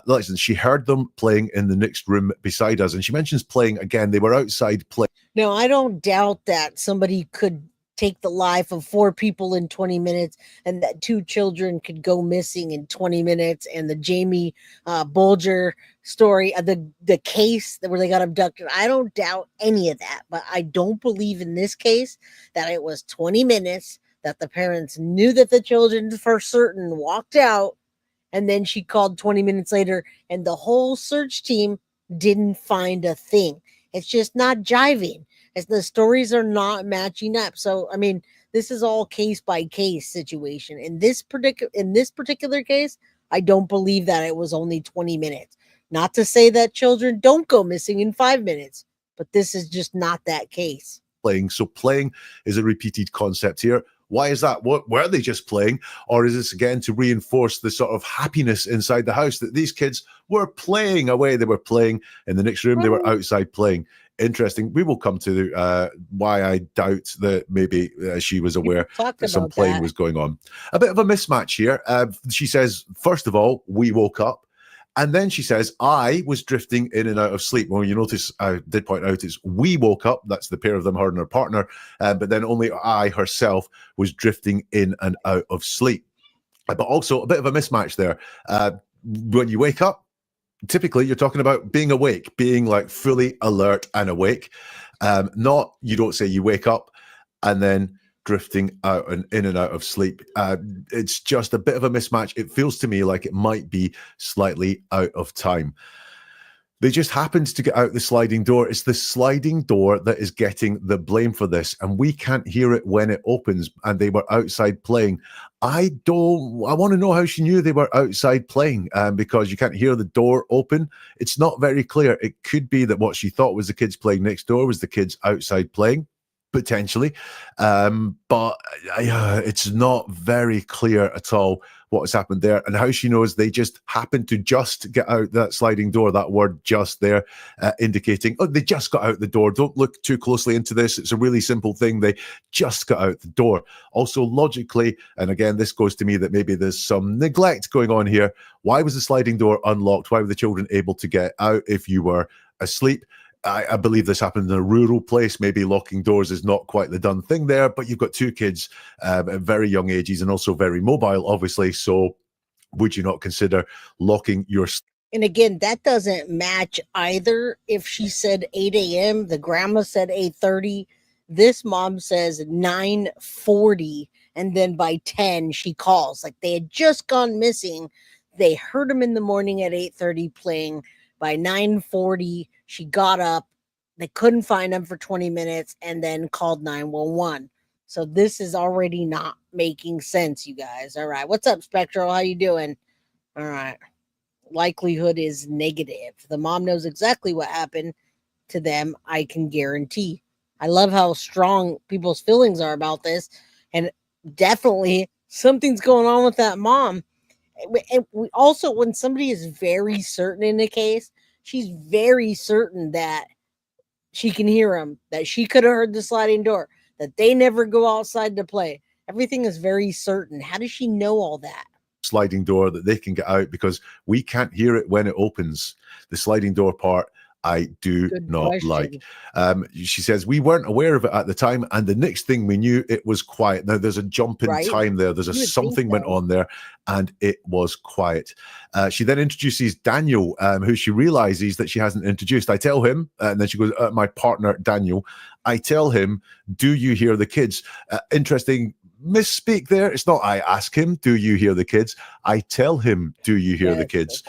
Listen, she heard them playing in the next room beside us, and she mentions playing again. They were outside playing. Now, I don't doubt that somebody could take the life of 4 people in 20 minutes and that 2 children could go missing in 20 minutes. And the Jamie Bulger story, the case where they got abducted, I don't doubt any of that. But I don't believe in this case that it was 20 minutes, that the parents knew that the children for certain walked out, and then she called 20 minutes later and the whole search team didn't find a thing. It's just not jiving. As the stories are not matching up. So, I mean, this is all case by case situation. In this particular case, I don't believe that it was only 20 minutes. Not to say that children don't go missing in 5 minutes, but this is just not that case. Playing. So playing is a repeated concept here. Why is that? What were they just playing? Or is this again to reinforce the sort of happiness inside the house that these kids were playing away? They were playing in the next room, they were outside playing. Interesting. We will come to why I doubt that maybe she was aware that some playing was going on. A bit of a mismatch here. She says, first of all, we woke up. And then she says, I was drifting in and out of sleep. Well, you notice I did point out is we woke up. That's the pair of them, her and her partner. But then only I herself was drifting in and out of sleep. But also a bit of a mismatch there. When you wake up, typically you're talking about being awake, being like fully alert and awake. Not, you don't say you wake up and then drifting out and in and out of sleep. It's just a bit of a mismatch. It feels to me like it might be slightly out of time. They just happened to get out the sliding door. It's the sliding door that is getting the blame for this, and we can't hear it when it opens, and they were outside playing. I want to know how she knew they were outside playing, because you can't hear the door open. It's not very clear. It could be that what she thought was the kids playing next door was the kids outside playing. Potentially, but it's not very clear at all what has happened there, and how she knows they just happened to just get out that sliding door. That word "just" there, indicating, oh, they just got out the door. Don't look too closely into this. It's a really simple thing. They just got out the door. Also, logically, and again, this goes to me that maybe there's some neglect going on here. Why was the sliding door unlocked? Why were the children able to get out if you were asleep? I believe this happened in a rural place. Maybe locking doors is not quite the done thing there, but you've got two kids at very young ages and also very mobile, obviously. So would you not consider locking your... And again, that doesn't match either. If she said 8 a.m., the grandma said 8:30. This mom says 9:40. And then by 10, she calls. Like they had just gone missing. They heard them in the morning at 8:30 playing. By 9:40, she got up. They couldn't find him for 20 minutes and then called 911. So this is already not making sense, you guys. All right. What's up, Spectral? How you doing? All right. Likelihood is negative. The mom knows exactly what happened to them, I can guarantee. I love how strong people's feelings are about this. And definitely something's going on with that mom. And we also, when somebody is very certain in a case, she's very certain that she can hear him, that she could have heard the sliding door, that they never go outside to play. Everything is very certain. How does she know all that? Sliding door that they can get out, because we can't hear it when it opens. The sliding door part, I do not like. She says, we weren't aware of it at the time, and the next thing we knew, it was quiet. Now, there's a jump in time there. There's something went on there, and it was quiet. She then introduces Daniel, who she realizes that she hasn't introduced. I tell him, and then she goes, my partner, Daniel. I tell him, do you hear the kids? Interesting misspeak there. It's not I ask him, do you hear the kids? I tell him, do you hear the kids?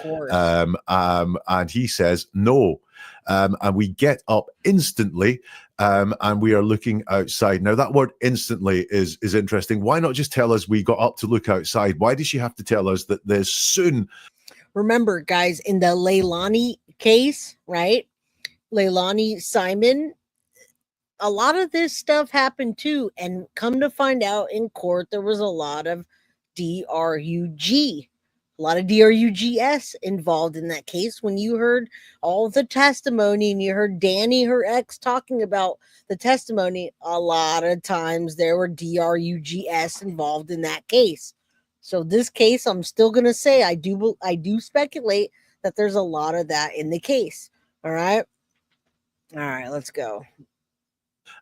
And he says no. And we get up instantly, and we are looking outside. Now, that word instantly is interesting. Why not just tell us we got up to look outside? Why does she have to tell us that there's soon? Remember, guys, in the Leilani case, right? Leilani Simon, a lot of this stuff happened too. And come to find out in court, there was a lot of DRUG. A lot of DRUGS involved in that case. When you heard all the testimony and you heard Danny, her ex, talking about the testimony, a lot of times there were DRUGS involved in that case. So this case, I'm still going to say, I do speculate that there's a lot of that in the case. All right. All right, let's go.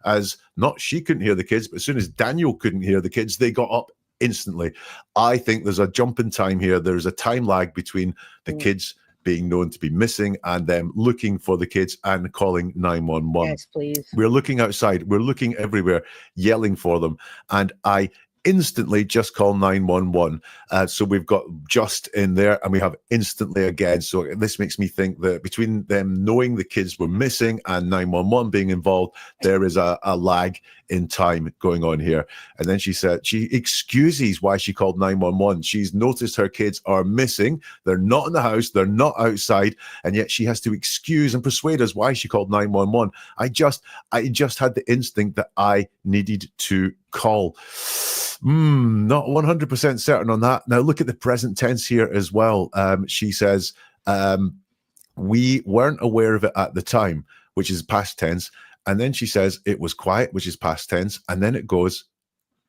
As not she couldn't hear the kids, but as soon as Daniel couldn't hear the kids, they got up instantly. I think there's a jump in time here. There's a time lag between the kids being known to be missing and them looking for the kids and calling 911. Yes, please. We're looking outside. We're looking everywhere, yelling for them. And I instantly just call 911. So we've got just in there, and we have instantly again. So this makes me think that between them knowing the kids were missing and 911 being involved, there is a lag in time going on here. And then she said she excuses why she called 911. She's noticed her kids are missing. They're not in the house. They're not outside. And yet she has to excuse and persuade us why she called 911. I just had the instinct that I needed to call. Not 100% certain on that. Now look at the present tense here as well. She says, we weren't aware of it at the time, which is past tense. And then she says it was quiet, which is past tense. And then it goes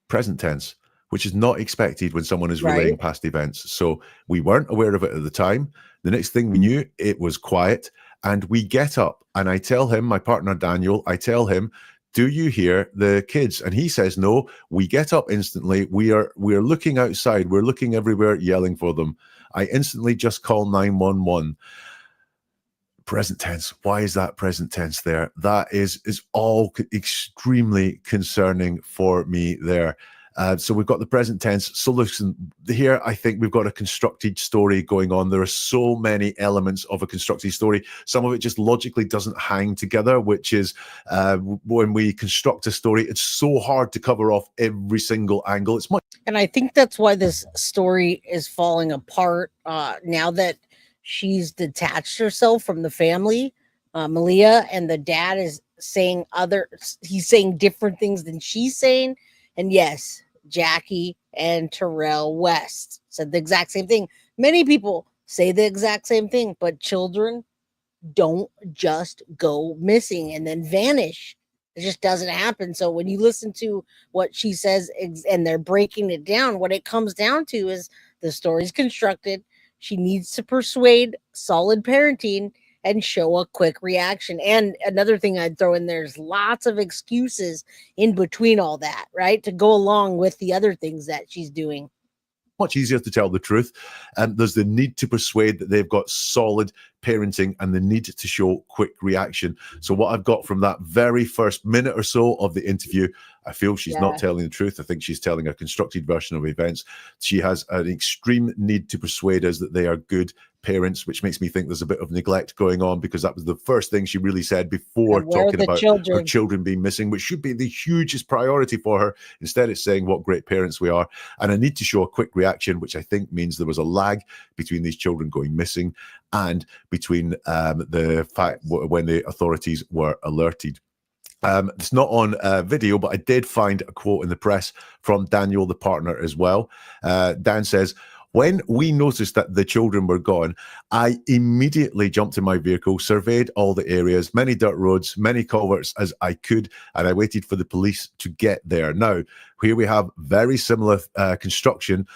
present tense, which is not expected when someone is relaying past events. So we weren't aware of it at the time. The next thing we knew, it was quiet. And we get up and I tell him, my partner Daniel, I tell him, do you hear the kids? And he says, no. We get up instantly. We are looking outside. We're looking everywhere, yelling for them. I instantly just call 911. Present tense. Why is that present tense there? That is all extremely concerning for me there. So we've got the present tense. So listen, here I think we've got a constructed story going on. There are so many elements of a constructed story. Some of it just logically doesn't hang together, which is when we construct a story, it's so hard to cover off every single angle. It's much. And I think that's why this story is falling apart now that she's detached herself from the family. Malehya, and the dad is saying he's saying different things than she's saying. And yes, Jackie and Terrell West said the exact same thing. Many people say the exact same thing, but children don't just go missing and then vanish. It just doesn't happen. So when you listen to what she says and they're breaking it down, what it comes down to is the story's constructed. She needs to persuade solid parenting and show a quick reaction. And another thing I'd throw in, there's lots of excuses in between all that, right? To go along with the other things that she's doing. Much easier to tell the truth. And there's the need to persuade that they've got solid parenting and the need to show quick reaction. So what I've got from that very first minute or so of the interview, I feel she's not telling the truth. I think she's telling a constructed version of events. She has an extreme need to persuade us that they are good parents, which makes me think there's a bit of neglect going on, because that was the first thing she really said before talking about her children being missing, which should be the hugest priority for her. Instead, it's saying what great parents we are. And I need to show a quick reaction, which I think means there was a lag between these children going missing and between the fact when the authorities were alerted. It's not on video, but I did find a quote in the press from Daniel, the partner, as well. Dan says, when we noticed that the children were gone, I immediately jumped in my vehicle, surveyed all the areas, many dirt roads, many culverts as I could, and I waited for the police to get there. Now, here we have very similar construction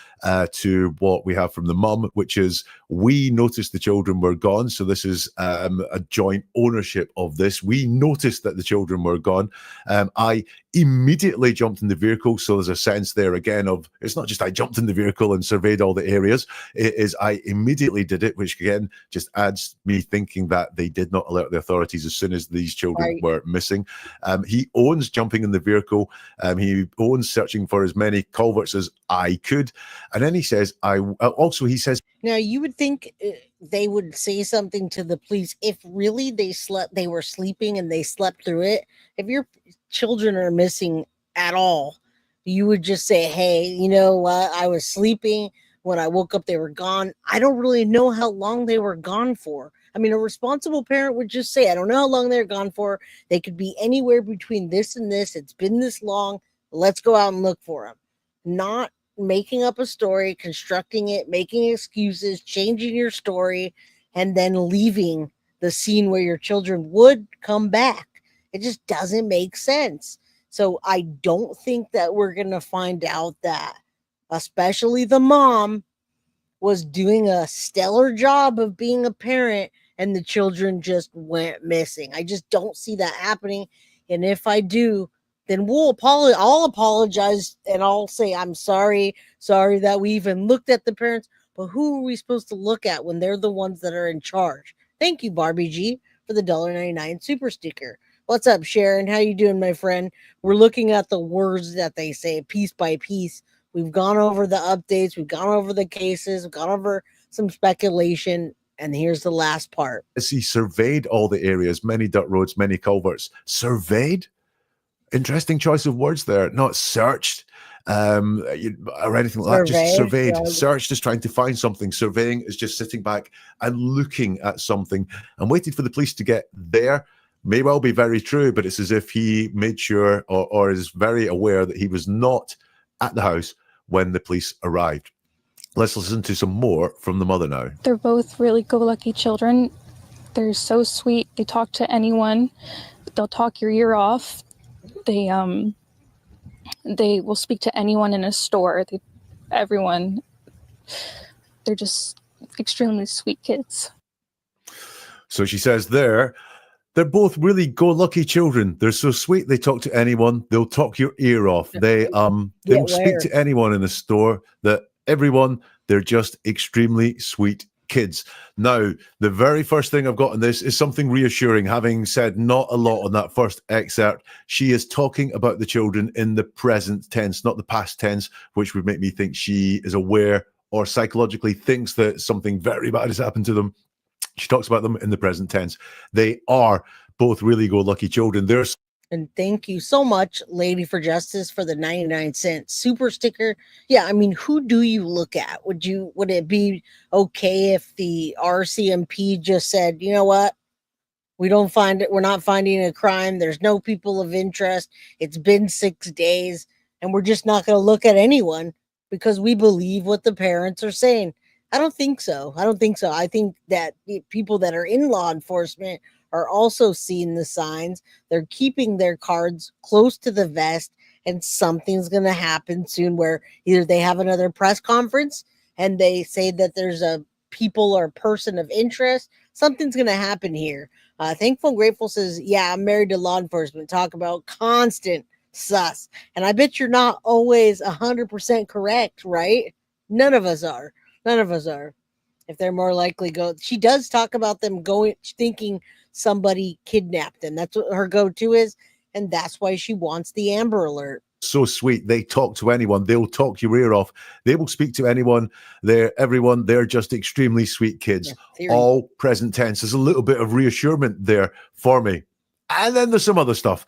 to what we have from the mum, which is we noticed the children were gone. So this is a joint ownership of this. We noticed that the children were gone. I immediately jumped in the vehicle. So there's a sense there again of, it's not just I jumped in the vehicle and surveyed all the areas. It is I immediately did it, which again just adds me thinking that they did not alert the authorities as soon as these children were missing. He owns jumping in the vehicle. He owns searching for as many culverts as I could. And then he says, he says, now you would think they would say something to the police if really they were sleeping and they slept through it. If your children are missing at all, you would just say, hey, you know what? I was sleeping. When I woke up, they were gone. I don't really know how long they were gone for. I mean, a responsible parent would just say, I don't know how long they're gone for. They could be anywhere between this and this. It's been this long. Let's go out and look for them. Not making up a story, constructing it, making excuses, changing your story, and then leaving the scene where your children would come back. It just doesn't make sense. So I don't think that we're going to find out that, especially the mom, was doing a stellar job of being a parent and the children just went missing. I just don't see that happening. And if I do, then I'll apologize and I'll say, I'm sorry that we even looked at the parents, but who are we supposed to look at when they're the ones that are in charge? Thank you, Barbie G, for the $1.99 super sticker. What's up, Sharon? How you doing, my friend? We're looking at the words that they say piece by piece. We've gone over the updates. We've gone over the cases. We've gone over some speculation. And here's the last part. As he surveyed all the areas, many dirt roads, many culverts. Surveyed? Interesting choice of words there. Not searched or anything like that. Just surveyed. Yeah. Searched is trying to find something. Surveying is just sitting back and looking at something and waiting for the police to get there. May well be very true, but it's as if he made sure or is very aware that he was not at the house when the police arrived. Let's listen to some more from the mother now. They're both really go-lucky children. They're so sweet. They talk to anyone. They'll talk your ear off. They will speak to anyone in a store. Everyone. They're just extremely sweet kids. So she says they're both really go-lucky children. They're so sweet. They talk to anyone. They'll talk your ear off. They will speak to anyone in a store. They're just extremely sweet kids. Now, the very first thing I've got on this is something reassuring. Having said not a lot on that first excerpt, she is talking about the children in the present tense, not the past tense, which would make me think she is aware or psychologically thinks that something very bad has happened to them. She talks about them in the present tense. They are both really go-lucky children. And thank you so much, Lady for Justice, for the 99-cent super sticker. Yeah, I mean, who do you look at? Would it be okay if the RCMP just said, you know what? We're not finding a crime. There's no people of interest. It's been 6 days, and we're just not going to look at anyone because we believe what the parents are saying. I don't think so. I think that the people that are in law enforcement are also seeing the signs. They're keeping their cards close to the vest, and something's going to happen soon where either they have another press conference and they say that there's a people or person of interest. Something's going to happen here. Thankful and Grateful says, yeah, I'm married to law enforcement. Talk about constant sus. And I bet you're not always 100% correct, right? None of us are. If they're more likely she does talk about them thinking somebody kidnapped them. That's what her go-to is, and that's why she wants the Amber Alert. So sweet. They talk to anyone. They'll talk your ear off. They will speak to anyone. They're just extremely sweet kids. Yeah, all present tense. There's a little bit of reassurance there for me. And then there's some other stuff.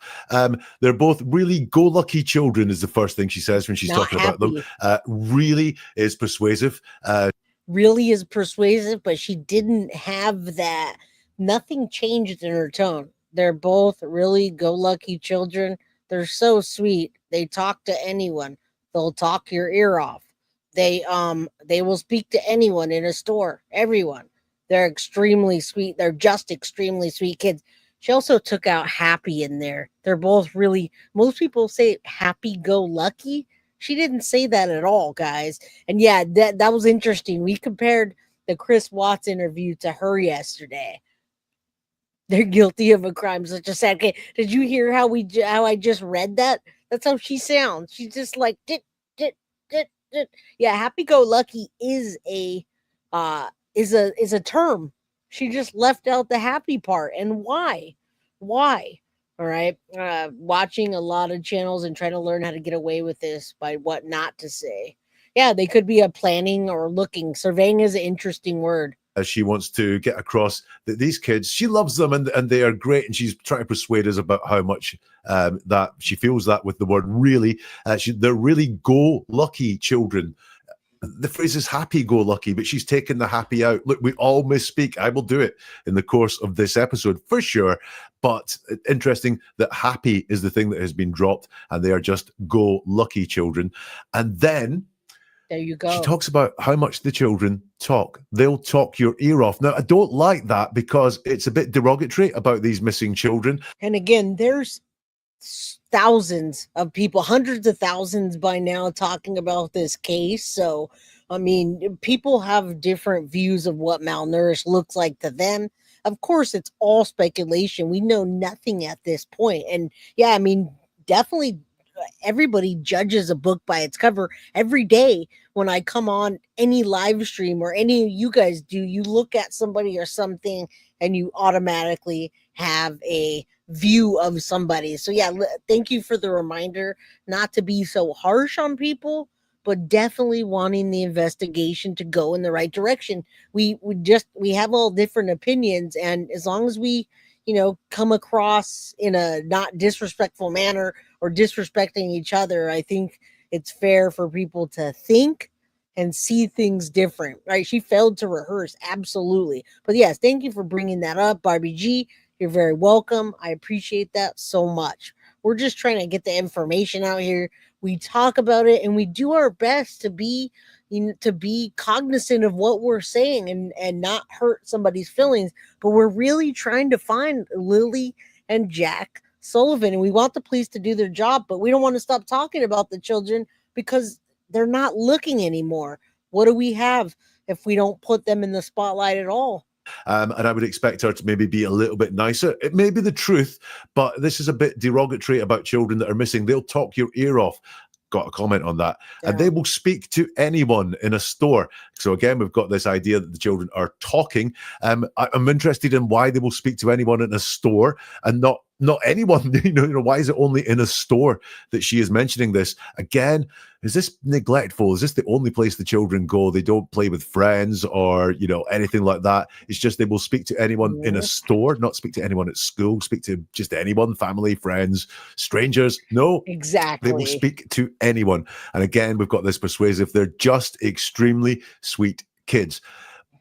They're both really go-lucky children is the first thing she says when she's talking about them. Really is persuasive. Really is persuasive, but she didn't have that. Nothing changed in her tone. They're both really go-lucky children. They're so sweet. They talk to anyone. They'll talk your ear off. They will speak to anyone in a store. Everyone. They're extremely sweet. They're just extremely sweet kids. She also took out happy in there. They're both really, most people say happy-go-lucky. She didn't say that at all, guys. And yeah, that was interesting. We compared the Chris Watts interview to her yesterday. They're guilty of a crime such a sad case. Did you hear how I just read that? That's how she sounds. She's just like dit. Yeah, happy-go-lucky is a term. She just left out the happy part. And why? Why? All right. Watching a lot of channels and trying to learn how to get away with this by what not to say. Yeah, they could be a planning or looking. Surveying is an interesting word. She wants to get across that these kids, she loves them and they are great. And she's trying to persuade us about how much that she feels that with the word really. They're really go-lucky children. The phrase is happy-go-lucky, but she's taken the happy out. Look, we all misspeak. I will do it in the course of this episode for sure. But interesting that happy is the thing that has been dropped, and they are just go-lucky children. And then there you go. She talks about how much the children talk. They'll talk your ear off. Now, I don't like that because it's a bit derogatory about these missing children. And again, there's thousands of people, hundreds of thousands by now talking about this case. So, I mean, people have different views of what malnourished looks like to them. Of course, it's all speculation. We know nothing at this point. And yeah, I mean, definitely everybody judges a book by its cover. Every day when I come on any live stream or any of you guys do, you look at somebody or something and you automatically have a view of somebody. So yeah, thank you for the reminder not to be so harsh on people, but definitely wanting the investigation to go in the right direction. We have all different opinions, and as long as we, come across in a not disrespectful manner or disrespecting each other, I think it's fair for people to think and see things different, right? She failed to rehearse, absolutely. But yes, thank you for bringing that up, Barbie G. You're very welcome. I appreciate that so much. We're just trying to get the information out here. We talk about it and we do our best to be cognizant of what we're saying and not hurt somebody's feelings. But we're really trying to find Lily and Jack Sullivan, and we want the police to do their job, but we don't want to stop talking about the children because they're not looking anymore. What do we have if we don't put them in the spotlight at all? And I would expect her to maybe be a little bit nicer. It may be the truth, but this is a bit derogatory about children that are missing. They'll talk your ear off. Got a comment on that. Yeah. And they will speak to anyone in a store. So again, we've got this idea that the children are talking. I'm interested in why they will speak to anyone in a store and not anyone. Why is it only in a store that she is mentioning this? Again, is this neglectful? Is this the only place the children go? They don't play with friends or, anything like that. It's just they will speak to anyone in a store, not speak to anyone at school, speak to just anyone, family, friends, strangers. No, exactly. They will speak to anyone. And again, we've got this persuasive. They're just extremely sweet kids.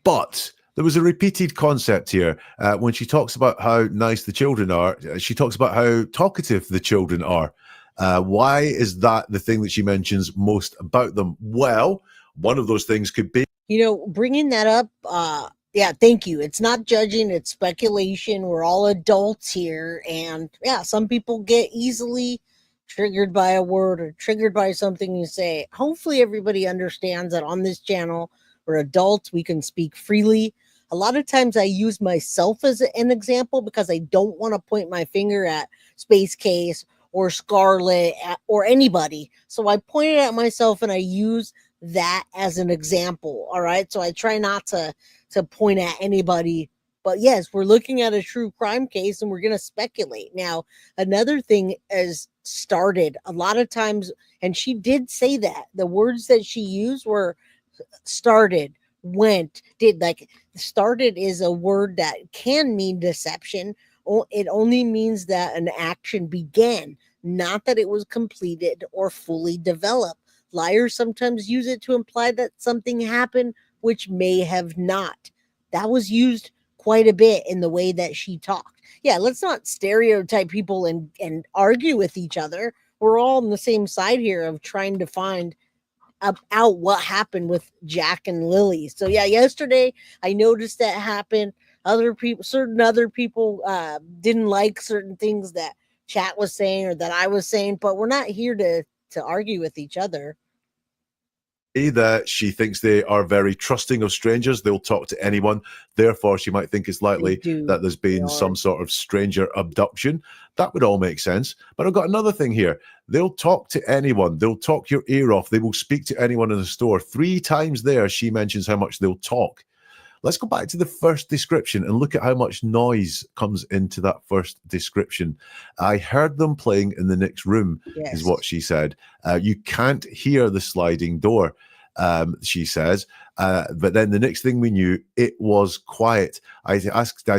But there was a repeated concept here. When she talks about how nice the children are, she talks about how talkative the children are. Why is that the thing that she mentions most about them? Well, one of those things could be, bringing that up. Yeah, thank you. It's not judging, it's speculation. We're all adults here. And yeah, some people get easily triggered by a word or triggered by something you say. Hopefully everybody understands that on this channel, we're adults. We can speak freely. A lot of times I use myself as an example because I don't want to point my finger at Space Case or Scarlet or anybody. So I point it at myself and I use that as an example. All right. So I try not to point at anybody. But yes, we're looking at a true crime case and we're going to speculate. Now, another thing is started a lot of times, and she did say that the words that she used were started, went, did. Like started is a word that can mean deception. It only means that an action began, not that it was completed or fully developed. Liars sometimes use it to imply that something happened, which may have not. That was used quite a bit in the way that she talked. Yeah, let's not stereotype people and argue with each other. We're all on the same side here of trying to find out what happened with Jack and Lily. So yeah, yesterday I noticed that happened. Certain other people didn't like certain things that chat was saying or that I was saying, but we're not here to argue with each other. That she thinks they are very trusting of strangers. They'll talk to anyone. Therefore, she might think it's likely that there's been some sort of stranger abduction. That would all make sense. But I've got another thing here. They'll talk to anyone. They'll talk your ear off. They will speak to anyone in the store. 3 times there, she mentions how much they'll talk. Let's go back to the first description and look at how much noise comes into that first description. I heard them playing in the next room, is what she said. You can't hear the sliding door, she says. But then the next thing we knew, it was quiet. I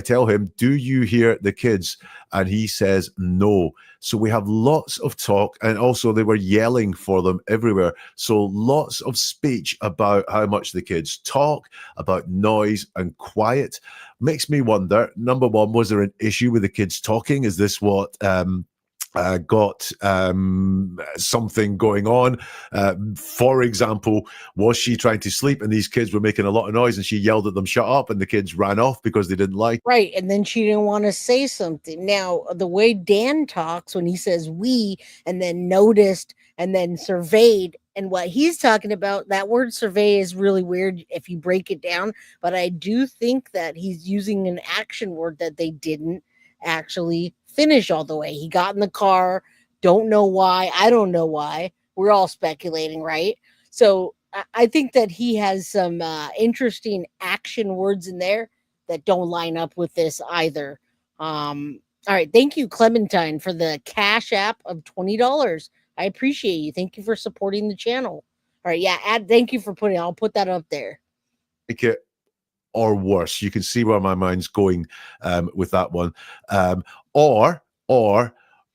tell him, do you hear the kids? And he says, no. So we have lots of talk, and also they were yelling for them everywhere. So lots of speech about how much the kids talk, about noise and quiet. Makes me wonder, number one, was there an issue with the kids talking? Is this what got something going on? For example, was she trying to sleep and these kids were making a lot of noise and she yelled at them, shut up, and the kids ran off because they didn't like? Right. And then she didn't want to say something. Now, the way Dan talks when he says we and then noticed and then surveyed, and what he's talking about, that word survey is really weird if you break it down. But I do think that he's using an action word that they didn't actually finish all the way. He got in the car. Don't know why. I don't know why. We're all speculating, right? So I think that he has some interesting action words in there that don't line up with this either. All right, thank you, Clementine, for the Cash App of $20. I appreciate you. Thank you for supporting the channel. All right, yeah, thank you for putting. I'll put that up there. Make it or worse. You can see where my mind's going with that one. Or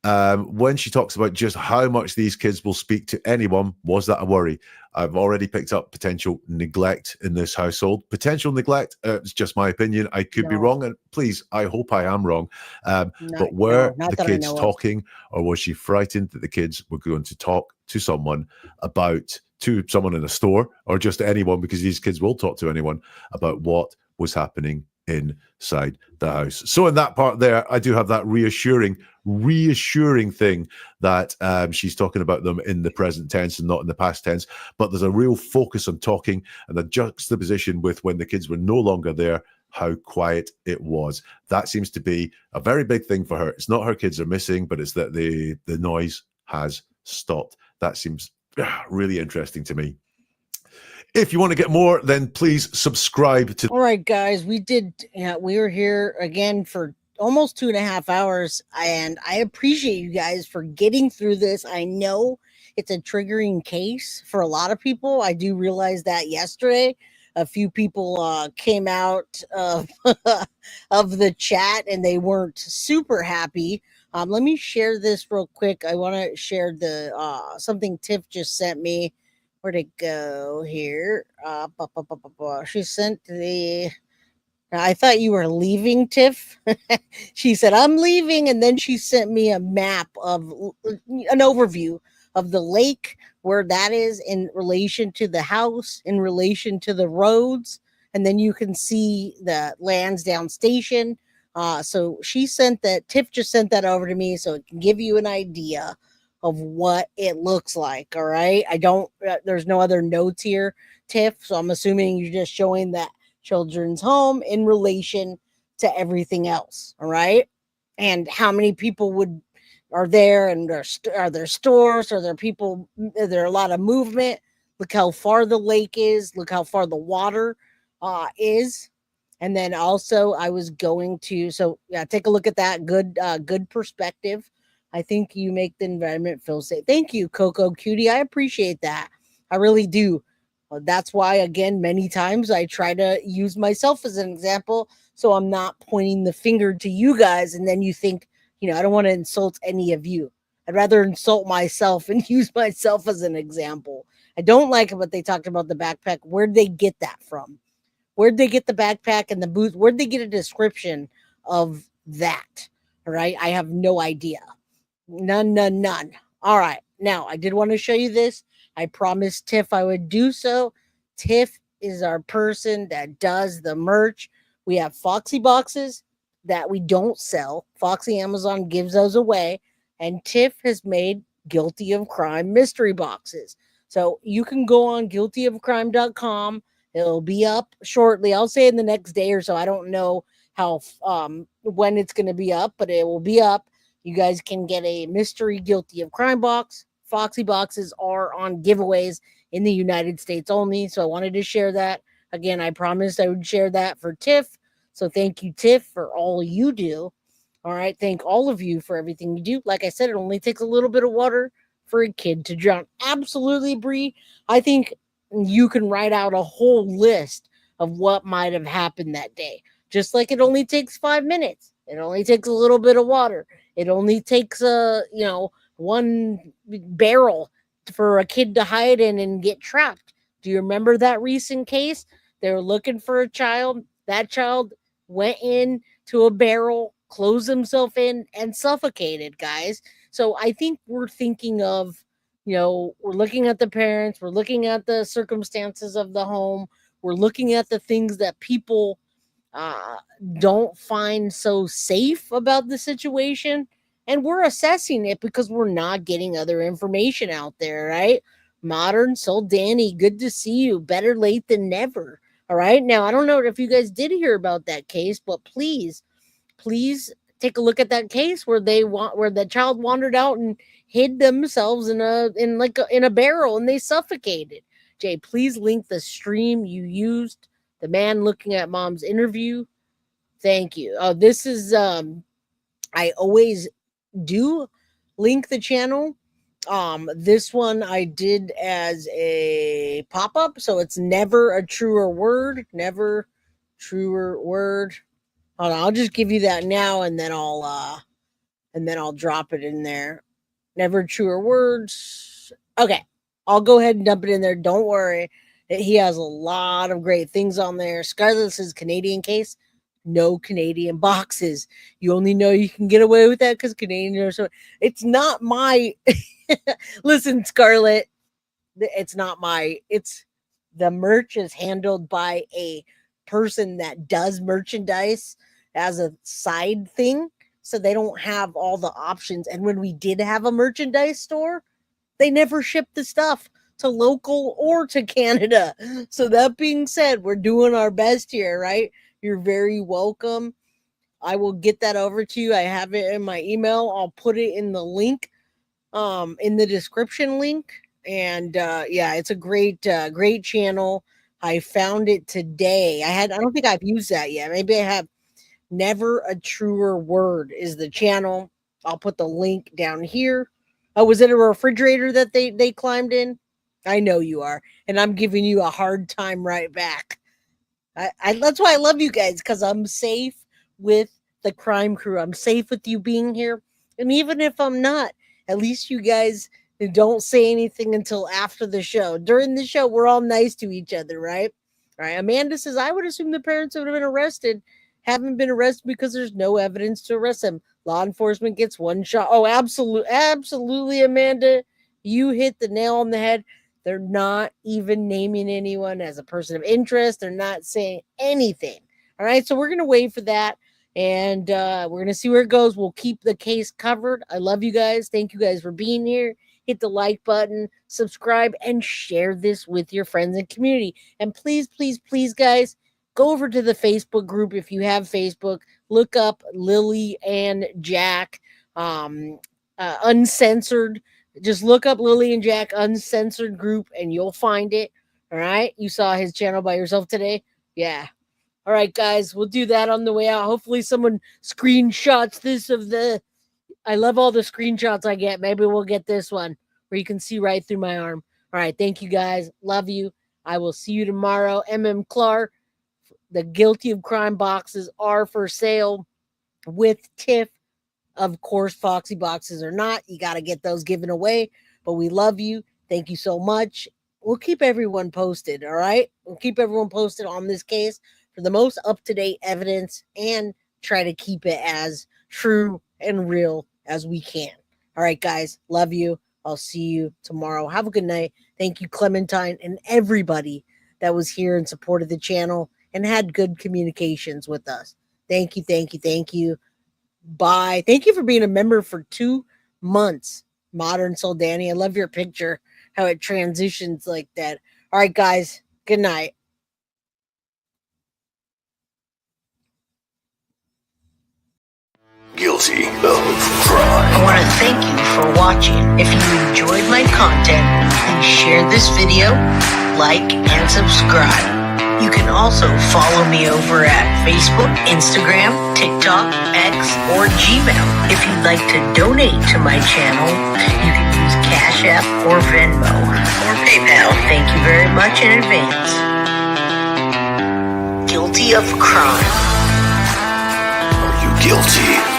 when she talks about just how much these kids will speak to anyone, was that a worry? I've already picked up potential neglect in this household. Potential neglect, it's just my opinion. I could be wrong, and please, I hope I am wrong. But were the kids talking, or was she frightened that the kids were going to talk to someone to someone in a store, or just anyone, because these kids will talk to anyone about what was happening inside the house. So in that part there, I do have that reassuring thing that she's talking about them in the present tense and not in the past tense, but there's a real focus on talking and the juxtaposition with when the kids were no longer there, how quiet it was. That seems to be a very big thing for her. It's not her kids are missing, but it's that the noise has stopped. That seems really interesting to me. If you want to get more, then please subscribe to. All right, guys, we were here again for almost 2.5 hours, and I appreciate you guys for getting through this. I know it's a triggering case for a lot of people. I do realize that yesterday a few people came out of of the chat and they weren't super happy. Let me share this real quick. I want to share the something Tiff just sent me. Where'd it go here? She sent the. I thought you were leaving, Tiff. She said, I'm leaving. And then she sent me a map of an overview of the lake, where that is in relation to the house, in relation to the roads. And then you can see the Lansdowne Station. So she sent that. Tiff just sent that over to me so it can give you an idea of what it looks like. All right. There's no other notes here, Tiff. So I'm assuming you're just showing that children's home in relation to everything else. All right. And how many people are there, and are there stores? Are there people? Are there a lot of movement? Look how far the lake is. Look how far the water is. And then also I was going to, so yeah, take a look at that. Good perspective. I think you make the environment feel safe. Thank you, Coco Cutie. I appreciate that. I really do. That's why, again, many times I try to use myself as an example, so I'm not pointing the finger to you guys and then you think, I don't want to insult any of you. I'd rather insult myself and use myself as an example. I don't like what they talked about the backpack. Where'd they get that from? Where'd they get the backpack and the booth? Where'd they get a description of that? All right. I have no idea. None. All right. Now, I did want to show you this. I promised Tiff I would do so. Tiff is our person that does the merch. We have Foxy boxes that we don't sell. Foxy Amazon gives those away. And Tiff has made Guilty of Crime mystery boxes. So you can go on guiltyofcrime.com. It'll be up shortly. I'll say in the next day or so. I don't know how when it's going to be up, but it will be up. You guys can get a mystery Guilty of Crime box. Foxy boxes are on giveaways in the United States only. So I wanted to share that. Again, I promised I would share that for Tiff. So thank you, Tiff, for all you do. All right. Thank all of you for everything you do. Like I said, it only takes a little bit of water for a kid to drown. Absolutely, Bree. I think you can write out a whole list of what might have happened that day. Just like it only takes 5 minutes. It only takes a little bit of water. It only takes one barrel for a kid to hide in and get trapped. Do you remember that recent case? They were looking for a child. That child went in to a barrel, closed himself in, and suffocated, guys. So I think we're thinking of, we're looking at the parents, we're looking at the circumstances of the home, we're looking at the things that people don't find so safe about the situation, and we're assessing it because we're not getting other information out there, right? Modern Soul Danny, good to see you. Better late than never. All right. Now, I don't know if you guys did hear about that case, but please take a look at that case where the child wandered out and hid themselves in a barrel and they suffocated. Jay, please link the stream you used. The man looking at mom's interview. Thank you. Oh, this is I always do link the channel. This one I did as a pop-up, so it's never a truer word. Never truer word. Hold on, I'll just give you that now, and then I'll drop it in there. Never truer words. Okay, I'll go ahead and dump it in there. Don't worry. He has a lot of great things on there. Scarlett's his Canadian case. No Canadian boxes. You only know you can get away with that because Canadian are so. It's not my. Listen, Scarlett. It's not my. It's the merch is handled by a person that does merchandise as a side thing, so they don't have all the options. And when we did have a merchandise store, they never shipped the stuff to local or to Canada. So that being said, we're doing our best here, right? You're very welcome. I will get that over to you. I have it in my email. I'll put it in the link, in the description link. And yeah, it's a great channel. I found it today. I don't think I've used that yet. Maybe I have. Never a Truer Word is the channel. I'll put the link down here. Oh, was it a refrigerator that they climbed in? I know you are. And I'm giving you a hard time right back. That's why I love you guys, because I'm safe with the crime crew. I'm safe with you being here. And even if I'm not, at least you guys don't say anything until after the show. During the show, we're all nice to each other, right? All right. Amanda says, I would assume the parents would have been arrested. Haven't been arrested because there's no evidence to arrest them. Law enforcement gets one shot. Oh, absolutely, Amanda. You hit the nail on the head. They're not even naming anyone as a person of interest. They're not saying anything. All right, so we're going to wait for that, and we're going to see where it goes. We'll keep the case covered. I love you guys. Thank you guys for being here. Hit the like button, subscribe, and share this with your friends and community. And please, please, please, guys, go over to the Facebook group if you have Facebook. Look up Lily and Jack, Uncensored. Just look up Lily and Jack Uncensored group, and you'll find it. All right? You saw his channel by yourself today? Yeah. All right, guys. We'll do that on the way out. Hopefully someone screenshots this of the... I love all the screenshots I get. Maybe we'll get this one where you can see right through my arm. All right. Thank you, guys. Love you. I will see you tomorrow. Clark. The Guilty of Crime boxes are for sale with TIFF. Of course, Foxy boxes are not. You got to get those given away. But we love you. Thank you so much. We'll keep everyone posted, all right? We'll keep everyone posted on this case for the most up-to-date evidence and try to keep it as true and real as we can. All right, guys. Love you. I'll see you tomorrow. Have a good night. Thank you, Clementine, and everybody that was here and supported the channel and had good communications with us. Thank you, thank you, thank you. Bye. Thank you for being a member for 2 months. Modern Soul Danny. I love your picture, how it transitions like that. All right, guys. Good night. Guilty of crime. I want to thank you for watching. If you enjoyed my content, please share this video, like, and subscribe. You can also follow me over at Facebook, Instagram, TikTok, X, or Gmail. If you'd like to donate to my channel, you can use Cash App or Venmo or PayPal. Thank you very much in advance. Guilty of crime. Are you guilty?